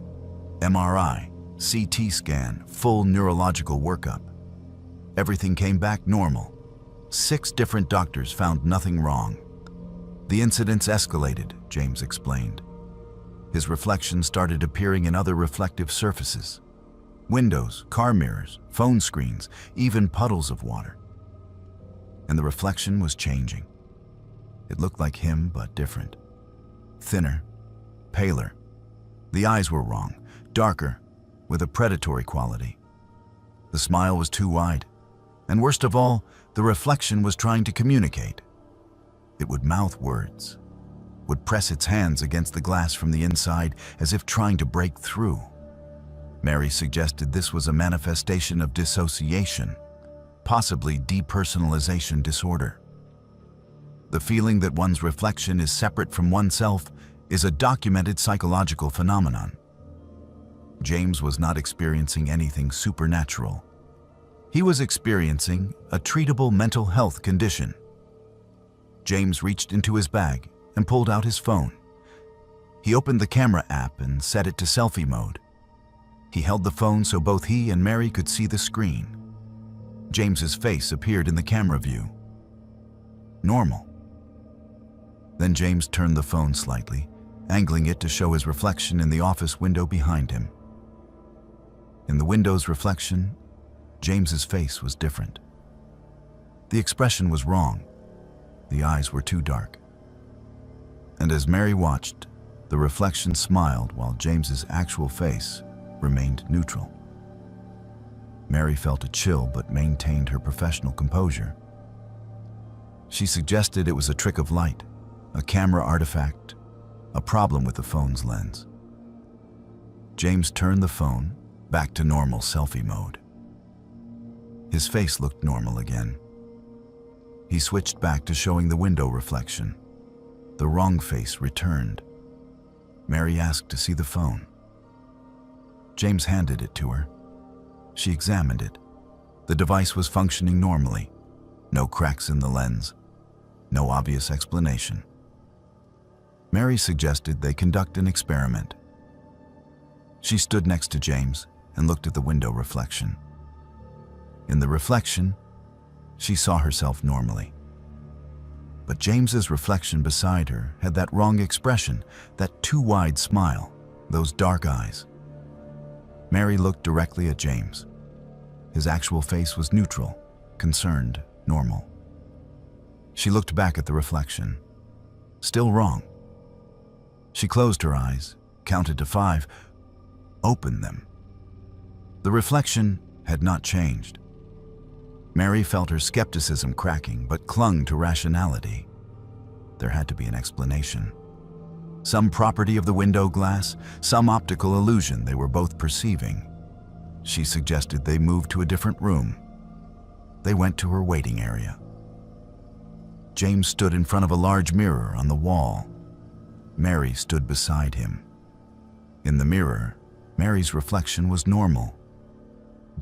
MRI, CT scan, full neurological workup. Everything came back normal. 6 different doctors found nothing wrong. The incidents escalated, James explained. His reflection started appearing in other reflective surfaces: windows, car mirrors, phone screens, even puddles of water. And the reflection was changing. It looked like him, but different. Thinner, paler. The eyes were wrong, darker, with a predatory quality. The smile was too wide, and worst of all, the reflection was trying to communicate. It would mouth words, would press its hands against the glass from the inside as if trying to break through. Mary suggested this was a manifestation of dissociation, possibly depersonalization disorder. The feeling that one's reflection is separate from oneself is a documented psychological phenomenon. James was not experiencing anything supernatural. He was experiencing a treatable mental health condition. James reached into his bag and pulled out his phone. He opened the camera app and set it to selfie mode. He held the phone so both he and Mary could see the screen. James's face appeared in the camera view. Normal. Then James turned the phone slightly angling it to show his reflection in the office window behind him. In the window's reflection, James's face was different. The expression was wrong. The eyes were too dark. And as Mary watched, the reflection smiled while James's actual face remained neutral. Mary felt a chill but maintained her professional composure. She suggested it was a trick of light, a camera artifact, a problem with the phone's lens. James turned the phone back to normal selfie mode. His face looked normal again. He switched back to showing the window reflection. The wrong face returned. Mary asked to see the phone. James handed it to her. She examined it. The device was functioning normally. No cracks in the lens. No obvious explanation. Mary suggested they conduct an experiment. She stood next to James and looked at the window reflection. In the reflection, she saw herself normally. But James's reflection beside her had that wrong expression, that too wide smile, those dark eyes. Mary looked directly at James. His actual face was neutral, concerned, normal. She looked back at the reflection. Still wrong. She closed her eyes, counted to 5, opened them. The reflection had not changed. Mary felt her skepticism cracking, but clung to rationality. There had to be an explanation. Some property of the window glass, some optical illusion they were both perceiving. She suggested they move to a different room. They went to her waiting area. James stood in front of a large mirror on the wall. Mary stood beside him. In the mirror, Mary's reflection was normal.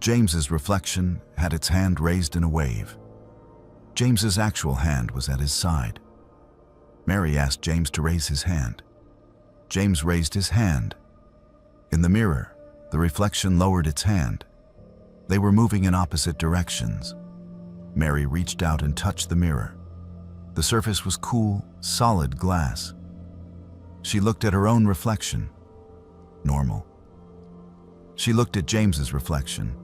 James's reflection had its hand raised in a wave. James's actual hand was at his side. Mary asked James to raise his hand. James raised his hand. In the mirror, the reflection lowered its hand. They were moving in opposite directions. Mary reached out and touched the mirror. The surface was cool, solid glass. She looked at her own reflection. Normal. She looked at James's reflection.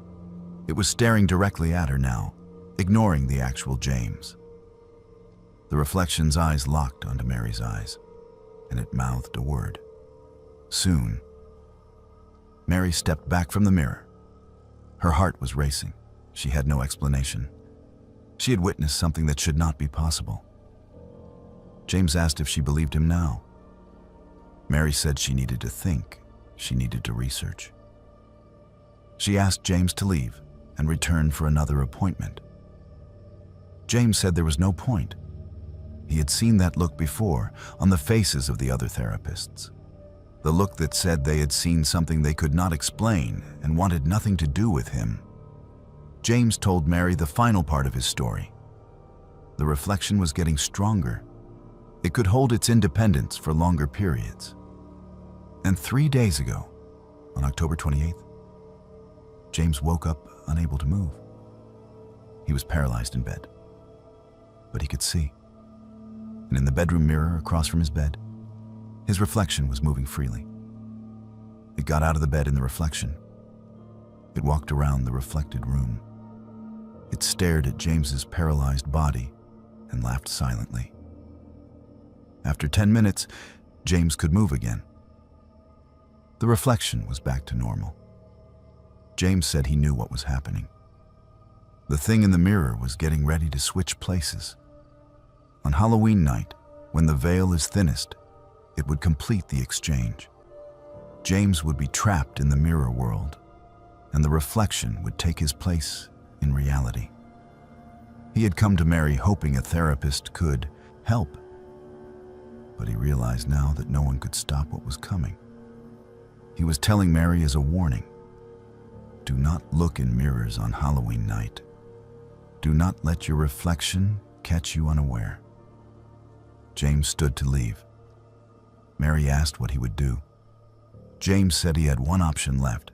It was staring directly at her now, ignoring the actual James. The reflection's eyes locked onto Mary's eyes, and it mouthed a word. Soon. Mary stepped back from the mirror. Her heart was racing. She had no explanation. She had witnessed something that should not be possible. James asked if she believed him now. Mary said she needed to think. She needed to research. She asked James to leave and return for another appointment. James said there was no point. He had seen that look before on the faces of the other therapists. The look that said they had seen something they could not explain and wanted nothing to do with him. James told Mary the final part of his story. The reflection was getting stronger. It could hold its independence for longer periods. And 3 days ago, on October 28th, James woke up unable to move. He was paralyzed in bed, but he could see. And in the bedroom mirror across from his bed, his reflection was moving freely. It got out of the bed in the reflection. It walked around the reflected room. It stared at James's paralyzed body and laughed silently. After 10 minutes, James could move again. The reflection was back to normal. James said he knew what was happening. The thing in the mirror was getting ready to switch places. On Halloween night, when the veil is thinnest, it would complete the exchange. James would be trapped in the mirror world, and the reflection would take his place in reality. He had come to Mary hoping a therapist could help, but he realized now that no one could stop what was coming. He was telling Mary as a warning, do not look in mirrors on Halloween night. Do not let your reflection catch you unaware. James stood to leave. Mary asked what he would do. James said he had one option left.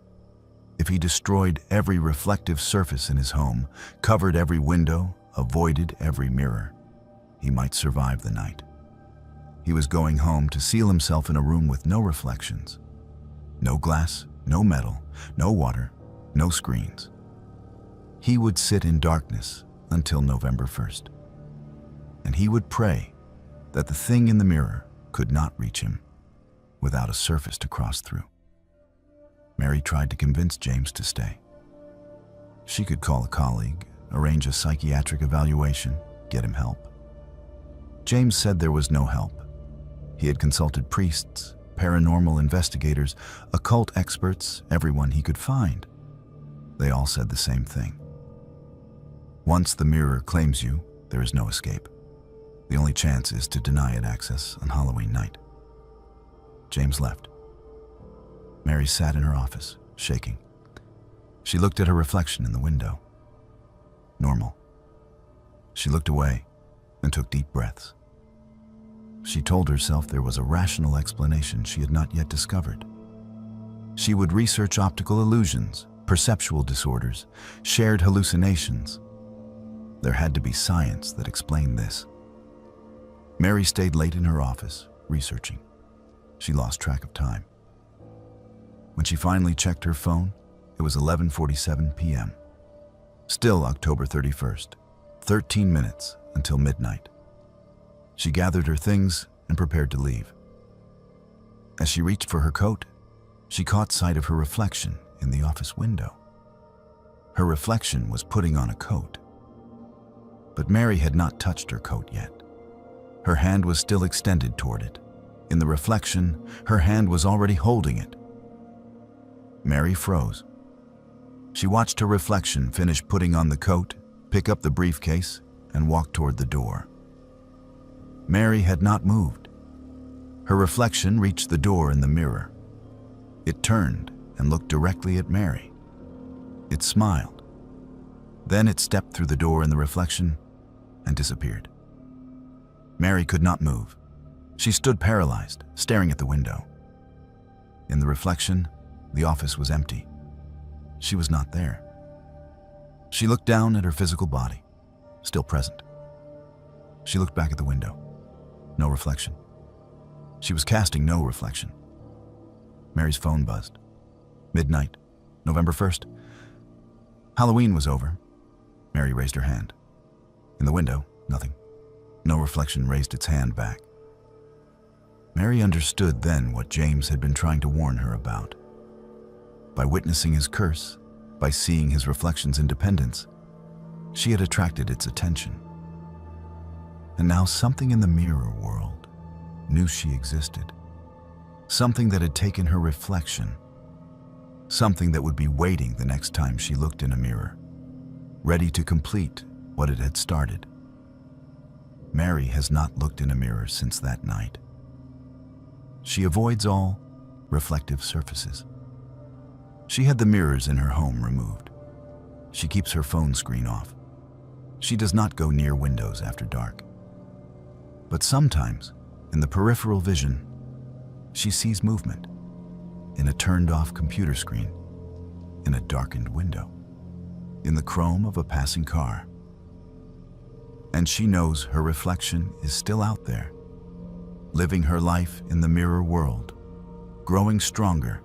If he destroyed every reflective surface in his home, covered every window, avoided every mirror, he might survive the night. he was going home to seal himself in a room with no reflections. No glass, no metal, no water, no screens. He would sit in darkness until November 1st. And he would pray that the thing in the mirror could not reach him without a surface to cross through. Mary tried to convince James to stay. She could call a colleague, arrange a psychiatric evaluation, get him help. James said there was no help. He had consulted priests, paranormal investigators, occult experts, everyone he could find. They all said the same thing. Once the mirror claims you, there is no escape. The only chance is to deny it access on Halloween night. James left. Mary sat in her office, shaking. She looked at her reflection in the window. Normal. She looked away and took deep breaths. She told herself there was a rational explanation she had not yet discovered. She would research optical illusions, perceptual disorders, shared hallucinations. There had to be science that explained this. Mary stayed late in her office, researching. She lost track of time. When she finally checked her phone, it was 11:47 p.m. Still October 31st, 13 minutes until midnight. She gathered her things and prepared to leave. As she reached for her coat, she caught sight of her reflection in the office window. Her reflection was putting on a coat. But Mary had not touched her coat yet. Her hand was still extended toward it. In the reflection, her hand was already holding it. Mary froze. She watched her reflection finish putting on the coat, pick up the briefcase, and walk toward the door. Mary had not moved. Her reflection reached the door in the mirror. It turned and looked directly at Mary. It smiled. Then it stepped through the door in the reflection and disappeared. Mary could not move. She stood paralyzed, staring at the window. In the reflection, the office was empty. She was not there. She looked down at her physical body, still present. She looked back at the window. No reflection. She was casting no reflection. Mary's phone buzzed. Midnight, November 1st. Halloween was over. Mary raised her hand. In the window, nothing. No reflection raised its hand back. Mary understood then what James had been trying to warn her about. By witnessing his curse, by seeing his reflection's independence, she had attracted its attention. And now something in the mirror world knew she existed. Something that had taken her reflection. Something that would be waiting the next time she looked in a mirror, ready to complete what it had started. Mary has not looked in a mirror since that night. She avoids all reflective surfaces. She had the mirrors in her home removed. She keeps her phone screen off. She does not go near windows after dark. But sometimes, in the peripheral vision, she sees movement in a turned-off computer screen, in a darkened window, in the chrome of a passing car. And she knows her reflection is still out there, living her life in the mirror world, growing stronger,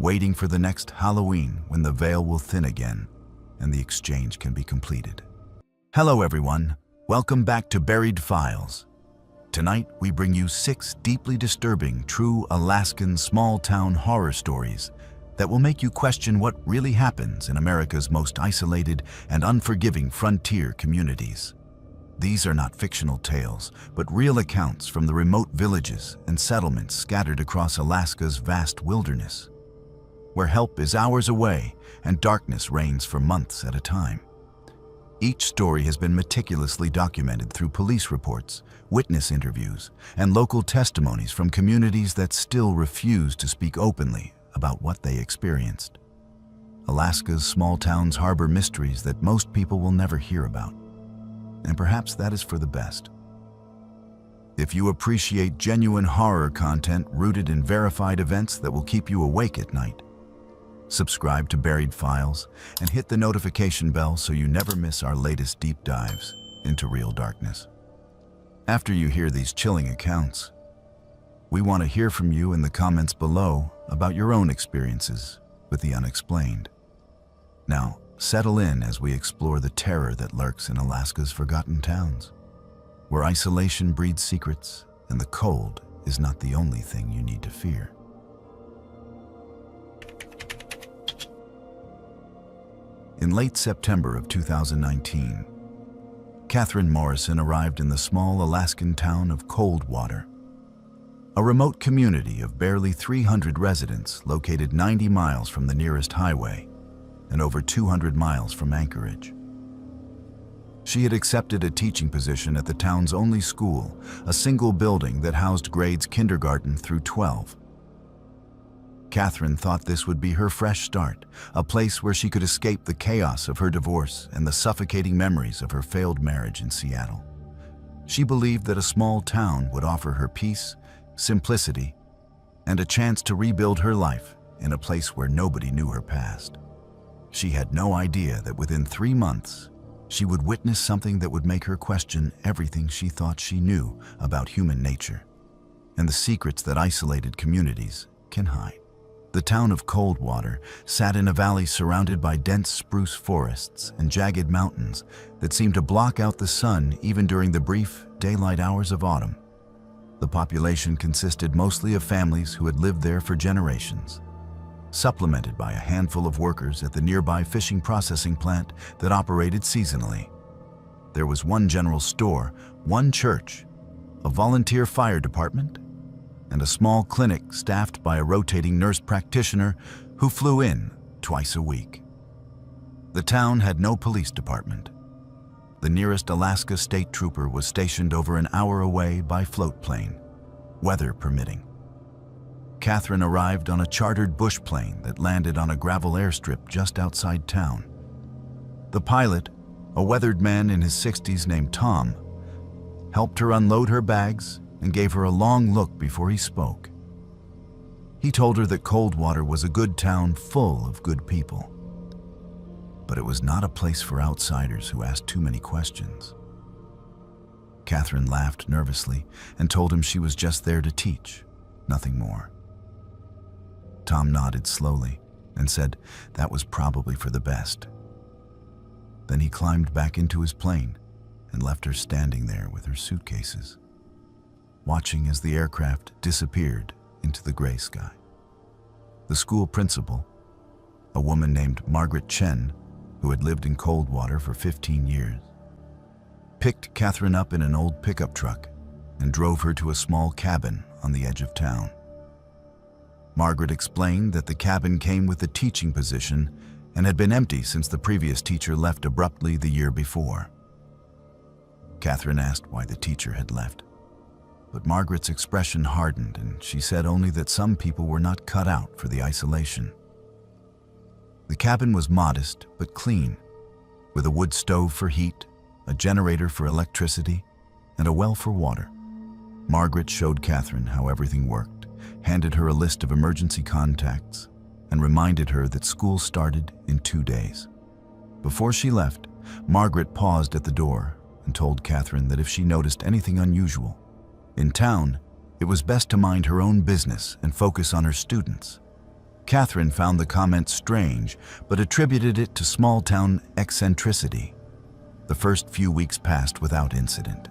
waiting for the next Halloween when the veil will thin again and the exchange can be completed. Hello everyone, welcome back to Buried Files. Tonight we bring you 6 deeply disturbing, true Alaskan small-town horror stories that will make you question what really happens in America's most isolated and unforgiving frontier communities. These are not fictional tales, but real accounts from the remote villages and settlements scattered across Alaska's vast wilderness, where help is hours away and darkness reigns for months at a time. Each story has been meticulously documented through police reports, witness interviews, and local testimonies from communities that still refuse to speak openly about what they experienced. Alaska's small towns harbor mysteries that most people will never hear about, and perhaps that is for the best. If you appreciate genuine horror content rooted in verified events that will keep you awake at night, subscribe to Buried Files and hit the notification bell so you never miss our latest deep dives into real darkness. After you hear these chilling accounts, we want to hear from you in the comments below about your own experiences with the unexplained. Now, settle in as we explore the terror that lurks in Alaska's forgotten towns, where isolation breeds secrets and the cold is not the only thing you need to fear. In late September of 2019, Catherine Morrison arrived in the small Alaskan town of Coldwater, a remote community of barely 300 residents located 90 miles from the nearest highway and over 200 miles from Anchorage. She had accepted a teaching position at the town's only school, a single building that housed grades kindergarten through 12. Catherine thought this would be her fresh start, a place where she could escape the chaos of her divorce and the suffocating memories of her failed marriage in Seattle. She believed that a small town would offer her peace, simplicity, and a chance to rebuild her life in a place where nobody knew her past. She had no idea that within 3 months, she would witness something that would make her question everything she thought she knew about human nature and the secrets that isolated communities can hide. The town of Coldwater sat in a valley surrounded by dense spruce forests and jagged mountains that seemed to block out the sun even during the brief daylight hours of autumn. The population consisted mostly of families who had lived there for generations, supplemented by a handful of workers at the nearby fishing processing plant that operated seasonally. There was one general store, one church, a volunteer fire department, and a small clinic staffed by a rotating nurse practitioner who flew in twice a week. The town had no police department. The nearest Alaska state trooper was stationed over an hour away by float plane, weather permitting. Catherine arrived on a chartered bush plane that landed on a gravel airstrip just outside town. The pilot, a weathered man in his 60s named Tom, helped her unload her bags and gave her a long look before he spoke. He told her that Coldwater was a good town full of good people, but it was not a place for outsiders who asked too many questions. Catherine laughed nervously and told him she was just there to teach, nothing more. Tom nodded slowly and said that was probably for the best. Then he climbed back into his plane and left her standing there with her suitcases, watching as the aircraft disappeared into the gray sky. The school principal, a woman named Margaret Chen, who had lived in Coldwater for 15 years, picked Catherine up in an old pickup truck and drove her to a small cabin on the edge of town. Margaret explained that the cabin came with a teaching position and had been empty since the previous teacher left abruptly the year before. Catherine asked why the teacher had left, but Margaret's expression hardened and she said only that some people were not cut out for the isolation. The cabin was modest but clean, with a wood stove for heat, a generator for electricity, and a well for water. Margaret showed Catherine how everything worked, handed her a list of emergency contacts, and reminded her that school started in 2 days. Before she left, Margaret paused at the door and told Catherine that if she noticed anything unusual in town, it was best to mind her own business and focus on her students. Catherine found the comment strange, but attributed it to small-town eccentricity. The first few weeks passed without incident.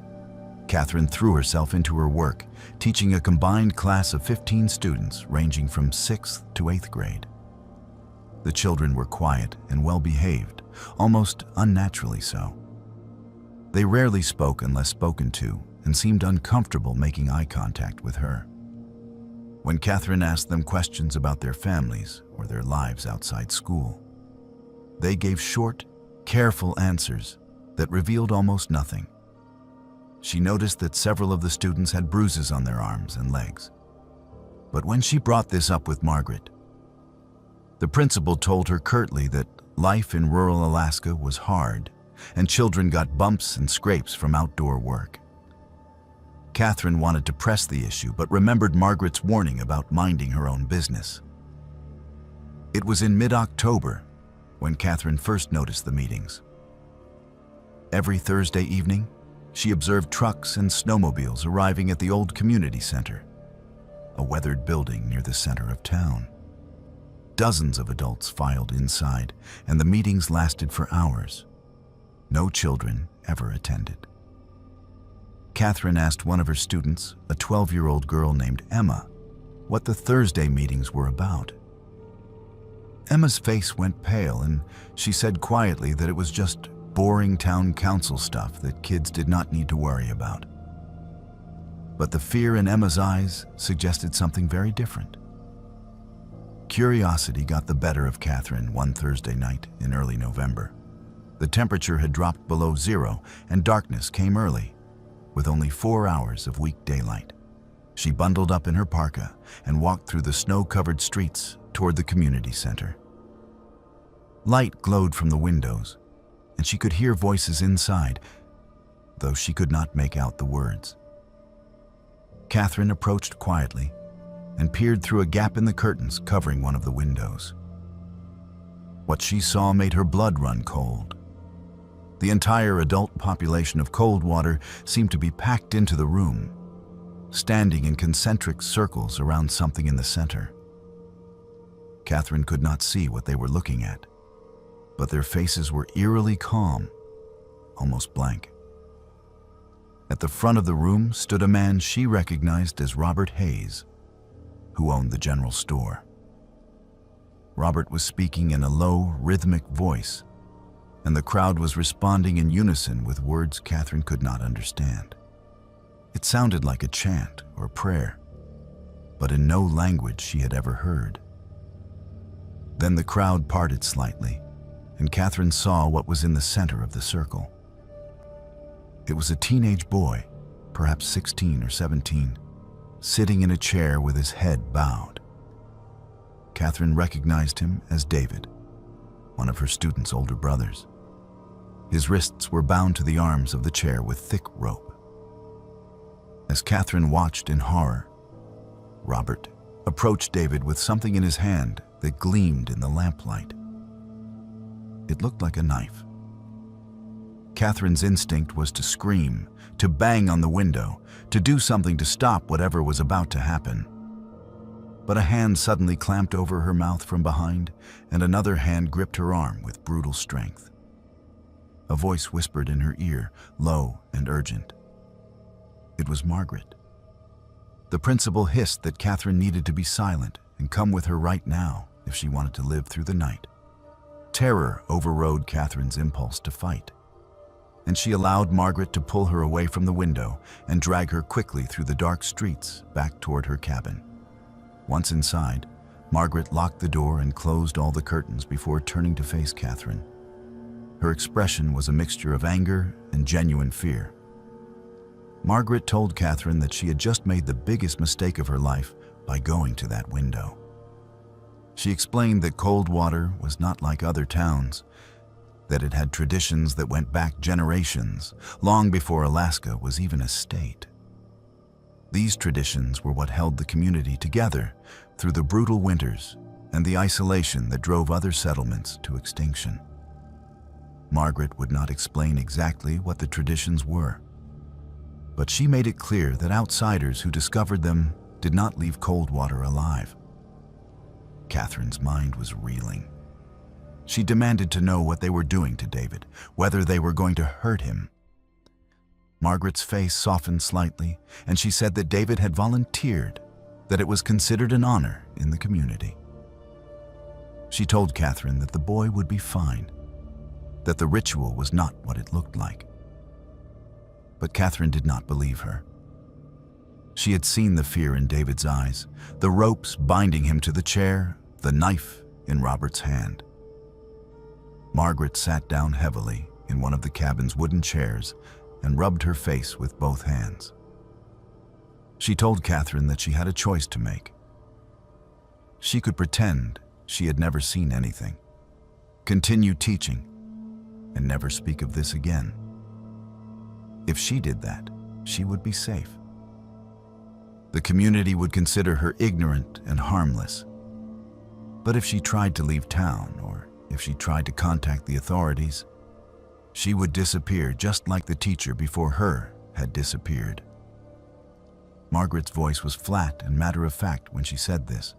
Catherine threw herself into her work, teaching a combined class of 15 students ranging from 6th to 8th grade. The children were quiet and well-behaved, almost unnaturally so. They rarely spoke unless spoken to and seemed uncomfortable making eye contact with her. When Catherine asked them questions about their families or their lives outside school, they gave short, careful answers that revealed almost nothing. She noticed that several of the students had bruises on their arms and legs. But when she brought this up with Margaret, the principal told her curtly that life in rural Alaska was hard and children got bumps and scrapes from outdoor work. Catherine wanted to press the issue but remembered Margaret's warning about minding her own business. It was in mid-October when Catherine first noticed the meetings. Every Thursday evening, she observed trucks and snowmobiles arriving at the old community center, a weathered building near the center of town. Dozens of adults filed inside, and the meetings lasted for hours. No children ever attended. Catherine asked one of her students, a 12-year-old girl named Emma, what the Thursday meetings were about. Emma's face went pale, and she said quietly that it was just boring town council stuff that kids did not need to worry about. But the fear in Emma's eyes suggested something very different. Curiosity got the better of Catherine one Thursday night in early November. The temperature had dropped below zero, and darkness came early, with only 4 hours of weak daylight. She bundled up in her parka and walked through the snow-covered streets toward the community center. Light glowed from the windows, and she could hear voices inside, though she could not make out the words. Catherine approached quietly and peered through a gap in the curtains covering one of the windows. What she saw made her blood run cold. The entire adult population of Coldwater seemed to be packed into the room, standing in concentric circles around something in the center. Catherine could not see what they were looking at, but their faces were eerily calm, almost blank. At the front of the room stood a man she recognized as Robert Hayes, who owned the general store. Robert was speaking in a low, rhythmic voice, and the crowd was responding in unison with words Catherine could not understand. It sounded like a chant or prayer, but in no language she had ever heard. Then the crowd parted slightly, and Catherine saw what was in the center of the circle. It was a teenage boy, perhaps 16 or 17, sitting in a chair with his head bowed. Catherine recognized him as David, one of her student's older brothers. His wrists were bound to the arms of the chair with thick rope. As Catherine watched in horror, Robert approached David with something in his hand that gleamed in the lamplight. It looked like a knife. Catherine's instinct was to scream, to bang on the window, to do something to stop whatever was about to happen. But a hand suddenly clamped over her mouth from behind, and another hand gripped her arm with brutal strength. A voice whispered in her ear, low and urgent. It was Margaret. The principal hissed that Catherine needed to be silent and come with her right now if she wanted to live through the night. Terror overrode Catherine's impulse to fight, and she allowed Margaret to pull her away from the window and drag her quickly through the dark streets back toward her cabin. Once inside, Margaret locked the door and closed all the curtains before turning to face Catherine. Her expression was a mixture of anger and genuine fear. Margaret told Catherine that she had just made the biggest mistake of her life by going to that window. She explained that Coldwater was not like other towns, that it had traditions that went back generations, long before Alaska was even a state. These traditions were what held the community together through the brutal winters and the isolation that drove other settlements to extinction. Margaret would not explain exactly what the traditions were, but she made it clear that outsiders who discovered them did not leave Coldwater alive. Catherine's mind was reeling. She demanded to know what they were doing to David, whether they were going to hurt him. Margaret's face softened slightly, and she said that David had volunteered, that it was considered an honor in the community. She told Catherine that the boy would be fine, that the ritual was not what it looked like. But Catherine did not believe her. She had seen the fear in David's eyes, the ropes binding him to the chair, the knife in Robert's hand. Margaret sat down heavily in one of the cabin's wooden chairs and rubbed her face with both hands. She told Catherine that she had a choice to make. She could pretend she had never seen anything, continue teaching, and never speak of this again. If she did that, she would be safe. The community would consider her ignorant and harmless. But if she tried to leave town, or if she tried to contact the authorities, She would disappear just like the teacher before her had disappeared. Margaret's voice was flat and matter-of-fact when she said this,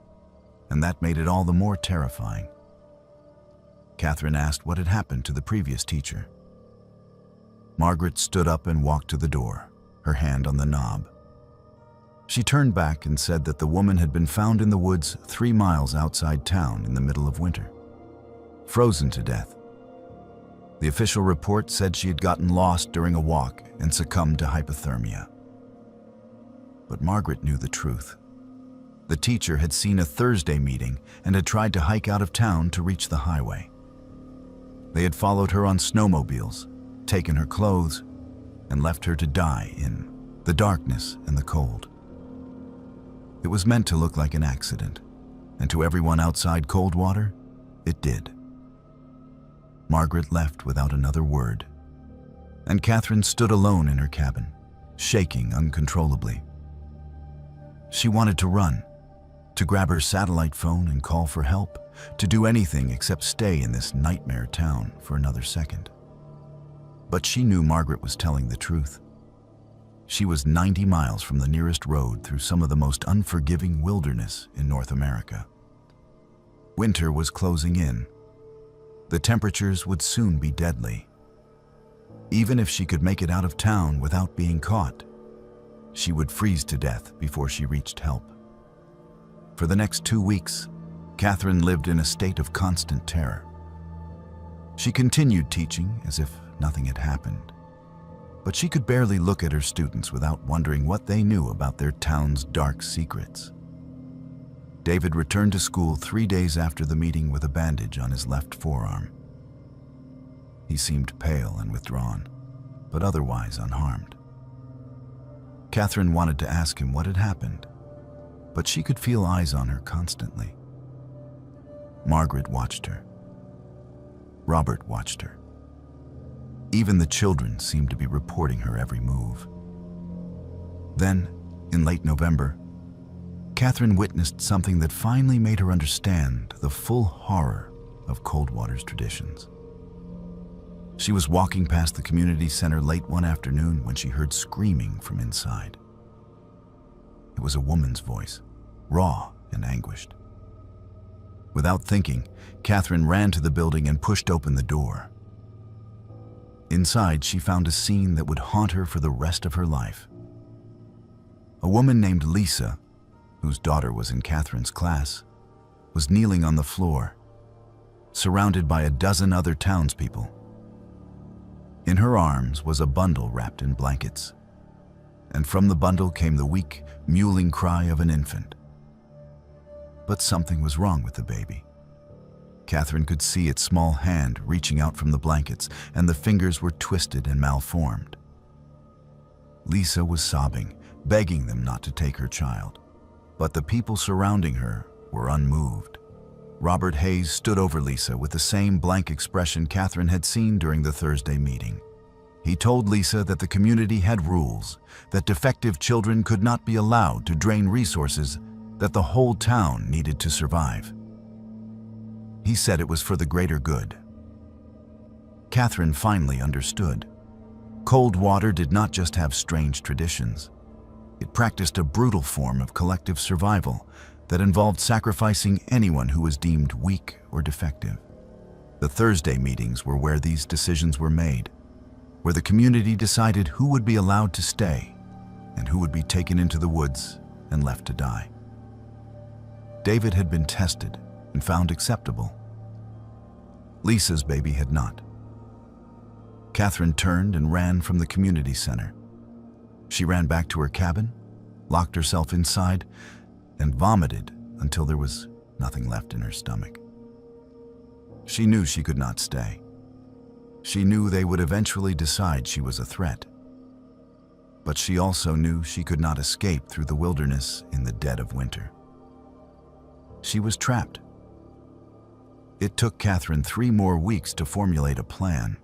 and that made it all the more terrifying. Catherine asked what had happened to the previous teacher. Margaret stood up and walked to the door, her hand on the knob. She turned back and said that the woman had been found in the woods 3 miles outside town in the middle of winter, frozen to death. The official report said she had gotten lost during a walk and succumbed to hypothermia. But Margaret knew the truth. The teacher had seen a Thursday meeting and had tried to hike out of town to reach the highway. They had followed her on snowmobiles, taken her clothes, and left her to die in the darkness and the cold. It was meant to look like an accident, and to everyone outside Coldwater, it did. Margaret left without another word, and Catherine stood alone in her cabin, shaking uncontrollably. She wanted to run, to grab her satellite phone and call for help, to do anything except stay in this nightmare town for another second. But she knew Margaret was telling the truth. She was 90 miles from the nearest road through some of the most unforgiving wilderness in North America. Winter was closing in. The temperatures would soon be deadly. Even if she could make it out of town without being caught, she would freeze to death before she reached help. For the next 2 weeks, Catherine lived in a state of constant terror. She continued teaching as if nothing had happened, but she could barely look at her students without wondering what they knew about their town's dark secrets. David returned to school 3 days after the meeting with a bandage on his left forearm. He seemed pale and withdrawn, but otherwise unharmed. Catherine wanted to ask him what had happened, but she could feel eyes on her constantly. Margaret watched her. Robert watched her. Even the children seemed to be reporting her every move. Then, in late November, Catherine witnessed something that finally made her understand the full horror of Coldwater's traditions. She was walking past the community center late one afternoon when she heard screaming from inside. It was a woman's voice, raw and anguished. Without thinking, Catherine ran to the building and pushed open the door. Inside, she found a scene that would haunt her for the rest of her life. A woman named Lisa, whose daughter was in Catherine's class, was kneeling on the floor, surrounded by a dozen other townspeople. In her arms was a bundle wrapped in blankets, and from the bundle came the weak, mewling cry of an infant. But something was wrong with the baby. Catherine could see its small hand reaching out from the blankets, and the fingers were twisted and malformed. Lisa was sobbing, begging them not to take her child, but the people surrounding her were unmoved. Robert Hayes stood over Lisa with the same blank expression Catherine had seen during the Thursday meeting. He told Lisa that the community had rules, that defective children could not be allowed to drain resources that the whole town needed to survive. He said it was for the greater good. Catherine finally understood. Coldwater did not just have strange traditions. It practiced a brutal form of collective survival that involved sacrificing anyone who was deemed weak or defective. The Thursday meetings were where these decisions were made, where the community decided who would be allowed to stay and who would be taken into the woods and left to die. David had been tested and found acceptable. Lisa's baby had not. Catherine turned and ran from the community center. She ran back to her cabin, locked herself inside, and vomited until there was nothing left in her stomach. She knew she could not stay. She knew they would eventually decide she was a threat. But she also knew she could not escape through the wilderness in the dead of winter. She was trapped. It took Catherine 3 more weeks to formulate a plan.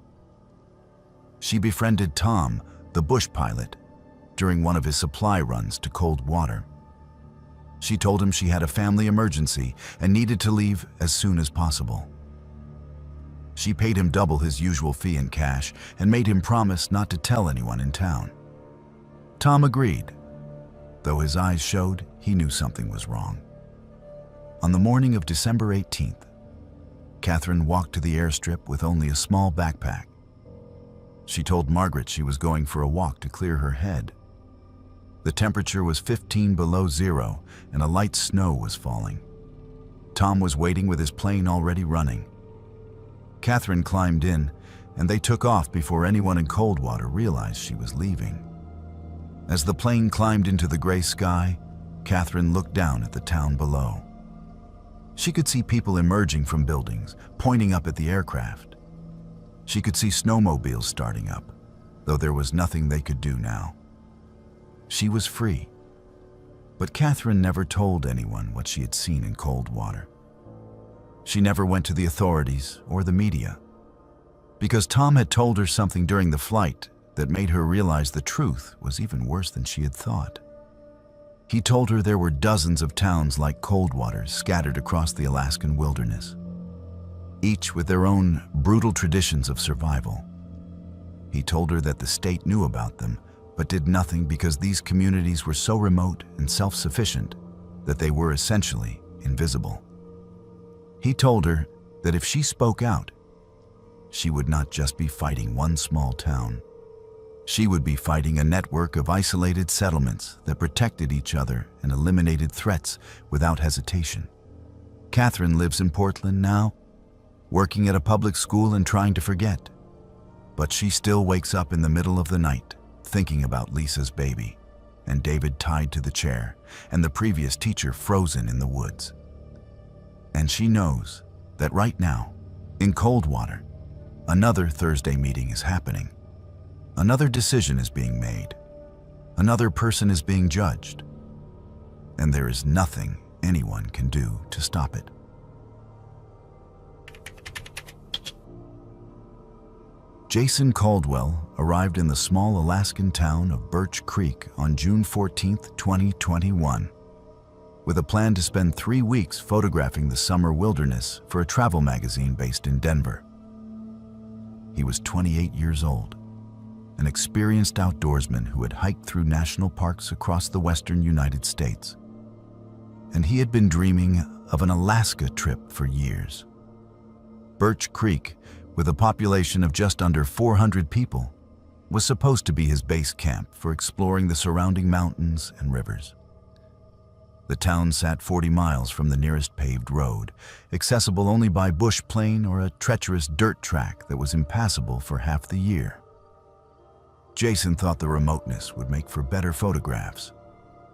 She befriended Tom, the bush pilot, during one of his supply runs to Coldwater. She told him she had a family emergency and needed to leave as soon as possible. She paid him double his usual fee in cash and made him promise not to tell anyone in town. Tom agreed, though his eyes showed he knew something was wrong. On the morning of December 18th, Catherine walked to the airstrip with only a small backpack. She told Margaret she was going for a walk to clear her head. The temperature was 15 below zero and a light snow was falling. Tom was waiting with his plane already running. Catherine climbed in, and they took off before anyone in Coldwater realized she was leaving. As the plane climbed into the gray sky, Catherine looked down at the town below. She could see people emerging from buildings, pointing up at the aircraft. She could see snowmobiles starting up, though there was nothing they could do now. She was free. But Catherine never told anyone what she had seen in Coldwater. She never went to the authorities or the media, because Tom had told her something during the flight that made her realize the truth was even worse than she had thought. He told her there were dozens of towns like Coldwater scattered across the Alaskan wilderness, each with their own brutal traditions of survival. He told her that the state knew about them, but did nothing because these communities were so remote and self-sufficient that they were essentially invisible. He told her that if she spoke out, she would not just be fighting one small town. She would be fighting a network of isolated settlements that protected each other and eliminated threats without hesitation. Catherine lives in Portland now, working at a public school and trying to forget. But she still wakes up in the middle of the night, thinking about Lisa's baby, and David tied to the chair, and the previous teacher frozen in the woods. And she knows that right now, in Coldwater, another Thursday meeting is happening. Another decision is being made. Another person is being judged. And there is nothing anyone can do to stop it. Jason Caldwell arrived in the small Alaskan town of Birch Creek on June 14, 2021, with a plan to spend 3 weeks photographing the summer wilderness for a travel magazine based in Denver. He was 28 years old, an experienced outdoorsman who had hiked through national parks across the western United States. And he had been dreaming of an Alaska trip for years. Birch Creek, with a population of just under 400 people, was supposed to be his base camp for exploring the surrounding mountains and rivers. The town sat 40 miles from the nearest paved road, accessible only by bush plane or a treacherous dirt track that was impassable for half the year. Jason thought the remoteness would make for better photographs,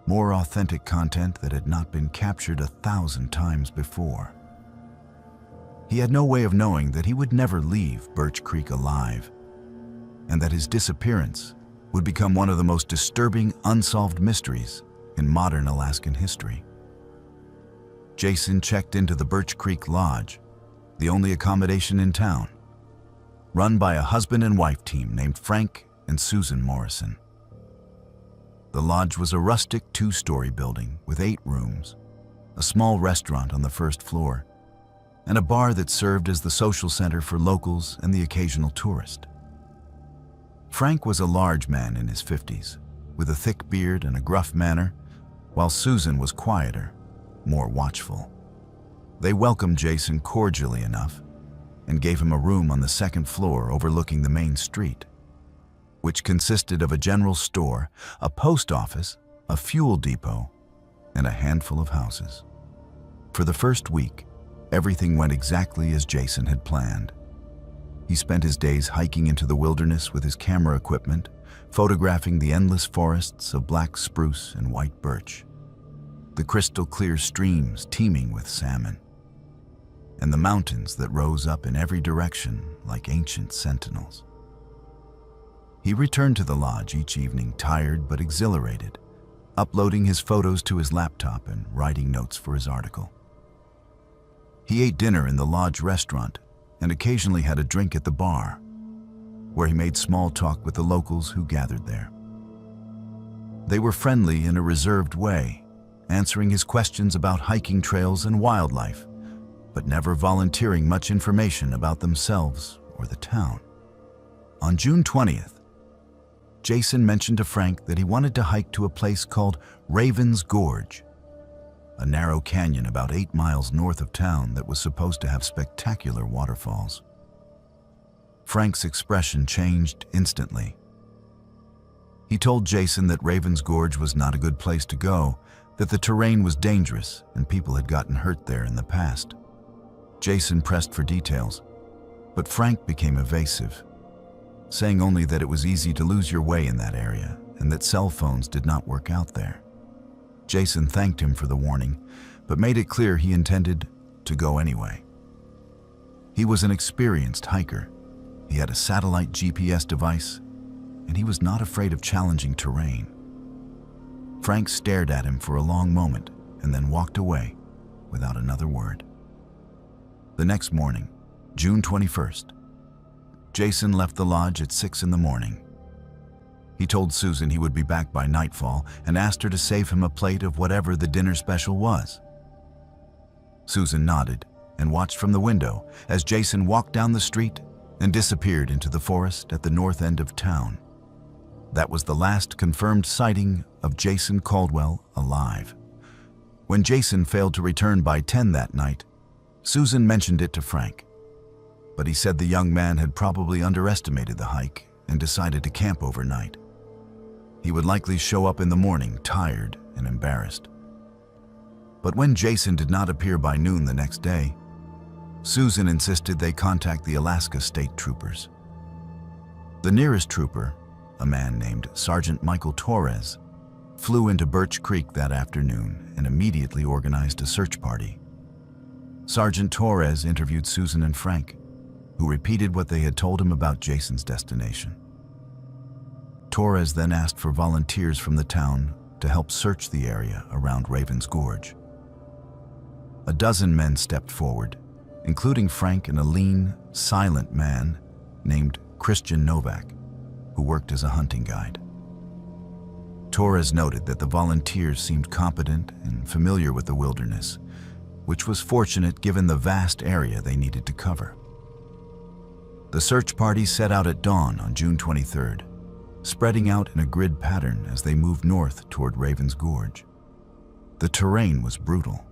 more authentic content that had not been captured 1,000 times before. He had no way of knowing that he would never leave Birch Creek alive, and that his disappearance would become one of the most disturbing unsolved mysteries in modern Alaskan history. Jason checked into the Birch Creek Lodge, the only accommodation in town, run by a husband and wife team named Frank and Susan Morrison. The lodge was a rustic 2-story building with 8 rooms, a small restaurant on the first floor, and a bar that served as the social center for locals and the occasional tourist. Frank was a large man in his 50s, with a thick beard and a gruff manner, while Susan was quieter, more watchful. They welcomed Jason cordially enough and gave him a room on the second floor overlooking the main street, which consisted of a general store, a post office, a fuel depot, and a handful of houses. For the first week, everything went exactly as Jason had planned. He spent his days hiking into the wilderness with his camera equipment, photographing the endless forests of black spruce and white birch, the crystal clear streams teeming with salmon, and the mountains that rose up in every direction like ancient sentinels. He returned to the lodge each evening tired but exhilarated, uploading his photos to his laptop and writing notes for his article. He ate dinner in the lodge restaurant and occasionally had a drink at the bar, where he made small talk with the locals who gathered there. They were friendly in a reserved way, answering his questions about hiking trails and wildlife, but never volunteering much information about themselves or the town. On June 20th, Jason mentioned to Frank that he wanted to hike to a place called Raven's Gorge, a narrow canyon about 8 miles north of town that was supposed to have spectacular waterfalls. Frank's expression changed instantly. He told Jason that Raven's Gorge was not a good place to go, that the terrain was dangerous and people had gotten hurt there in the past. Jason pressed for details, but Frank became evasive, saying only that it was easy to lose your way in that area and that cell phones did not work out there. Jason thanked him for the warning, but made it clear he intended to go anyway. He was an experienced hiker. He had a satellite GPS device, and he was not afraid of challenging terrain. Frank stared at him for a long moment and then walked away without another word. The next morning, June 21st, Jason left the lodge at 6 in the morning. He told Susan he would be back by nightfall and asked her to save him a plate of whatever the dinner special was. Susan nodded and watched from the window as Jason walked down the street and disappeared into the forest at the north end of town. That was the last confirmed sighting of Jason Caldwell alive. When Jason failed to return by 10 that night, Susan mentioned it to Frank, but he said the young man had probably underestimated the hike and decided to camp overnight. He would likely show up in the morning tired and embarrassed. But when Jason did not appear by noon the next day, Susan insisted they contact the Alaska State Troopers. The nearest trooper, a man named Sergeant Michael Torres, flew into Birch Creek that afternoon and immediately organized a search party. Sergeant Torres interviewed Susan and Frank, who repeated what they had told him about Jason's destination. Torres then asked for volunteers from the town to help search the area around Raven's Gorge. A dozen men stepped forward, including Frank and a lean, silent man named Christian Novak, who worked as a hunting guide. Torres noted that the volunteers seemed competent and familiar with the wilderness, which was fortunate given the vast area they needed to cover. The search party set out at dawn on June 23rd, spreading out in a grid pattern as they moved north toward Raven's Gorge. The terrain was brutal,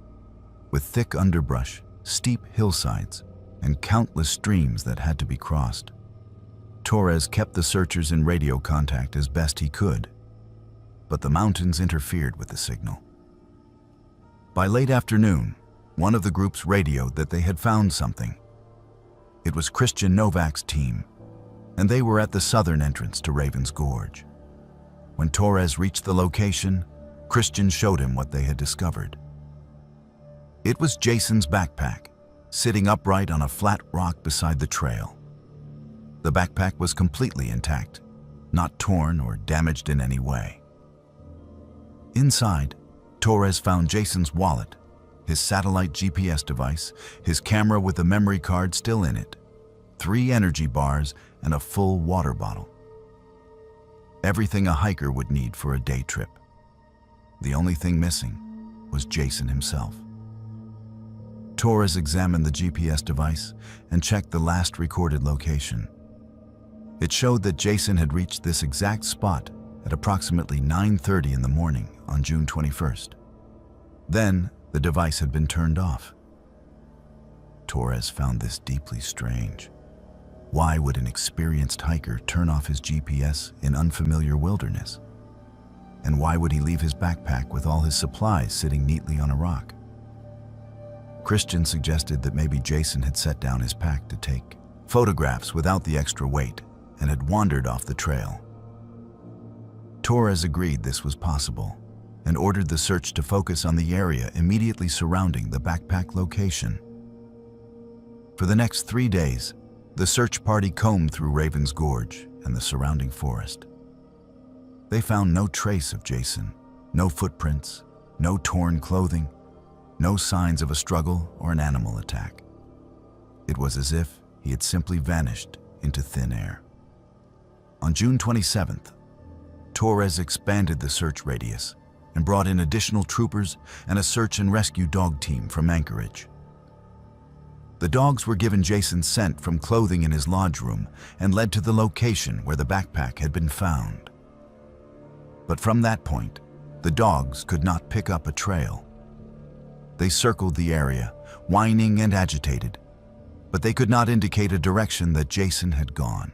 with thick underbrush, steep hillsides, and countless streams that had to be crossed. Torres kept the searchers in radio contact as best he could, but the mountains interfered with the signal. By late afternoon, one of the groups radioed that they had found something. It was Christian Novak's team, and they were at the southern entrance to Raven's Gorge. When Torres reached the location, Christian showed him what they had discovered. It was Jason's backpack, sitting upright on a flat rock beside the trail. The backpack was completely intact, not torn or damaged in any way. Inside, Torres found Jason's wallet, his satellite GPS device, his camera with a memory card still in it, 3 energy bars, and a full water bottle. Everything a hiker would need for a day trip. The only thing missing was Jason himself. Torres examined the GPS device and checked the last recorded location. It showed that Jason had reached this exact spot at approximately 9:30 in the morning on June 21st. Then, the device had been turned off. Torres found this deeply strange. Why would an experienced hiker turn off his GPS in unfamiliar wilderness? And why would he leave his backpack with all his supplies sitting neatly on a rock? Christian suggested that maybe Jason had set down his pack to take photographs without the extra weight and had wandered off the trail. Torres agreed this was possible and ordered the search to focus on the area immediately surrounding the backpack location. For the next 3 days, the search party combed through Raven's Gorge and the surrounding forest. They found no trace of Jason, no footprints, no torn clothing, no signs of a struggle or an animal attack. It was as if he had simply vanished into thin air. On June 27th, Torres expanded the search radius and brought in additional troopers and a search and rescue dog team from Anchorage. The dogs were given Jason's scent from clothing in his lodge room and led to the location where the backpack had been found. But from that point, the dogs could not pick up a trail. They circled the area, whining and agitated, but they could not indicate a direction that Jason had gone.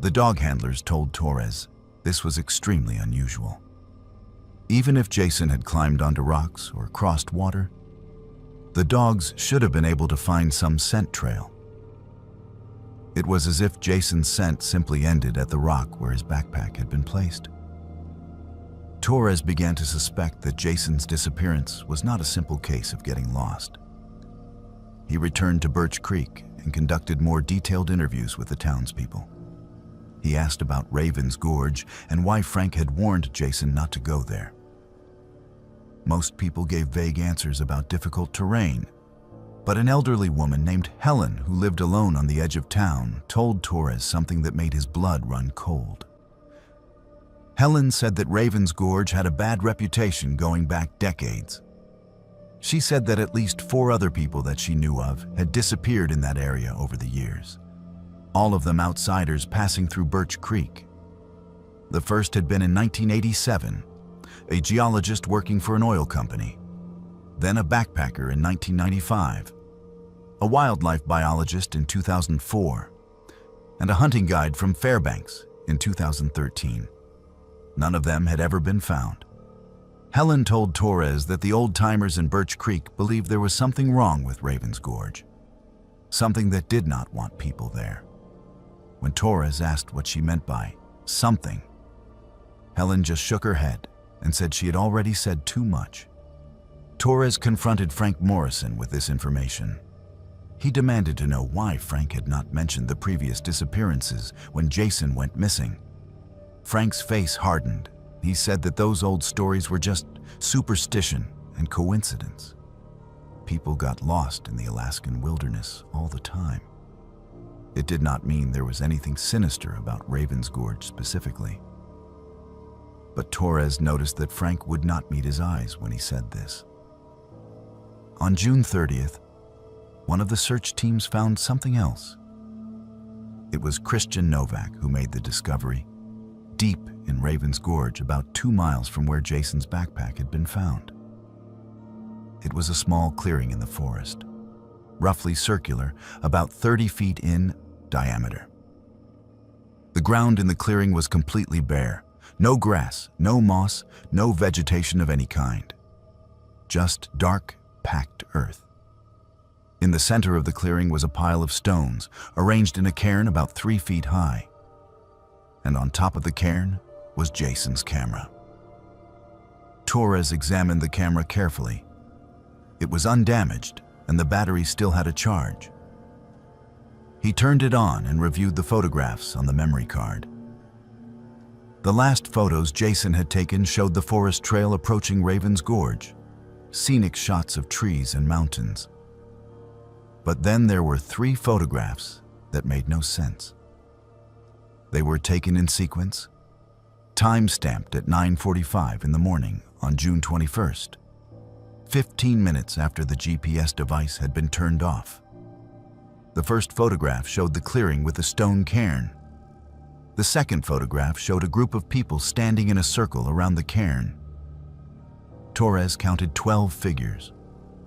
The dog handlers told Torres this was extremely unusual. Even if Jason had climbed onto rocks or crossed water, the dogs should have been able to find some scent trail. It was as if Jason's scent simply ended at the rock where his backpack had been placed. Torres began to suspect that Jason's disappearance was not a simple case of getting lost. He returned to Birch Creek and conducted more detailed interviews with the townspeople. He asked about Raven's Gorge and why Frank had warned Jason not to go there. Most people gave vague answers about difficult terrain, but an elderly woman named Helen, who lived alone on the edge of town, told Torres something that made his blood run cold. Helen said that Raven's Gorge had a bad reputation going back decades. She said that at least 4 other people that she knew of had disappeared in that area over the years, all of them outsiders passing through Birch Creek. The first had been in 1987, a geologist working for an oil company, then a backpacker in 1995, a wildlife biologist in 2004, and a hunting guide from Fairbanks in 2013. None of them had ever been found. Helen told Torres that the old-timers in Birch Creek believed there was something wrong with Raven's Gorge, something that did not want people there. When Torres asked what she meant by something, Helen just shook her head and said she had already said too much. Torres confronted Frank Morrison with this information. He demanded to know why Frank had not mentioned the previous disappearances when Jason went missing. Frank's face hardened. He said that those old stories were just superstition and coincidence. People got lost in the Alaskan wilderness all the time. It did not mean there was anything sinister about Raven's Gorge specifically. But Torres noticed that Frank would not meet his eyes when he said this. On June 30th, one of the search teams found something else. It was Christian Novak who made the discovery, deep in Raven's Gorge, about 2 miles from where Jason's backpack had been found. It was a small clearing in the forest, roughly circular, about 30 feet in diameter. The ground in the clearing was completely bare. No grass, no moss, no vegetation of any kind. Just dark, packed earth. In the center of the clearing was a pile of stones, arranged in a cairn about 3 feet high. And on top of the cairn was Jason's camera. Torres examined the camera carefully. It was undamaged, and the battery still had a charge. He turned it on and reviewed the photographs on the memory card. The last photos Jason had taken showed the forest trail approaching Raven's Gorge, scenic shots of trees and mountains. But then there were 3 photographs that made no sense. They were taken in sequence, time-stamped at 9:45 in the morning on June 21st, 15 minutes after the GPS device had been turned off. The first photograph showed the clearing with the stone cairn. The second photograph showed a group of people standing in a circle around the cairn. Torres counted 12 figures,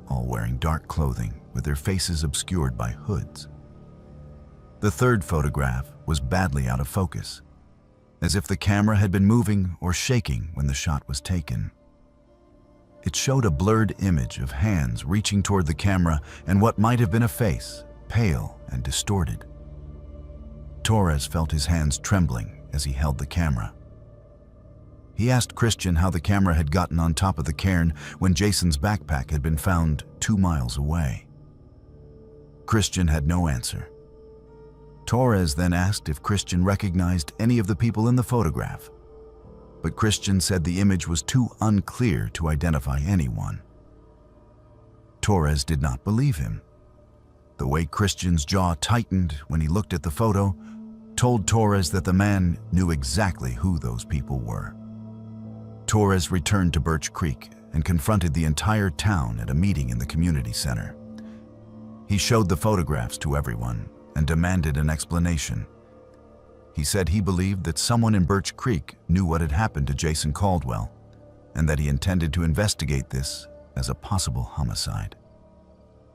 all wearing dark clothing with their faces obscured by hoods. The third photograph was badly out of focus, as if the camera had been moving or shaking when the shot was taken. It showed a blurred image of hands reaching toward the camera and what might have been a face, pale and distorted. Torres felt his hands trembling as he held the camera. He asked Christian how the camera had gotten on top of the cairn when Jason's backpack had been found 2 miles away. Christian had no answer. Torres then asked if Christian recognized any of the people in the photograph, but Christian said the image was too unclear to identify anyone. Torres did not believe him. The way Christian's jaw tightened when he looked at the photo told Torres that the man knew exactly who those people were. Torres returned to Birch Creek and confronted the entire town at a meeting in the community center. He showed the photographs to everyone and demanded an explanation. He said he believed that someone in Birch Creek knew what had happened to Jason Caldwell and that he intended to investigate this as a possible homicide.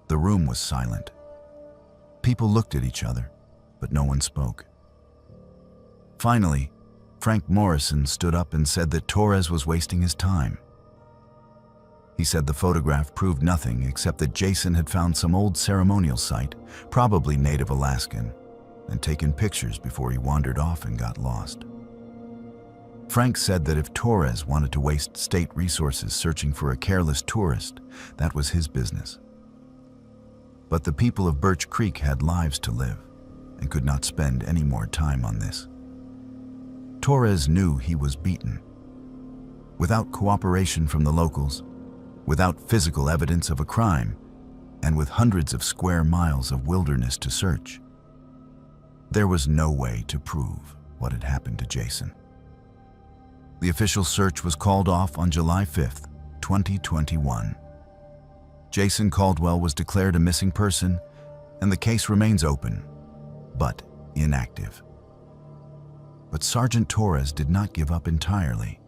The room was silent. People looked at each other, but no one spoke. Finally, Frank Morrison stood up and said that Torres was wasting his time. He said the photograph proved nothing except that Jason had found some old ceremonial site, probably Native Alaskan, and taken pictures before he wandered off and got lost. Frank said that if Torres wanted to waste state resources searching for a careless tourist, that was his business. But the people of Birch Creek had lives to live and could not spend any more time on this. Torres knew he was beaten. Without cooperation from the locals, without physical evidence of a crime, and with hundreds of square miles of wilderness to search, there was no way to prove what had happened to Jason. The official search was called off on July 5th, 2021. Jason Caldwell was declared a missing person, and the case remains open, but inactive. But Sergeant Torres did not give up entirely.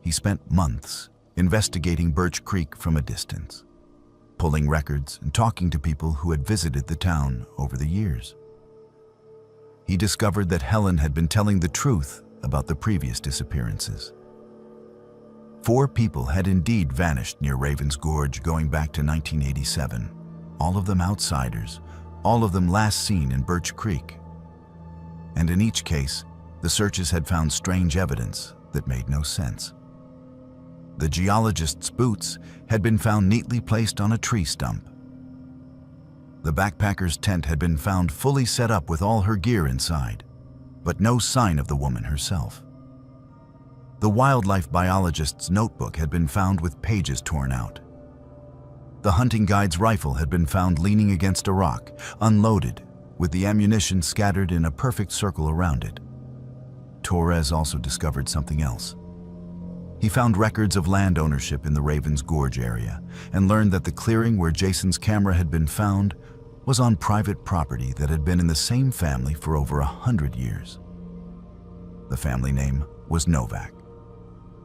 He spent months investigating Birch Creek from a distance, pulling records and talking to people who had visited the town over the years. He discovered that Helen had been telling the truth about the previous disappearances. 4 people had indeed vanished near Ravens Gorge going back to 1987, all of them outsiders, all of them last seen in Birch Creek. And in each case, the searches had found strange evidence that made no sense. The geologist's boots had been found neatly placed on a tree stump. The backpacker's tent had been found fully set up with all her gear inside, but no sign of the woman herself. The wildlife biologist's notebook had been found with pages torn out. The hunting guide's rifle had been found leaning against a rock, unloaded, with the ammunition scattered in a perfect circle around it. Torres also discovered something else. He found records of land ownership in the Ravens Gorge area and learned that the clearing where Jason's camera had been found was on private property that had been in the same family for over 100 years. The family name was Novak.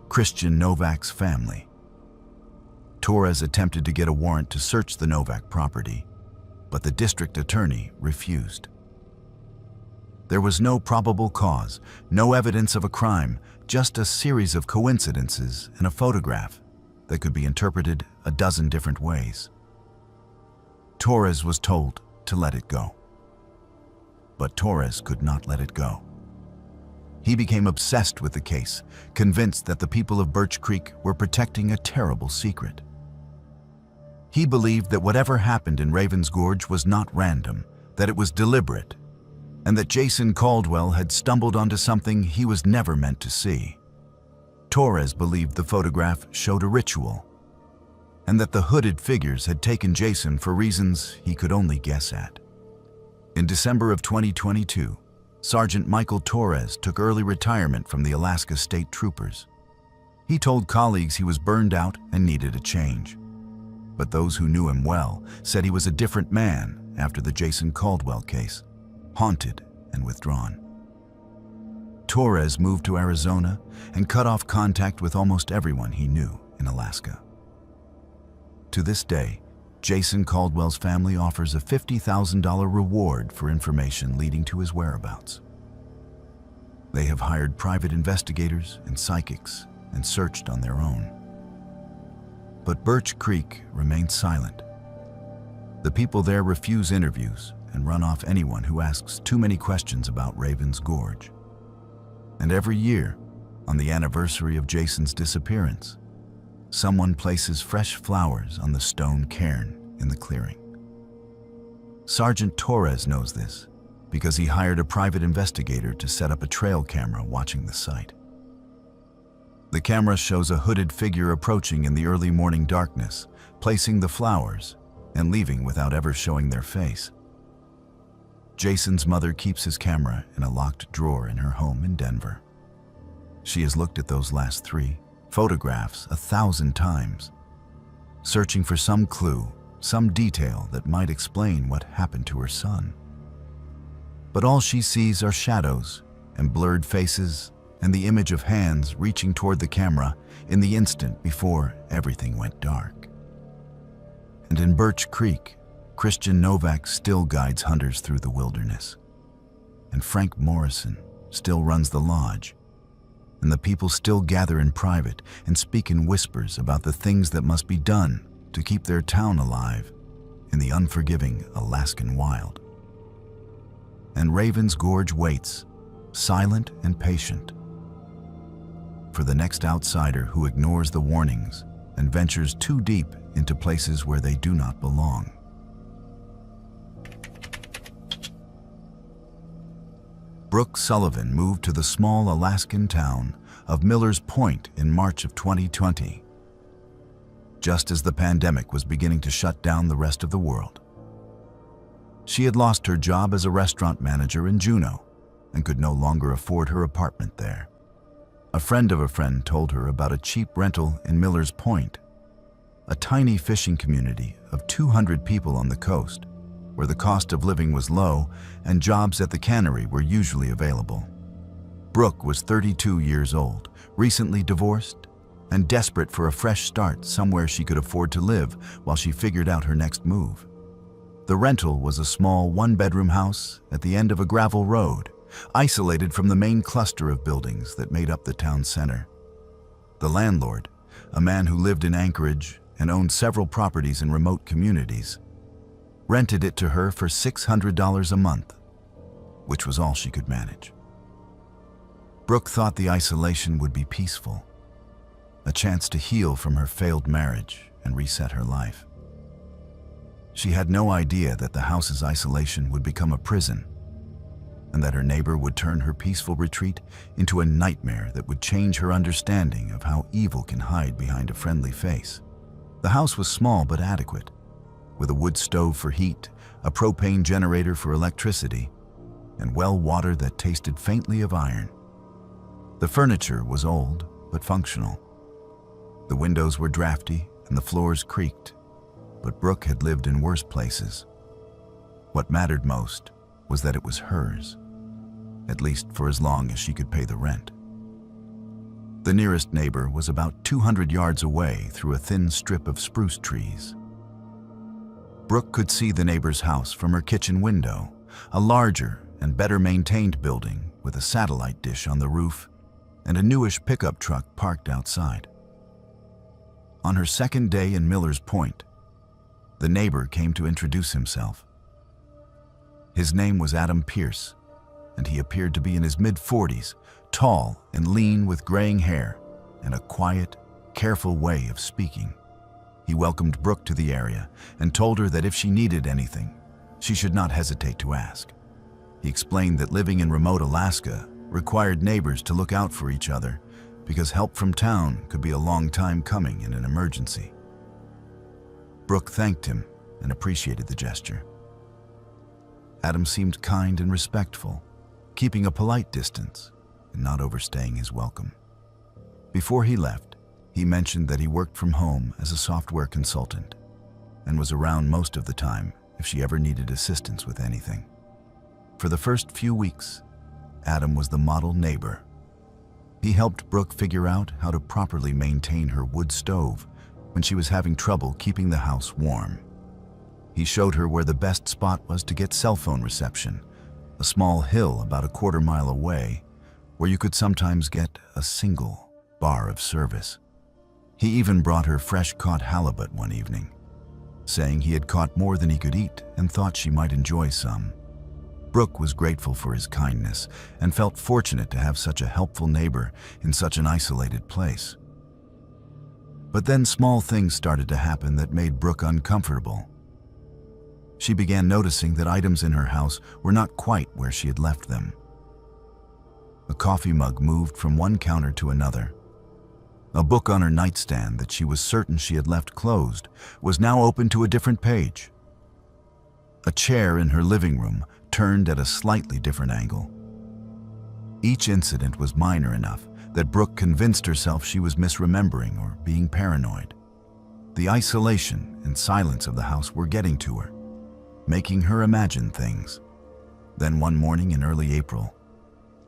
Christian Novak's family. Torres attempted to get a warrant to search the Novak property, but the district attorney refused. There was no probable cause, no evidence of a crime, just a series of coincidences and a photograph that could be interpreted a dozen different ways. Torres was told to let it go. But Torres could not let it go. He became obsessed with the case, convinced that the people of Birch Creek were protecting a terrible secret. He believed that whatever happened in Ravens Gorge was not random, that it was deliberate, and that Jason Caldwell had stumbled onto something he was never meant to see. Torres believed the photograph showed a ritual, and that the hooded figures had taken Jason for reasons he could only guess at. In December of 2022, Sergeant Michael Torres took early retirement from the Alaska State Troopers. He told colleagues he was burned out and needed a change. But those who knew him well said he was a different man after the Jason Caldwell case, haunted and withdrawn. Torres moved to Arizona and cut off contact with almost everyone he knew in Alaska. To this day, Jason Caldwell's family offers a $50,000 reward for information leading to his whereabouts. They have hired private investigators and psychics and searched on their own. But Birch Creek remains silent. The people there refuse interviews and run off anyone who asks too many questions about Ravens Gorge. And every year, on the anniversary of Jason's disappearance, someone places fresh flowers on the stone cairn in the clearing. Sergeant Torres knows this because he hired a private investigator to set up a trail camera watching the site. The camera shows a hooded figure approaching in the early morning darkness, placing the flowers and leaving without ever showing their face. Jason's mother keeps his camera in a locked drawer in her home in Denver. She has looked at those last 3 photographs 1,000 times, searching for some clue, some detail that might explain what happened to her son. But all she sees are shadows and blurred faces and the image of hands reaching toward the camera in the instant before everything went dark. And in Birch Creek, Christian Novak still guides hunters through the wilderness. And Frank Morrison still runs the lodge. And the people still gather in private and speak in whispers about the things that must be done to keep their town alive in the unforgiving Alaskan wild. And Ravens Gorge waits, silent and patient, for the next outsider who ignores the warnings and ventures too deep into places where they do not belong. Brooke Sullivan moved to the small Alaskan town of Millers Point in March of 2020, just as the pandemic was beginning to shut down the rest of the world. She had lost her job as a restaurant manager in Juneau and could no longer afford her apartment there. A friend of a friend told her about a cheap rental in Millers Point, a tiny fishing community of 200 people on the coast, where the cost of living was low and jobs at the cannery were usually available. Brooke was 32 years old, recently divorced, and desperate for a fresh start somewhere she could afford to live while she figured out her next move. The rental was a small one-bedroom house at the end of a gravel road, isolated from the main cluster of buildings that made up the town center. The landlord, a man who lived in Anchorage and owned several properties in remote communities, rented it to her for $600 a month, which was all she could manage. Brooke thought the isolation would be peaceful, a chance to heal from her failed marriage and reset her life. She had no idea that the house's isolation would become a prison, and that her neighbor would turn her peaceful retreat into a nightmare that would change her understanding of how evil can hide behind a friendly face. The house was small but adequate, with a wood stove for heat, a propane generator for electricity, and well water that tasted faintly of iron. The furniture was old but functional. The windows were drafty and the floors creaked, but Brooke had lived in worse places. What mattered most was that it was hers, at least for as long as she could pay the rent. The nearest neighbor was about 200 yards away through a thin strip of spruce trees. Brooke could see the neighbor's house from her kitchen window, a larger and better maintained building with a satellite dish on the roof and a newish pickup truck parked outside. On her second day in Millers Point, the neighbor came to introduce himself. His name was Adam Pierce, and he appeared to be in his mid-40s, tall and lean with graying hair and a quiet, careful way of speaking. He welcomed Brooke to the area and told her that if she needed anything, she should not hesitate to ask. He explained that living in remote Alaska required neighbors to look out for each other because help from town could be a long time coming in an emergency. Brooke thanked him and appreciated the gesture. Adam seemed kind and respectful, keeping a polite distance and not overstaying his welcome. Before he left, he mentioned that he worked from home as a software consultant and was around most of the time if she ever needed assistance with anything. For the first few weeks, Adam was the model neighbor. He helped Brooke figure out how to properly maintain her wood stove when she was having trouble keeping the house warm. He showed her where the best spot was to get cell phone reception, a small hill about a quarter-mile away, where you could sometimes get a single bar of service. He even brought her fresh-caught halibut one evening, saying he had caught more than he could eat and thought she might enjoy some. Brooke was grateful for his kindness and felt fortunate to have such a helpful neighbor in such an isolated place. But then small things started to happen that made Brooke uncomfortable. She began noticing that items in her house were not quite where she had left them. A coffee mug moved from one counter to another. A book on her nightstand that she was certain she had left closed was now open to a different page. A chair in her living room turned at a slightly different angle. Each incident was minor enough that Brooke convinced herself she was misremembering or being paranoid. The isolation and silence of the house were getting to her, making her imagine things. Then one morning in early April,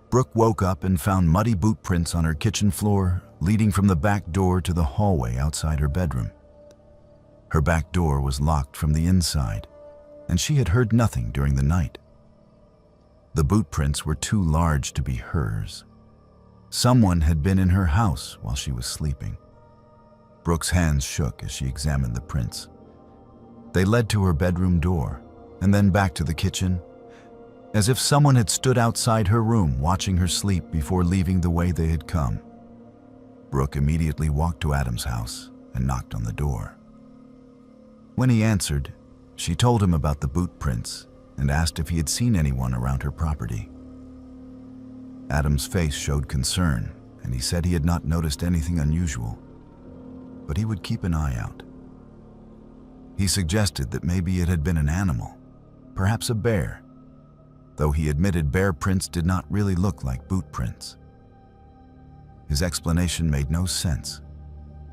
Brooke woke up and found muddy boot prints on her kitchen floor, leading from the back door to the hallway outside her bedroom. Her back door was locked from the inside, and she had heard nothing during the night. The boot prints were too large to be hers. Someone had been in her house while she was sleeping. Brooke's hands shook as she examined the prints. They led to her bedroom door, and then back to the kitchen, as if someone had stood outside her room watching her sleep before leaving the way they had come. Brooke immediately walked to Adam's house and knocked on the door. When he answered, she told him about the boot prints and asked if he had seen anyone around her property. Adam's face showed concern, and he said he had not noticed anything unusual, but he would keep an eye out. He suggested that maybe it had been an animal, perhaps a bear, though he admitted bear prints did not really look like boot prints. His explanation made no sense,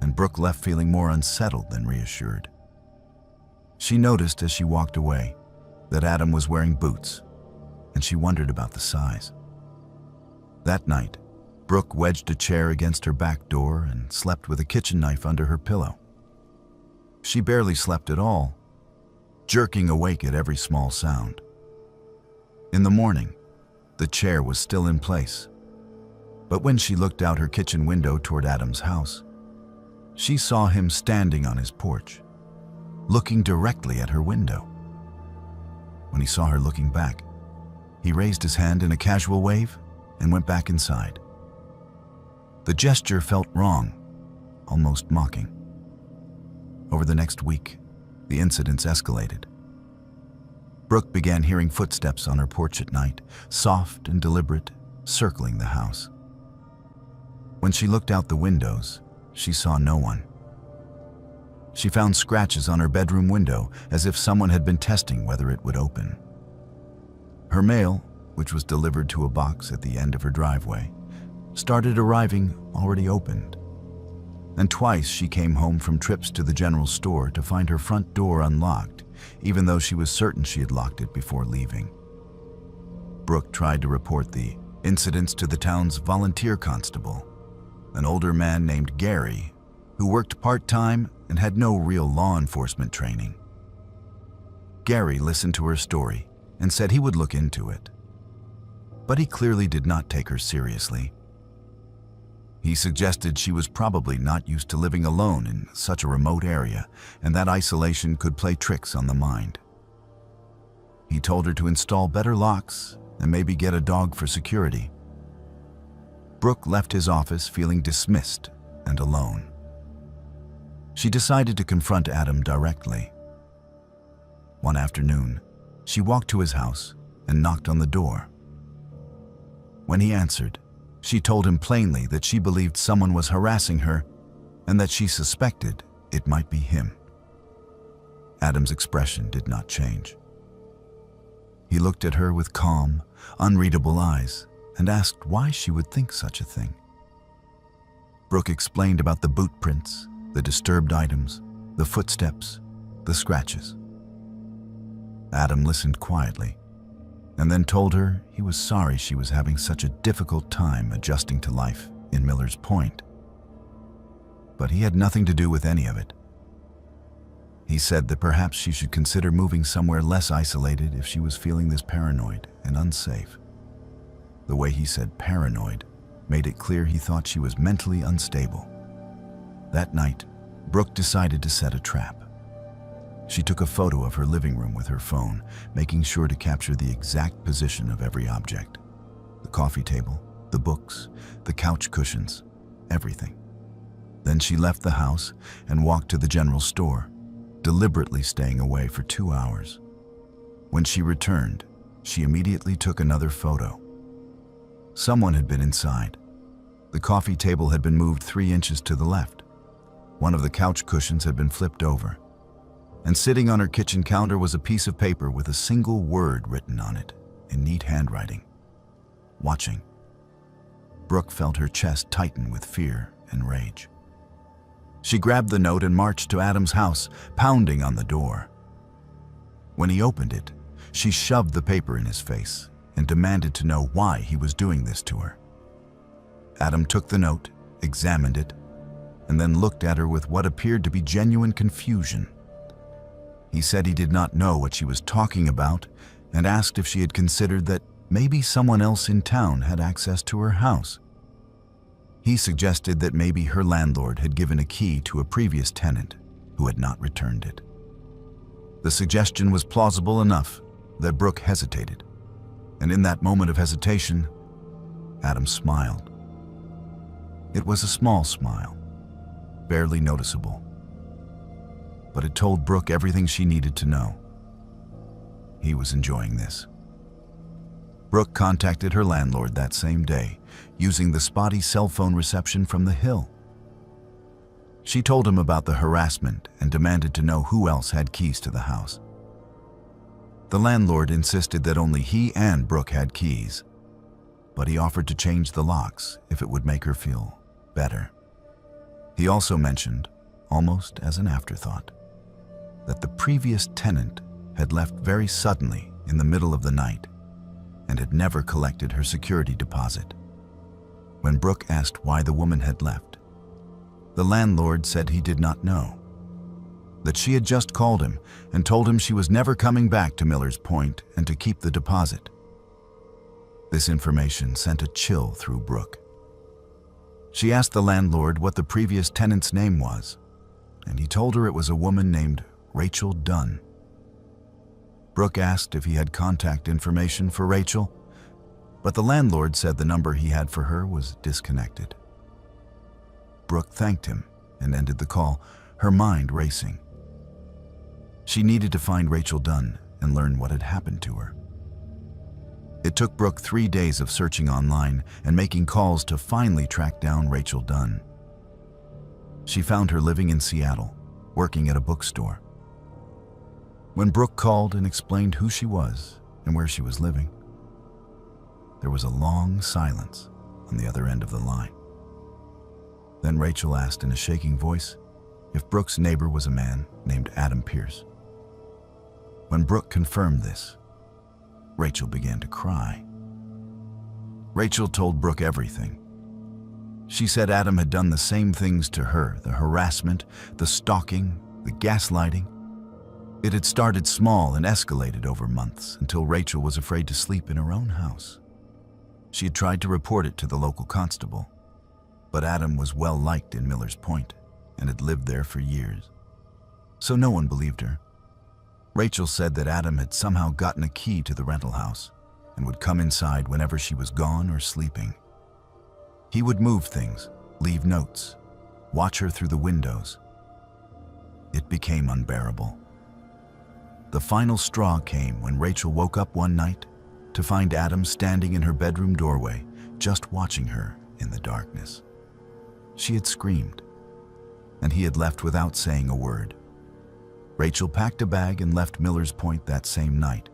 and Brooke left feeling more unsettled than reassured. She noticed as she walked away that Adam was wearing boots, and she wondered about the size. That night, Brooke wedged a chair against her back door and slept with a kitchen knife under her pillow. She barely slept at all, jerking awake at every small sound. In the morning, the chair was still in place, but when she looked out her kitchen window toward Adam's house, she saw him standing on his porch, looking directly at her window. When he saw her looking back, he raised his hand in a casual wave and went back inside. The gesture felt wrong, almost mocking. Over the next week, the incidents escalated. Brooke began hearing footsteps on her porch at night, soft and deliberate, circling the house. When she looked out the windows, she saw no one. She found scratches on her bedroom window, as if someone had been testing whether it would open. Her mail, which was delivered to a box at the end of her driveway, started arriving already opened. And twice she came home from trips to the general store to find her front door unlocked, even though she was certain she had locked it before leaving. Brooke tried to report the incidents to the town's volunteer constable, an older man named Gary, who worked part-time and had no real law enforcement training. Gary listened to her story and said he would look into it, but he clearly did not take her seriously. He suggested she was probably not used to living alone in such a remote area, and that isolation could play tricks on the mind. He told her to install better locks and maybe get a dog for security. Brooke left his office feeling dismissed and alone. She decided to confront Adam directly. One afternoon, she walked to his house and knocked on the door. When he answered, she told him plainly that she believed someone was harassing her and that she suspected it might be him. Adam's expression did not change. He looked at her with calm, unreadable eyes and asked why she would think such a thing. Brooke explained about the boot prints, the disturbed items, the footsteps, the scratches. Adam listened quietly and then told her he was sorry she was having such a difficult time adjusting to life in Miller's Point. But he had nothing to do with any of it. He said that perhaps she should consider moving somewhere less isolated if she was feeling this paranoid and unsafe. The way he said paranoid made it clear he thought she was mentally unstable. That night, Brooke decided to set a trap. She took a photo of her living room with her phone, making sure to capture the exact position of every object. The coffee table, the books, the couch cushions, everything. Then she left the house and walked to the general store, deliberately staying away for 2 hours. When she returned, she immediately took another photo. Someone had been inside. The coffee table had been moved 3 inches to the left. One of the couch cushions had been flipped over. And sitting on her kitchen counter was a piece of paper with a single word written on it in neat handwriting. Watching. Brooke felt her chest tighten with fear and rage. She grabbed the note and marched to Adam's house, pounding on the door. When he opened it, she shoved the paper in his face and demanded to know why he was doing this to her. Adam took the note, examined it, and then looked at her with what appeared to be genuine confusion. He said he did not know what she was talking about and asked if she had considered that maybe someone else in town had access to her house. He suggested that maybe her landlord had given a key to a previous tenant who had not returned it. The suggestion was plausible enough that Brooke hesitated, and in that moment of hesitation, Adam smiled. It was a small smile, barely noticeable, but it told Brooke everything she needed to know. He was enjoying this. Brooke contacted her landlord that same day, using the spotty cell phone reception from the Hill. She told him about the harassment and demanded to know who else had keys to the house. The landlord insisted that only he and Brooke had keys, but he offered to change the locks if it would make her feel better. He also mentioned, almost as an afterthought, that the previous tenant had left very suddenly in the middle of the night and had never collected her security deposit. When Brooke asked why the woman had left, the landlord said he did not know, that she had just called him and told him she was never coming back to Millers Point and to keep the deposit. This information sent a chill through Brooke. She asked the landlord what the previous tenant's name was, and he told her it was a woman named Rachel Dunn. Brooke asked if he had contact information for Rachel, but the landlord said the number he had for her was disconnected. Brooke thanked him and ended the call, her mind racing. She needed to find Rachel Dunn and learn what had happened to her. It took Brooke 3 days of searching online and making calls to finally track down Rachel Dunn. She found her living in Seattle, working at a bookstore. When Brooke called and explained who she was and where she was living, there was a long silence on the other end of the line. Then Rachel asked in a shaking voice if Brooke's neighbor was a man named Adam Pierce. When Brooke confirmed this, Rachel began to cry. Rachel told Brooke everything. She said Adam had done the same things to her, the harassment, the stalking, the gaslighting. It had started small and escalated over months until Rachel was afraid to sleep in her own house. She had tried to report it to the local constable, but Adam was well liked in Millers Point and had lived there for years, so no one believed her. Rachel said that Adam had somehow gotten a key to the rental house and would come inside whenever she was gone or sleeping. He would move things, leave notes, watch her through the windows. It became unbearable. The final straw came when Rachel woke up one night to find Adam standing in her bedroom doorway, just watching her in the darkness. She had screamed, and he had left without saying a word. Rachel packed a bag and left Millers Point that same night,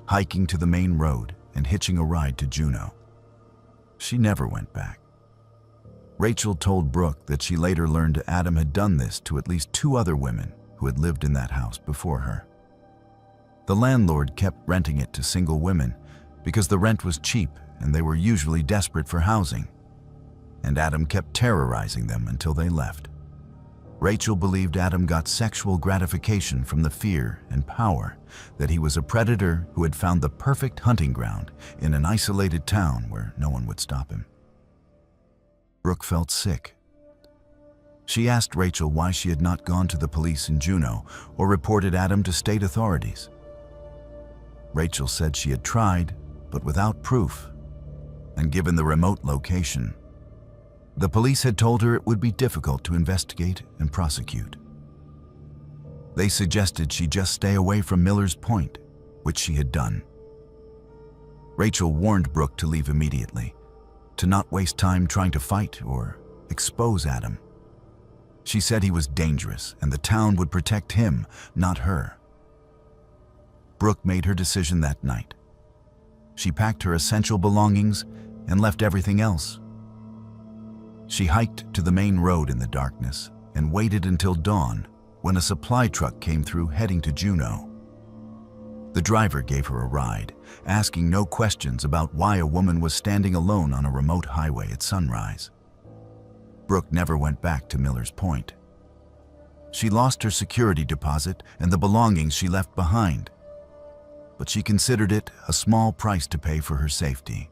hiking to the main road and hitching a ride to Juneau. She never went back. Rachel told Brooke that she later learned Adam had done this to at least 2 other women who had lived in that house before her. The landlord kept renting it to single women because the rent was cheap and they were usually desperate for housing, and Adam kept terrorizing them until they left. Rachel believed Adam got sexual gratification from the fear and power that he was a predator who had found the perfect hunting ground in an isolated town where no one would stop him. Brooke felt sick. She asked Rachel why she had not gone to the police in Juneau or reported Adam to state authorities. Rachel said she had tried, but without proof, and given the remote location, the police had told her it would be difficult to investigate and prosecute. They suggested she just stay away from Millers Point, which she had done. Rachel warned Brooke to leave immediately, to not waste time trying to fight or expose Adam. She said he was dangerous and the town would protect him, not her. Brooke made her decision that night. She packed her essential belongings and left everything else. She hiked to the main road in the darkness and waited until dawn when a supply truck came through heading to Juneau. The driver gave her a ride, asking no questions about why a woman was standing alone on a remote highway at sunrise. Brooke never went back to Miller's Point. She lost her security deposit and the belongings she left behind, but she considered it a small price to pay for her safety.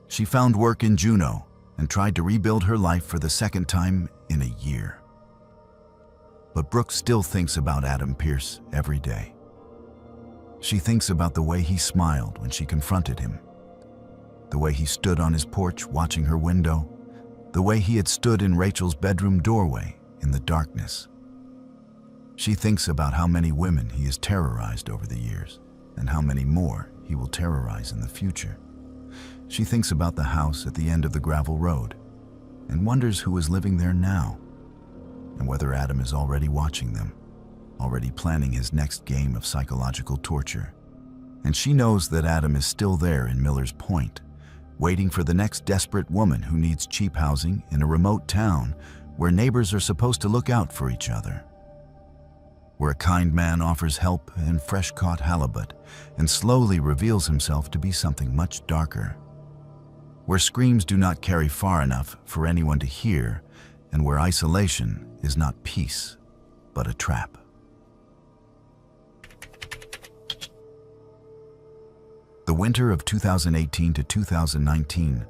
She found work in Juneau and tried to rebuild her life for the second time in a year. But Brooke still thinks about Adam Pierce every day. She thinks about the way he smiled when she confronted him, the way he stood on his porch watching her window, the way he had stood in Rachel's bedroom doorway in the darkness. She thinks about how many women he has terrorized over the years and how many more he will terrorize in the future. She thinks about the house at the end of the gravel road and wonders who is living there now and whether Adam is already watching them, already planning his next game of psychological torture. And she knows that Adam is still there in Miller's Point, waiting for the next desperate woman who needs cheap housing in a remote town where neighbors are supposed to look out for each other, where a kind man offers help and fresh-caught halibut and slowly reveals himself to be something much darker, where screams do not carry far enough for anyone to hear, and where isolation is not peace, but a trap. The winter of 2018 to 2019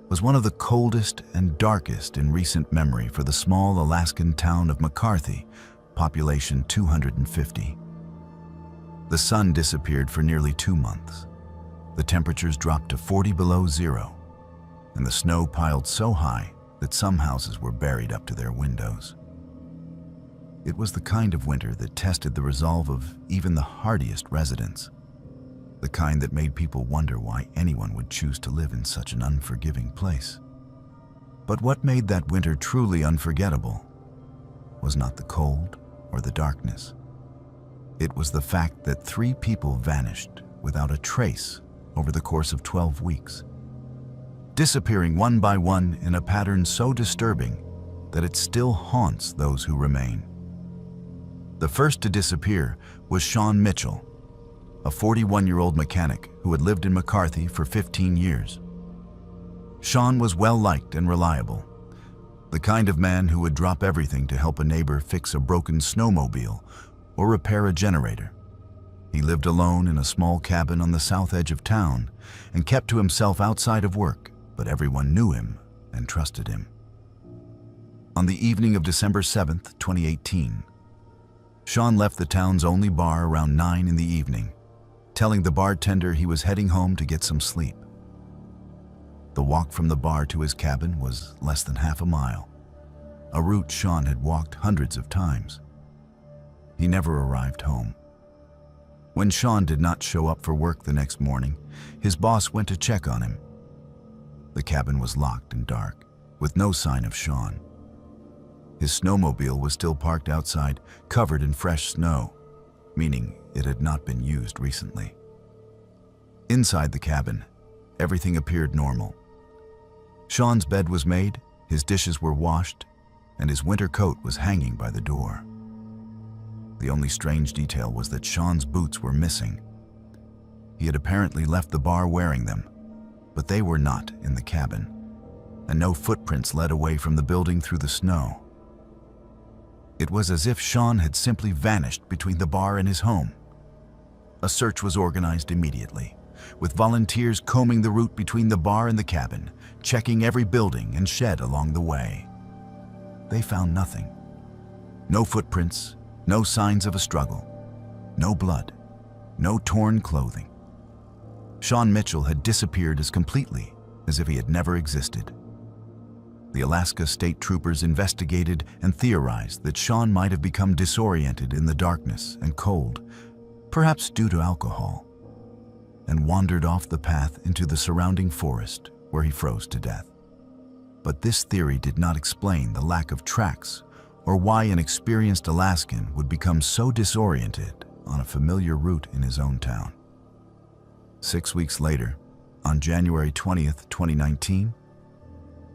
was one of the coldest and darkest in recent memory for the small Alaskan town of McCarthy, population 250. The sun disappeared for nearly 2 months. The temperatures dropped to 40 below zero, and the snow piled so high that some houses were buried up to their windows. It was the kind of winter that tested the resolve of even the hardiest residents, the kind that made people wonder why anyone would choose to live in such an unforgiving place. But what made that winter truly unforgettable was not the cold or the darkness. It was the fact that 3 people vanished without a trace over the course of 12 weeks, disappearing one by one in a pattern so disturbing that it still haunts those who remain. The first to disappear was Sean Mitchell, a 41-year-old mechanic who had lived in McCarthy for 15 years. Sean was well-liked and reliable, the kind of man who would drop everything to help a neighbor fix a broken snowmobile or repair a generator. He lived alone in a small cabin on the south edge of town and kept to himself outside of work, but everyone knew him and trusted him. On the evening of December 7th, 2018, Sean left the town's only bar around 9 in the evening, telling the bartender he was heading home to get some sleep. The walk from the bar to his cabin was less than half a mile, a route Sean had walked hundreds of times. He never arrived home. When Sean did not show up for work the next morning, his boss went to check on him. The cabin was locked and dark, with no sign of Sean. His snowmobile was still parked outside, covered in fresh snow, meaning it had not been used recently. Inside the cabin, everything appeared normal. Sean's bed was made, his dishes were washed, and his winter coat was hanging by the door. The only strange detail was that Sean's boots were missing. He had apparently left the bar wearing them, but they were not in the cabin, and no footprints led away from the building through the snow. It was as if Sean had simply vanished between the bar and his home. A search was organized immediately, with volunteers combing the route between the bar and the cabin, checking every building and shed along the way. They found nothing. No footprints, no signs of a struggle, no blood, no torn clothing. Sean Mitchell had disappeared as completely as if he had never existed. The Alaska State Troopers investigated and theorized that Sean might have become disoriented in the darkness and cold, perhaps due to alcohol, and wandered off the path into the surrounding forest where he froze to death. But this theory did not explain the lack of tracks or why an experienced Alaskan would become so disoriented on a familiar route in his own town. 6 weeks later, on January 20th, 2019,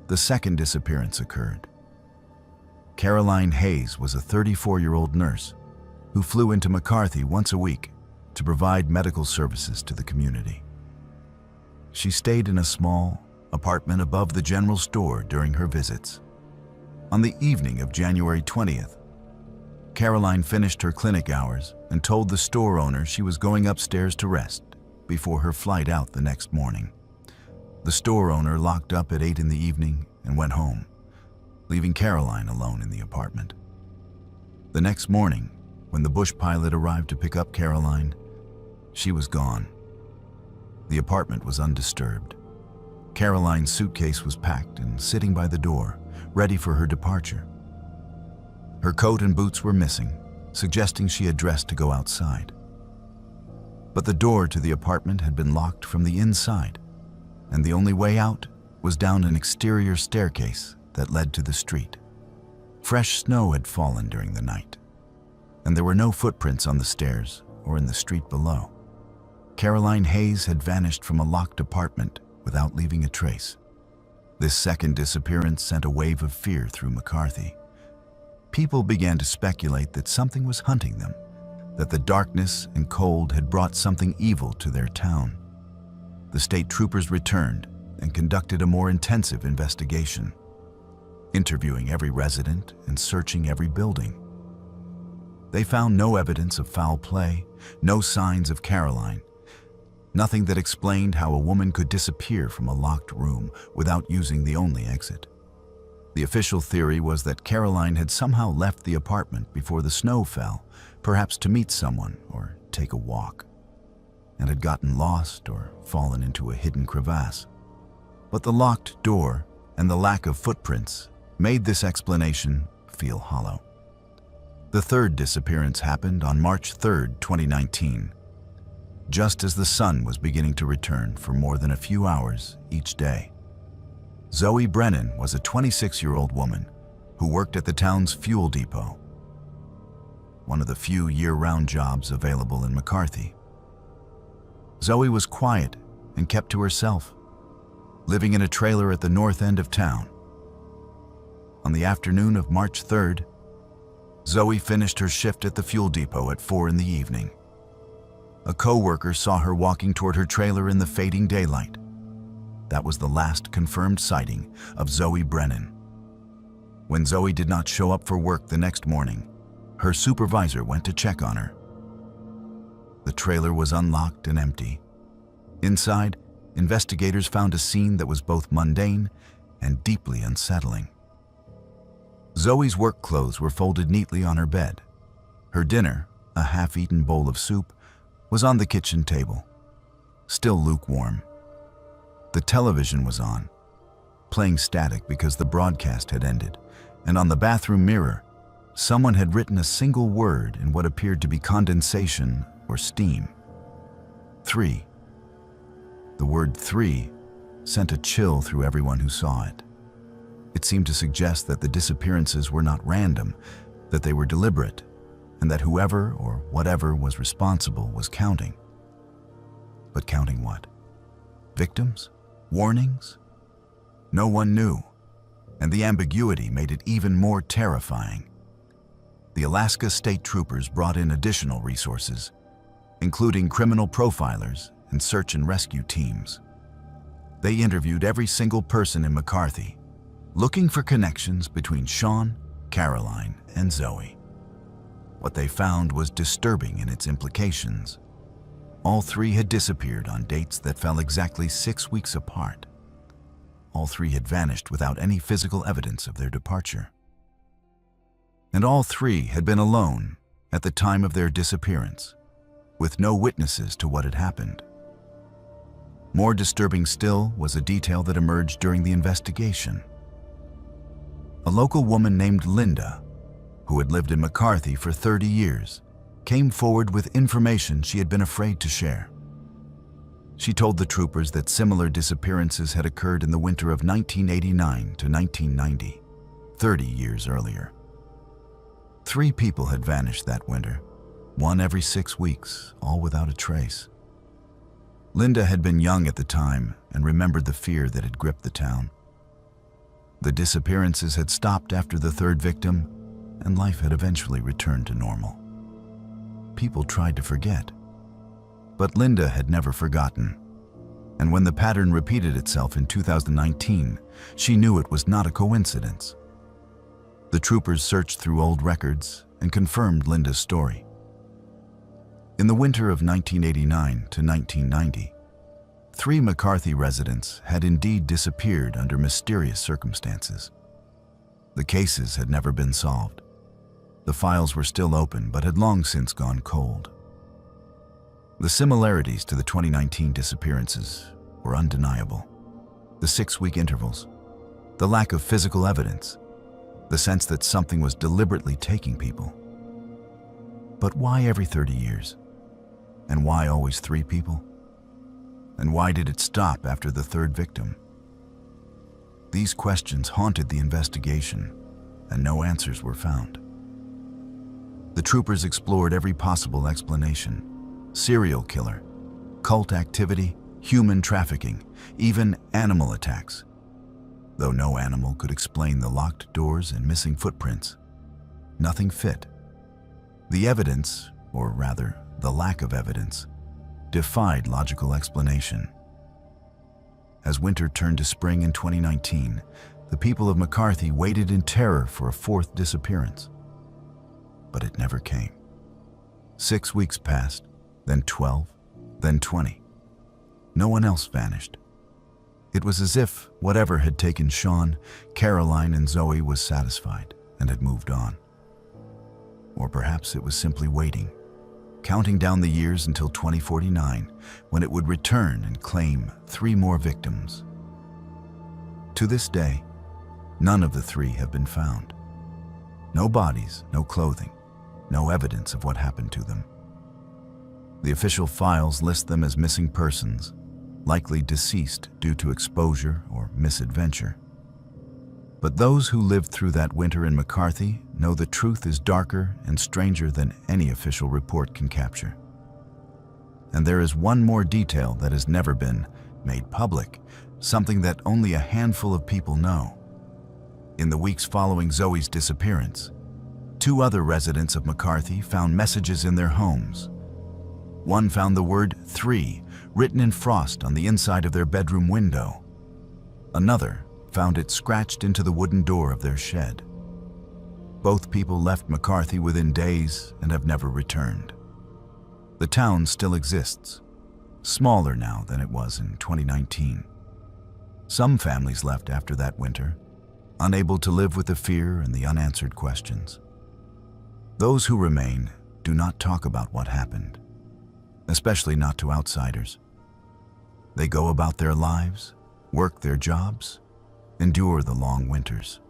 the second disappearance occurred. Caroline Hayes was a 34-year-old nurse who flew into McCarthy once a week to provide medical services to the community. She stayed in a small apartment above the general store during her visits. On the evening of January 20th, Caroline finished her clinic hours and told the store owner she was going upstairs to rest before her flight out the next morning. The store owner locked up at 8 in the evening and went home, leaving Caroline alone in the apartment. The next morning, when the bush pilot arrived to pick up Caroline, she was gone. The apartment was undisturbed. Caroline's suitcase was packed and sitting by the door, ready for her departure. Her coat and boots were missing, suggesting she had dressed to go outside. But the door to the apartment had been locked from the inside, and the only way out was down an exterior staircase that led to the street. Fresh snow had fallen during the night, and there were no footprints on the stairs or in the street below. Caroline Hayes had vanished from a locked apartment without leaving a trace. This second disappearance sent a wave of fear through McCarthy. People began to speculate that something was hunting them, that the darkness and cold had brought something evil to their town. The state troopers returned and conducted a more intensive investigation, interviewing every resident and searching every building. They found no evidence of foul play, no signs of Caroline, nothing that explained how a woman could disappear from a locked room without using the only exit. The official theory was that Caroline had somehow left the apartment before the snow fell, perhaps to meet someone or take a walk, and had gotten lost or fallen into a hidden crevasse. But the locked door and the lack of footprints made this explanation feel hollow. The third disappearance happened on March 3, 2019, just as the sun was beginning to return for more than a few hours each day. Zoe Brennan was a 26-year-old woman who worked at the town's fuel depot, one of the few year-round jobs available in McCarthy. Zoe was quiet and kept to herself, living in a trailer at the north end of town. On the afternoon of March 3rd, Zoe finished her shift at the fuel depot at 4 in the evening. A co-worker saw her walking toward her trailer in the fading daylight. That was the last confirmed sighting of Zoe Brennan. When Zoe did not show up for work the next morning, her supervisor went to check on her. The trailer was unlocked and empty. Inside, investigators found a scene that was both mundane and deeply unsettling. Zoe's work clothes were folded neatly on her bed. Her dinner, a half-eaten bowl of soup, was on the kitchen table, still lukewarm. The television was on, playing static because the broadcast had ended, and on the bathroom mirror, someone had written a single word in what appeared to be condensation or steam. 3. The word 3 sent a chill through everyone who saw it. It seemed to suggest that the disappearances were not random, that they were deliberate, and that whoever or whatever was responsible was counting. But counting what? Victims? Warnings? No one knew, and the ambiguity made it even more terrifying. The Alaska State Troopers brought in additional resources, including criminal profilers and search and rescue teams. They interviewed every single person in McCarthy, looking for connections between Sean, Caroline, and Zoe. What they found was disturbing in its implications. All three had disappeared on dates that fell exactly 6 weeks apart. All three had vanished without any physical evidence of their departure. And all three had been alone at the time of their disappearance, with no witnesses to what had happened. More disturbing still was a detail that emerged during the investigation. A local woman named Linda, who had lived in McCarthy for 30 years, came forward with information she had been afraid to share. She told the troopers that similar disappearances had occurred in the winter of 1989 to 1990, 30 years earlier. 3 people had vanished that winter, one every 6 weeks, all without a trace. Linda had been young at the time and remembered the fear that had gripped the town. The disappearances had stopped after the third victim, and life had eventually returned to normal. People tried to forget, but Linda had never forgotten. And when the pattern repeated itself in 2019, she knew it was not a coincidence. The troopers searched through old records and confirmed Linda's story. In the winter of 1989 to 1990, 3 McCarthy residents had indeed disappeared under mysterious circumstances. The cases had never been solved. The files were still open but had long since gone cold. The similarities to the 2019 disappearances were undeniable. The 6-week intervals, the lack of physical evidence, the sense that something was deliberately taking people. But why every 30 years? And why always 3 people? And why did it stop after the third victim? These questions haunted the investigation, and no answers were found. The troopers explored every possible explanation: serial killer, cult activity, human trafficking, even animal attacks. Though no animal could explain the locked doors and missing footprints, nothing fit. The evidence, or rather, the lack of evidence, defied logical explanation. As winter turned to spring in 2019, the people of McCarthy waited in terror for a 4th disappearance. But it never came. 6 weeks passed, then 12, then 20. No one else vanished. It was as if whatever had taken Sean, Caroline, and Zoe was satisfied and had moved on. Or perhaps it was simply waiting, counting down the years until 2049, when it would return and claim 3 more victims. To this day, none of the 3 have been found. No bodies, no clothing, no evidence of what happened to them. The official files list them as missing persons, likely deceased due to exposure or misadventure. But those who lived through that winter in McCarthy know the truth is darker and stranger than any official report can capture. And there is one more detail that has never been made public, something that only a handful of people know. In the weeks following Zoe's disappearance, 2 other residents of McCarthy found messages in their homes. One found the word 3 written in frost on the inside of their bedroom window. Another found it scratched into the wooden door of their shed. Both people left McCarthy within days and have never returned. The town still exists, smaller now than it was in 2019. Some families left after that winter, unable to live with the fear and the unanswered questions. Those who remain do not talk about what happened, especially not to outsiders. They go about their lives, work their jobs, endure the long winters.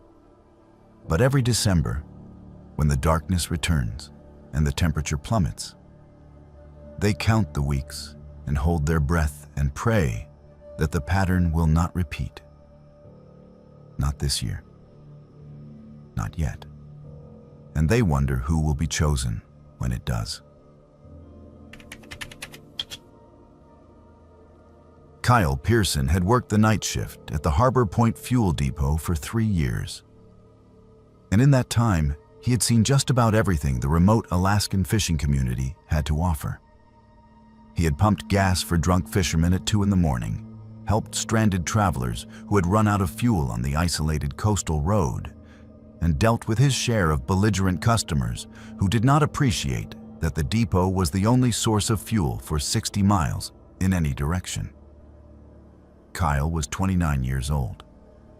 But every December, when the darkness returns and the temperature plummets, they count the weeks and hold their breath and pray that the pattern will not repeat. Not this year. Not yet. And they wonder who will be chosen when it does. Kyle Pearson had worked the night shift at the Harbor Point Fuel Depot for 3 years. And in that time, he had seen just about everything the remote Alaskan fishing community had to offer. He had pumped gas for drunk fishermen at 2 in the morning, helped stranded travelers who had run out of fuel on the isolated coastal road, and dealt with his share of belligerent customers who did not appreciate that the depot was the only source of fuel for 60 miles in any direction. Kyle was 29 years old,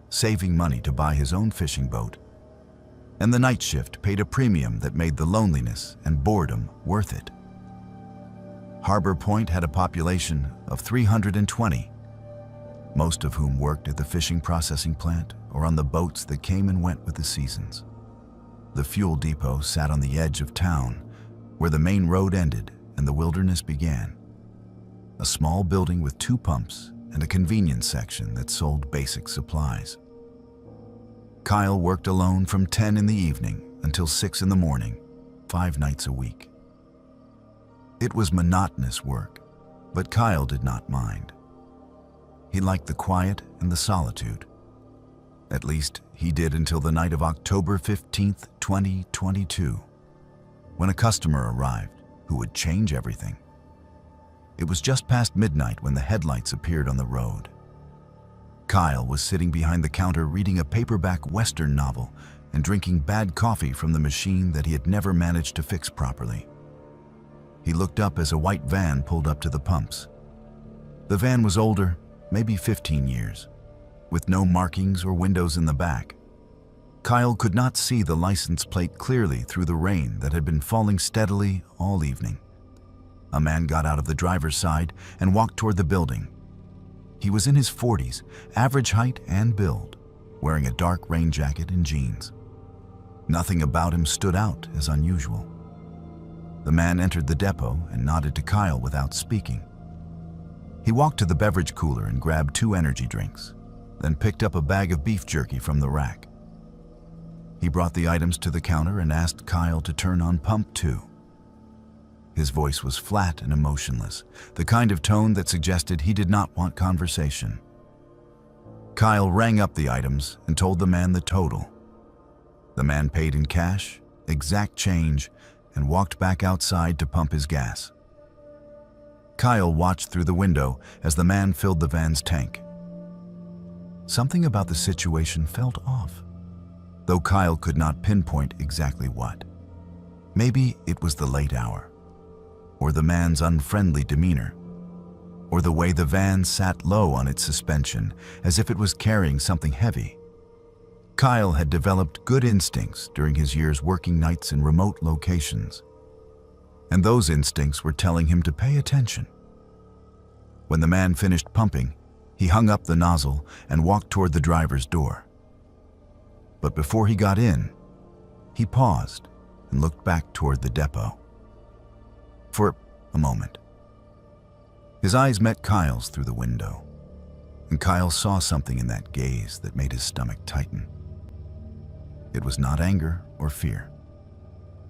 saving money to buy his own fishing boat, and the night shift paid a premium that made the loneliness and boredom worth it. Harbor Point had a population of 320, most of whom worked at the fishing processing plant or on the boats that came and went with the seasons. The fuel depot sat on the edge of town, where the main road ended and the wilderness began. A small building with 2 pumps and a convenience section that sold basic supplies. Kyle worked alone from 10 in the evening until 6 in the morning, 5 nights a week. It was monotonous work, but Kyle did not mind. He liked the quiet and the solitude. At least, he did until the night of October 15th, 2022, when a customer arrived who would change everything. It was just past midnight when the headlights appeared on the road. Kyle was sitting behind the counter reading a paperback Western novel and drinking bad coffee from the machine that he had never managed to fix properly. He looked up as a white van pulled up to the pumps. The van was older, maybe 15 years, with no markings or windows in the back. Kyle could not see the license plate clearly through the rain that had been falling steadily all evening. A man got out of the driver's side and walked toward the building. He was in his 40s, average height and build, wearing a dark rain jacket and jeans. Nothing about him stood out as unusual. The man entered the depot and nodded to Kyle without speaking. He walked to the beverage cooler and grabbed 2 energy drinks, then picked up a bag of beef jerky from the rack. He brought the items to the counter and asked Kyle to turn on pump 2. His voice was flat and emotionless, the kind of tone that suggested he did not want conversation. Kyle rang up the items and told the man the total. The man paid in cash, exact change, and walked back outside to pump his gas. Kyle watched through the window as the man filled the van's tank. Something about the situation felt off, though Kyle could not pinpoint exactly what. Maybe it was the late hour, or the man's unfriendly demeanor, or the way the van sat low on its suspension as if it was carrying something heavy. Kyle had developed good instincts during his years working nights in remote locations, and those instincts were telling him to pay attention. When the man finished pumping, he hung up the nozzle and walked toward the driver's door. But before he got in, he paused and looked back toward the depot. For a moment, his eyes met Kyle's through the window, and Kyle saw something in that gaze that made his stomach tighten. It was not anger or fear.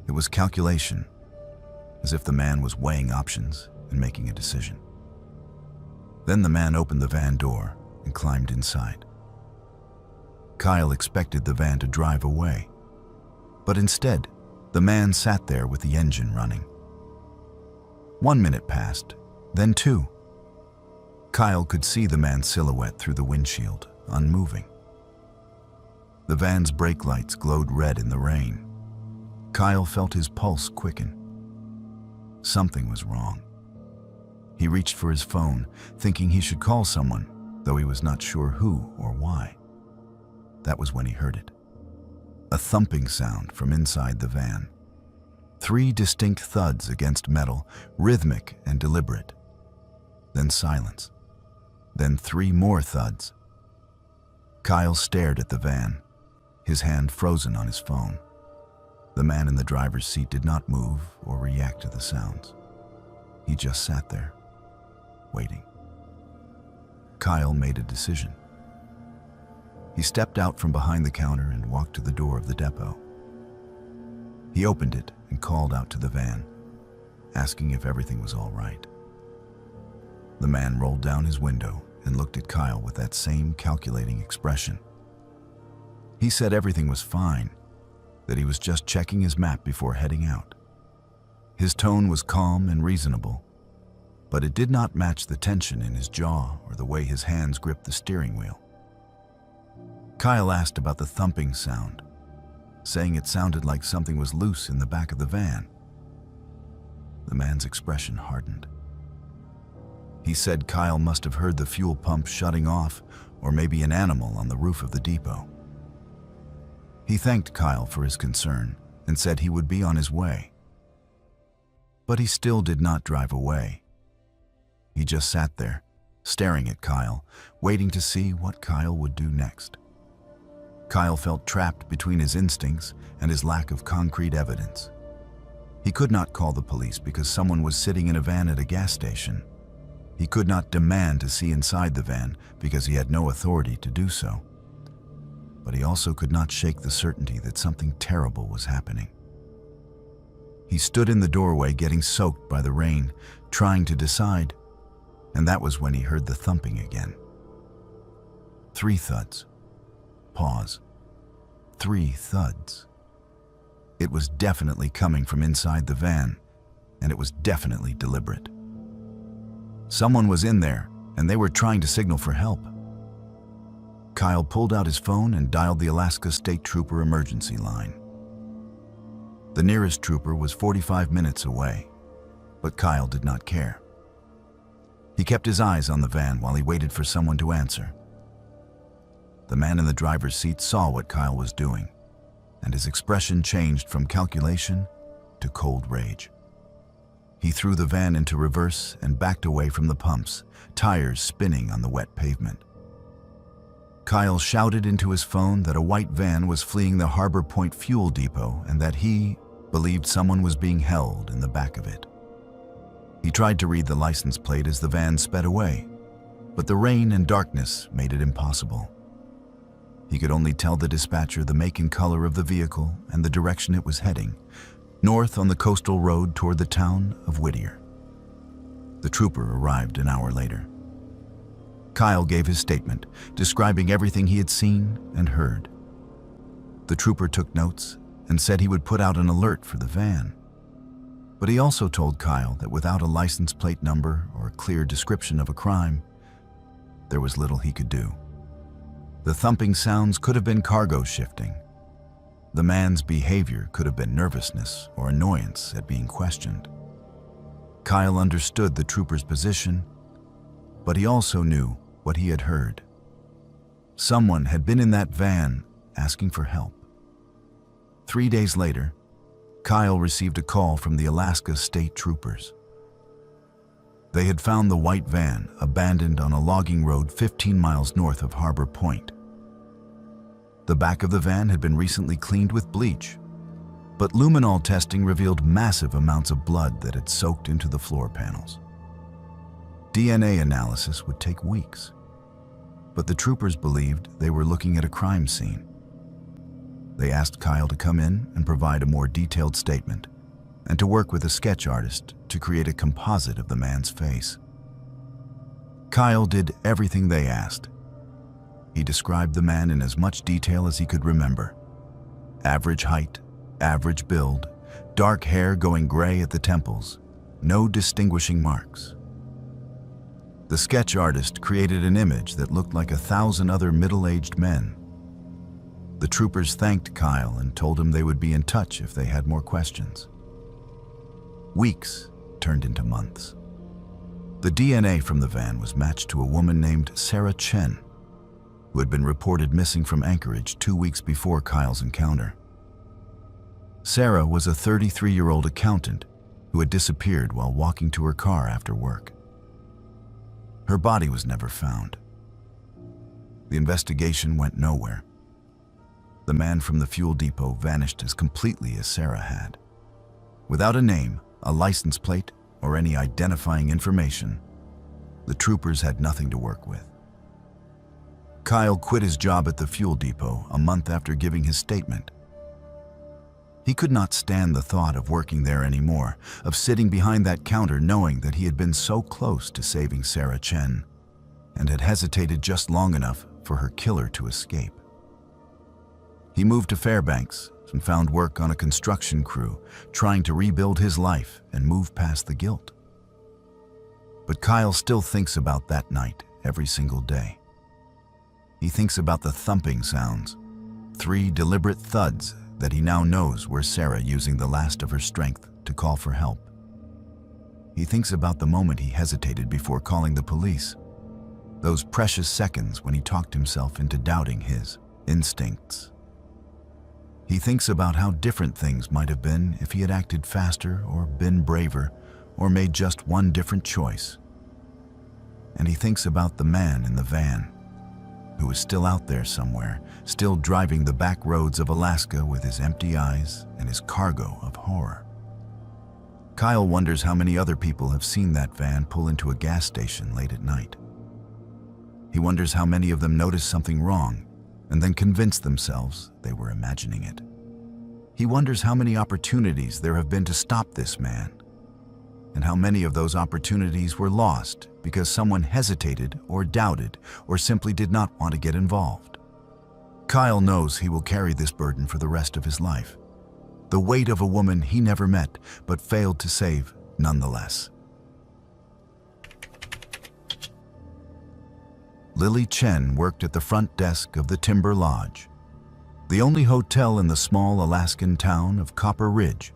It was calculation, as if the man was weighing options and making a decision. Then the man opened the van door and climbed inside. Kyle expected the van to drive away, but instead, the man sat there with the engine running. 1 minute passed, then 2. Kyle could see the man's silhouette through the windshield, unmoving. The van's brake lights glowed red in the rain. Kyle felt his pulse quicken. Something was wrong. He reached for his phone, thinking he should call someone, though he was not sure who or why. That was when he heard it. A thumping sound from inside the van. 3 distinct thuds against metal, rhythmic and deliberate. Then silence. Then 3 more thuds. Kyle stared at the van, his hand frozen on his phone. The man in the driver's seat did not move or react to the sounds. He just sat there, waiting. Kyle made a decision. He stepped out from behind the counter and walked to the door of the depot. He opened it and called out to the van, asking if everything was all right. The man rolled down his window and looked at Kyle with that same calculating expression. He said everything was fine, that he was just checking his map before heading out. His tone was calm and reasonable, but it did not match the tension in his jaw or the way his hands gripped the steering wheel. Kyle asked about the thumping sound, saying it sounded like something was loose in the back of the van. The man's expression hardened. He said Kyle must have heard the fuel pump shutting off, or maybe an animal on the roof of the depot. He thanked Kyle for his concern and said he would be on his way. But he still did not drive away. He just sat there, staring at Kyle, waiting to see what Kyle would do next. Kyle felt trapped between his instincts and his lack of concrete evidence. He could not call the police because someone was sitting in a van at a gas station. He could not demand to see inside the van because he had no authority to do so. But he also could not shake the certainty that something terrible was happening. He stood in the doorway getting soaked by the rain, trying to decide, and that was when he heard the thumping again. 3 thuds. pause. 3 thuds. It was definitely coming from inside the van, and it was definitely deliberate. Someone was in there, and they were trying to signal for help. Kyle pulled out his phone and dialed the Alaska State Trooper emergency line. The nearest trooper was 45 minutes away, but Kyle did not care. He kept his eyes on the van while he waited for someone to answer. The man in the driver's seat saw what Kyle was doing, and his expression changed from calculation to cold rage. He threw the van into reverse and backed away from the pumps, tires spinning on the wet pavement. Kyle shouted into his phone that a white van was fleeing the Harbor Point fuel depot and that he believed someone was being held in the back of it. He tried to read the license plate as the van sped away, but the rain and darkness made it impossible. He could only tell the dispatcher the make and color of the vehicle and the direction it was heading, north on the coastal road toward the town of Whittier. The trooper arrived an hour later. Kyle gave his statement, describing everything he had seen and heard. The trooper took notes and said he would put out an alert for the van. But he also told Kyle that without a license plate number or a clear description of a crime, there was little he could do. The thumping sounds could have been cargo shifting. The man's behavior could have been nervousness or annoyance at being questioned. Kyle understood the trooper's position, but he also knew what he had heard. Someone had been in that van asking for help. 3 days later, Kyle received a call from the Alaska State Troopers. They had found the white van abandoned on a logging road 15 miles north of Harbor Point. The back of the van had been recently cleaned with bleach, but luminol testing revealed massive amounts of blood that had soaked into the floor panels. DNA analysis would take weeks, but the troopers believed they were looking at a crime scene. They asked Kyle to come in and provide a more detailed statement, and to work with a sketch artist to create a composite of the man's face. Kyle did everything they asked. He described the man in as much detail as he could remember. Average height, average build, dark hair going gray at the temples, no distinguishing marks. The sketch artist created an image that looked like 1,000 other middle-aged men. The troopers thanked Kyle and told him they would be in touch if they had more questions. Weeks turned into months. The DNA from the van was matched to a woman named Sarah Chen, who had been reported missing from Anchorage 2 weeks before Kyle's encounter. Sarah was a 33-year-old accountant who had disappeared while walking to her car after work. Her body was never found. The investigation went nowhere. The man from the fuel depot vanished as completely as Sarah had. Without a name, a license plate, or any identifying information, the troopers had nothing to work with. Kyle quit his job at the fuel depot a month after giving his statement. He could not stand the thought of working there anymore, of sitting behind that counter knowing that he had been so close to saving Sarah Chen and had hesitated just long enough for her killer to escape. He moved to Fairbanks and found work on a construction crew, trying to rebuild his life and move past the guilt. But Kyle still thinks about that night every single day. He thinks about the thumping sounds, 3 deliberate thuds that he now knows were Sarah using the last of her strength to call for help. He thinks about the moment he hesitated before calling the police, those precious seconds when he talked himself into doubting his instincts. He thinks about how different things might have been if he had acted faster or been braver or made just one different choice. And he thinks about the man in the van, who is still out there somewhere, still driving the back roads of Alaska with his empty eyes and his cargo of horror. Kyle wonders how many other people have seen that van pull into a gas station late at night. He wonders how many of them noticed something wrong and then convinced themselves they were imagining it. He wonders how many opportunities there have been to stop this man, and how many of those opportunities were lost because someone hesitated or doubted or simply did not want to get involved. Kyle knows he will carry this burden for the rest of his life. The weight of a woman he never met but failed to save nonetheless. Lily Chen worked at the front desk of the Timber Lodge, the only hotel in the small Alaskan town of Copper Ridge,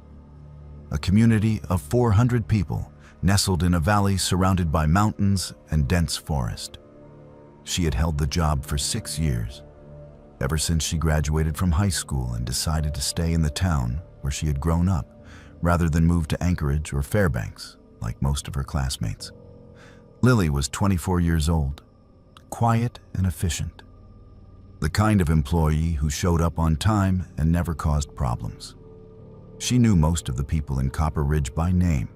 a community of 400 people nestled in a valley surrounded by mountains and dense forest. She had held the job for 6 years, ever since she graduated from high school and decided to stay in the town where she had grown up, rather than move to Anchorage or Fairbanks, like most of her classmates. Lily was 24 years old, quiet and efficient, the kind of employee who showed up on time and never caused problems. She knew most of the people in Copper Ridge by name,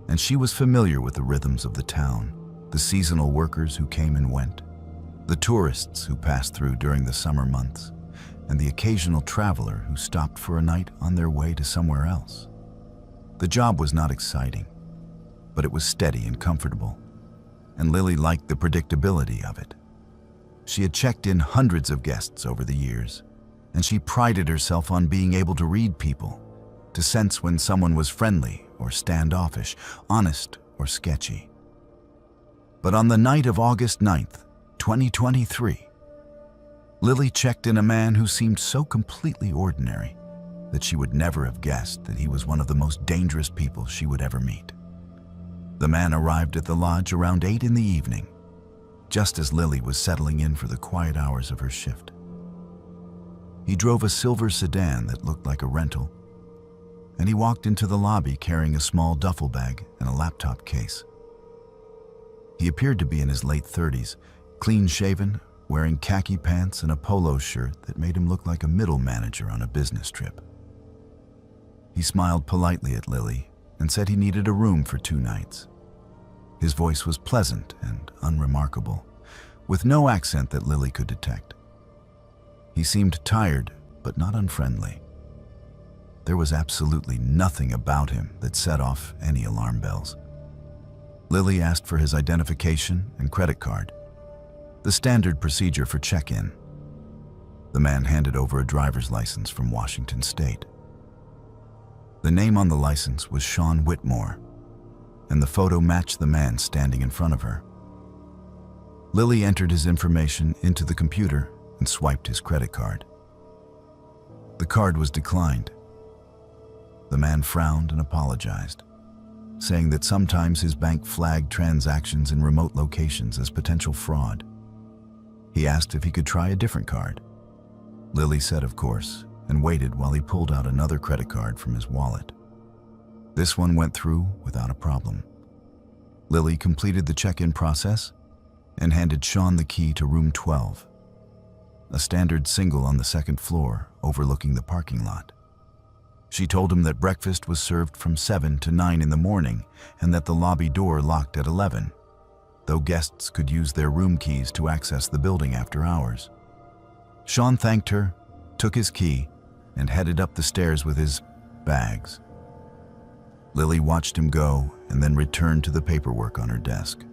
and she was familiar with the rhythms of the town, the seasonal workers who came and went, the tourists who passed through during the summer months, and the occasional traveler who stopped for a night on their way to somewhere else. The job was not exciting, but it was steady and comfortable, and Lily liked the predictability of it. She had checked in hundreds of guests over the years, and she prided herself on being able to read people, to sense when someone was friendly or standoffish, honest or sketchy. But on the night of August 9th, 2023, Lily checked in a man who seemed so completely ordinary that she would never have guessed that he was one of the most dangerous people she would ever meet. The man arrived at the lodge around 8 in the evening, just as Lily was settling in for the quiet hours of her shift. He drove a silver sedan that looked like a rental, and he walked into the lobby carrying a small duffel bag and a laptop case. He appeared to be in his late 30s, clean-shaven, wearing khaki pants and a polo shirt that made him look like a middle manager on a business trip. He smiled politely at Lily and said he needed a room for 2 nights. His voice was pleasant and unremarkable, with no accent that Lily could detect. He seemed tired, but not unfriendly. There was absolutely nothing about him that set off any alarm bells. Lily asked for his identification and credit card, the standard procedure for check-in. The man handed over a driver's license from Washington State. The name on the license was Sean Whitmore, and the photo matched the man standing in front of her. Lily entered his information into the computer and swiped his credit card. The card was declined. The man frowned and apologized, saying that sometimes his bank flagged transactions in remote locations as potential fraud. He asked if he could try a different card. Lily said of course, and waited while he pulled out another credit card from his wallet. This one went through without a problem. Lily completed the check-in process and handed Sean the key to room 12, a standard single on the 2nd floor overlooking the parking lot. She told him that breakfast was served from 7 to 9 in the morning and that the lobby door locked at 11, though guests could use their room keys to access the building after hours. Sean thanked her, took his key, and headed up the stairs with his bags. Lily watched him go and then returned to the paperwork on her desk.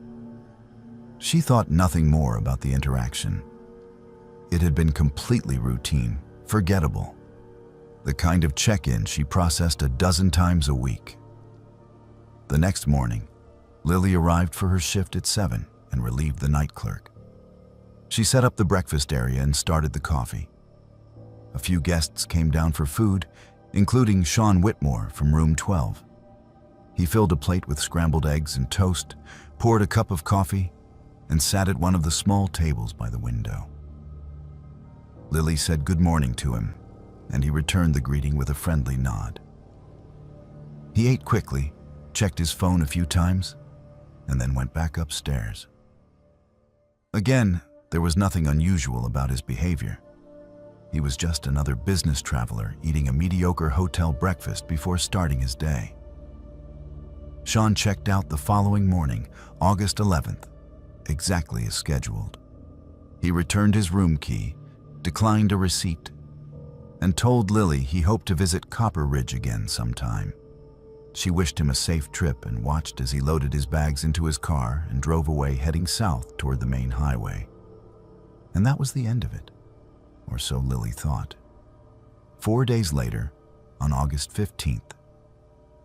She thought nothing more about the interaction. It had been completely routine, forgettable, the kind of check-in she processed a dozen times a week. The next morning, Lily arrived for her shift at 7 and relieved the night clerk. She set up the breakfast area and started the coffee. A few guests came down for food, including Sean Whitmore from room 12. He filled a plate with scrambled eggs and toast, poured a cup of coffee, and sat at one of the small tables by the window. Lily said good morning to him, and he returned the greeting with a friendly nod. He ate quickly, checked his phone a few times, and then went back upstairs. Again, there was nothing unusual about his behavior. He was just another business traveler eating a mediocre hotel breakfast before starting his day. Sean checked out the following morning, August 11th, exactly as scheduled. He returned his room key, declined a receipt, and told Lily he hoped to visit Copper Ridge again sometime. She wished him a safe trip and watched as he loaded his bags into his car and drove away heading south toward the main highway. And that was the end of it. or so Lily thought. 4 days later, on August 15th,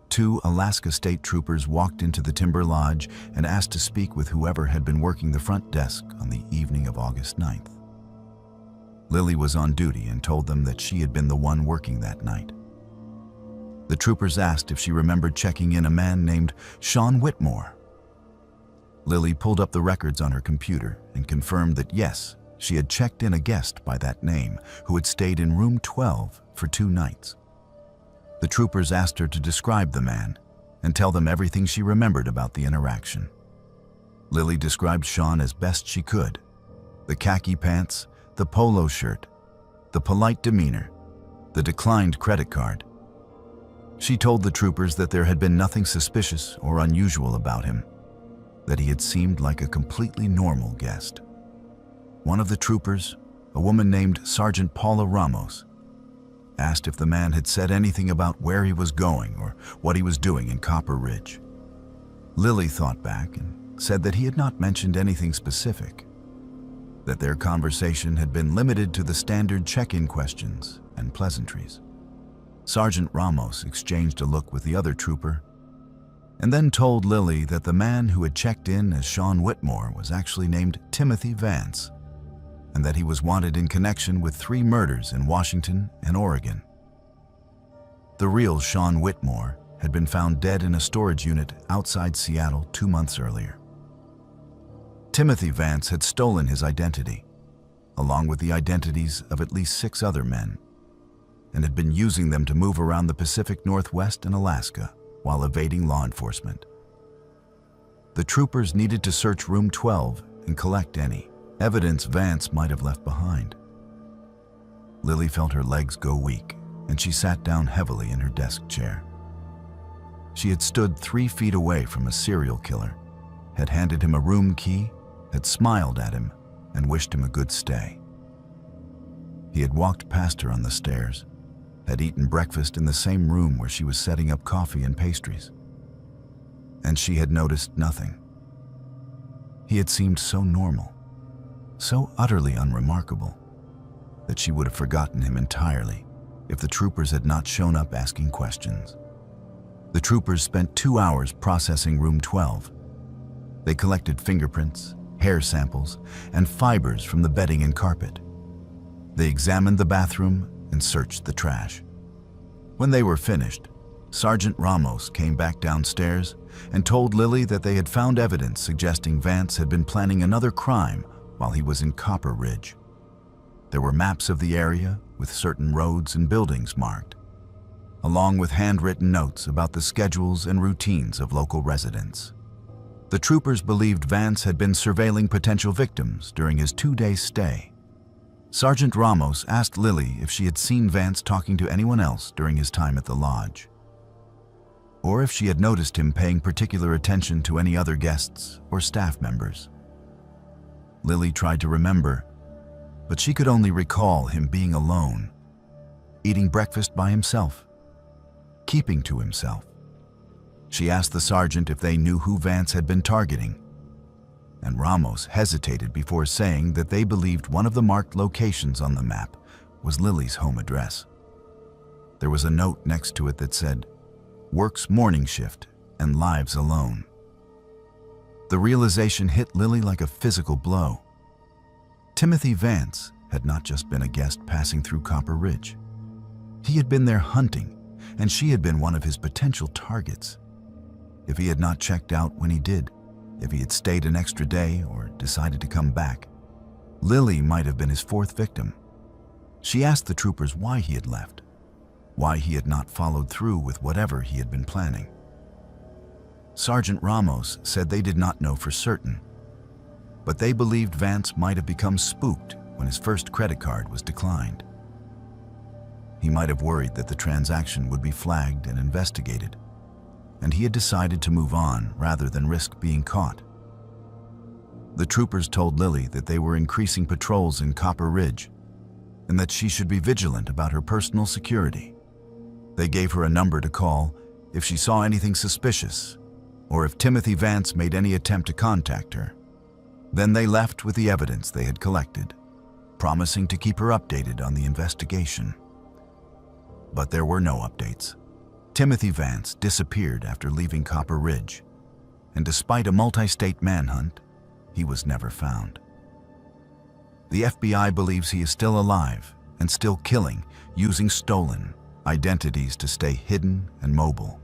2 Alaska State Troopers walked into the Timber Lodge and asked to speak with whoever had been working the front desk on the evening of August 9th. Lily was on duty and told them that she had been the one working that night. The troopers asked if she remembered checking in a man named Sean Whitmore. Lily pulled up the records on her computer and confirmed that yes, she had checked in a guest by that name who had stayed in room 12 for 2 nights. The troopers asked her to describe the man and tell them everything she remembered about the interaction. Lily described Sean as best she could: the khaki pants, the polo shirt, the polite demeanor, the declined credit card. She told the troopers that there had been nothing suspicious or unusual about him, that he had seemed like a completely normal guest. One of the troopers, a woman named Sergeant Paula Ramos, asked if the man had said anything about where he was going or what he was doing in Copper Ridge. Lily thought back and said that he had not mentioned anything specific, that their conversation had been limited to the standard check-in questions and pleasantries. Sergeant Ramos exchanged a look with the other trooper and then told Lily that the man who had checked in as Sean Whitmore was actually named Timothy Vance, and that he was wanted in connection with 3 murders in Washington and Oregon. The real Sean Whitmore had been found dead in a storage unit outside Seattle 2 months earlier. Timothy Vance had stolen his identity, along with the identities of at least 6 other men, and had been using them to move around the Pacific Northwest and Alaska while evading law enforcement. The troopers needed to search room 12 and collect any evidence Vance might have left behind. Lily felt her legs go weak, and she sat down heavily in her desk chair. She had stood 3 feet away from a serial killer, had handed him a room key, had smiled at him, and wished him a good stay. He had walked past her on the stairs, had eaten breakfast in the same room where she was setting up coffee and pastries, and she had noticed nothing. He had seemed so normal, so utterly unremarkable, that she would have forgotten him entirely if the troopers had not shown up asking questions. The troopers spent 2 hours processing room 12. They collected fingerprints, hair samples, and fibers from the bedding and carpet. They examined the bathroom and searched the trash. When they were finished, Sergeant Ramos came back downstairs and told Lily that they had found evidence suggesting Vance had been planning another crime while he was in Copper Ridge. There were maps of the area with certain roads and buildings marked, along with handwritten notes about the schedules and routines of local residents. The troopers believed Vance had been surveilling potential victims during his 2-day stay. Sergeant Ramos asked Lily if she had seen Vance talking to anyone else during his time at the lodge, or if she had noticed him paying particular attention to any other guests or staff members. Lily tried to remember, but she could only recall him being alone, eating breakfast by himself, keeping to himself. She asked the sergeant if they knew who Vance had been targeting, and Ramos hesitated before saying that they believed one of the marked locations on the map was Lily's home address. There was a note next to it that said, "Works morning shift and lives alone." The realization hit Lily like a physical blow. Timothy Vance had not just been a guest passing through Copper Ridge. He had been there hunting, and she had been one of his potential targets. If he had not checked out when he did, if he had stayed an extra day or decided to come back, Lily might have been his 4th victim. She asked the troopers why he had left, why he had not followed through with whatever he had been planning. Sergeant Ramos said they did not know for certain, but they believed Vance might have become spooked when his first credit card was declined. He might have worried that the transaction would be flagged and investigated, and he had decided to move on rather than risk being caught. The troopers told Lily that they were increasing patrols in Copper Ridge and that she should be vigilant about her personal security. They gave her a number to call if she saw anything suspicious or if Timothy Vance made any attempt to contact her. Then they left with the evidence they had collected. promising to keep her updated on the investigation. But there were no updates. Timothy Vance disappeared after leaving Copper Ridge, and despite a multi-state manhunt, he was never found. The FBI believes he is still alive and still killing, using stolen identities to stay hidden and mobile.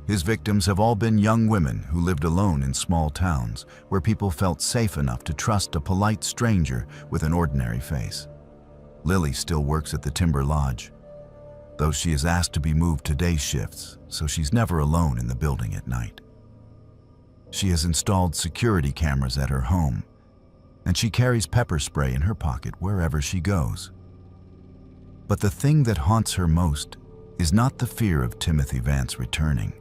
His victims have all been young women who lived alone in small towns where people felt safe enough to trust a polite stranger with an ordinary face. Lily still works at the Timber Lodge, though she is asked to be moved to day shifts, so she's never alone in the building at night. She has installed security cameras at her home, and she carries pepper spray in her pocket wherever she goes. But the thing that haunts her most is not the fear of Timothy Vance returning.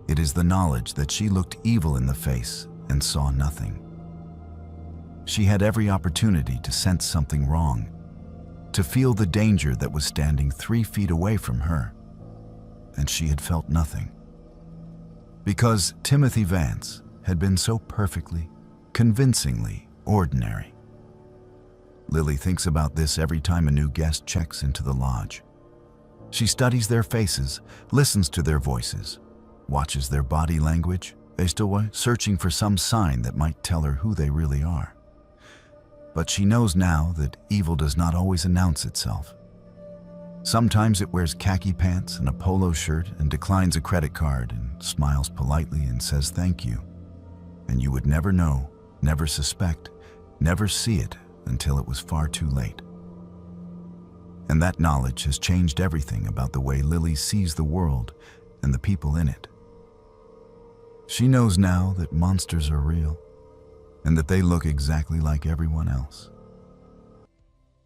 It is the knowledge that she looked evil in the face and saw nothing. She had every opportunity to sense something wrong, to feel the danger that was standing 3 feet away from her, and she had felt nothing. Because Timothy Vance had been so perfectly, convincingly ordinary. Lily thinks about this every time a new guest checks into the lodge. She studies their faces, listens to their voices, watches their body language, searching for some sign that might tell her who they really are. But she knows now that evil does not always announce itself. Sometimes it wears khaki pants and a polo shirt and declines a credit card and smiles politely and says thank you. And you would never know, never suspect, never see it until it was far too late. And that knowledge has changed everything about the way Lily sees the world and the people in it. She knows now that monsters are real, and that they look exactly like everyone else.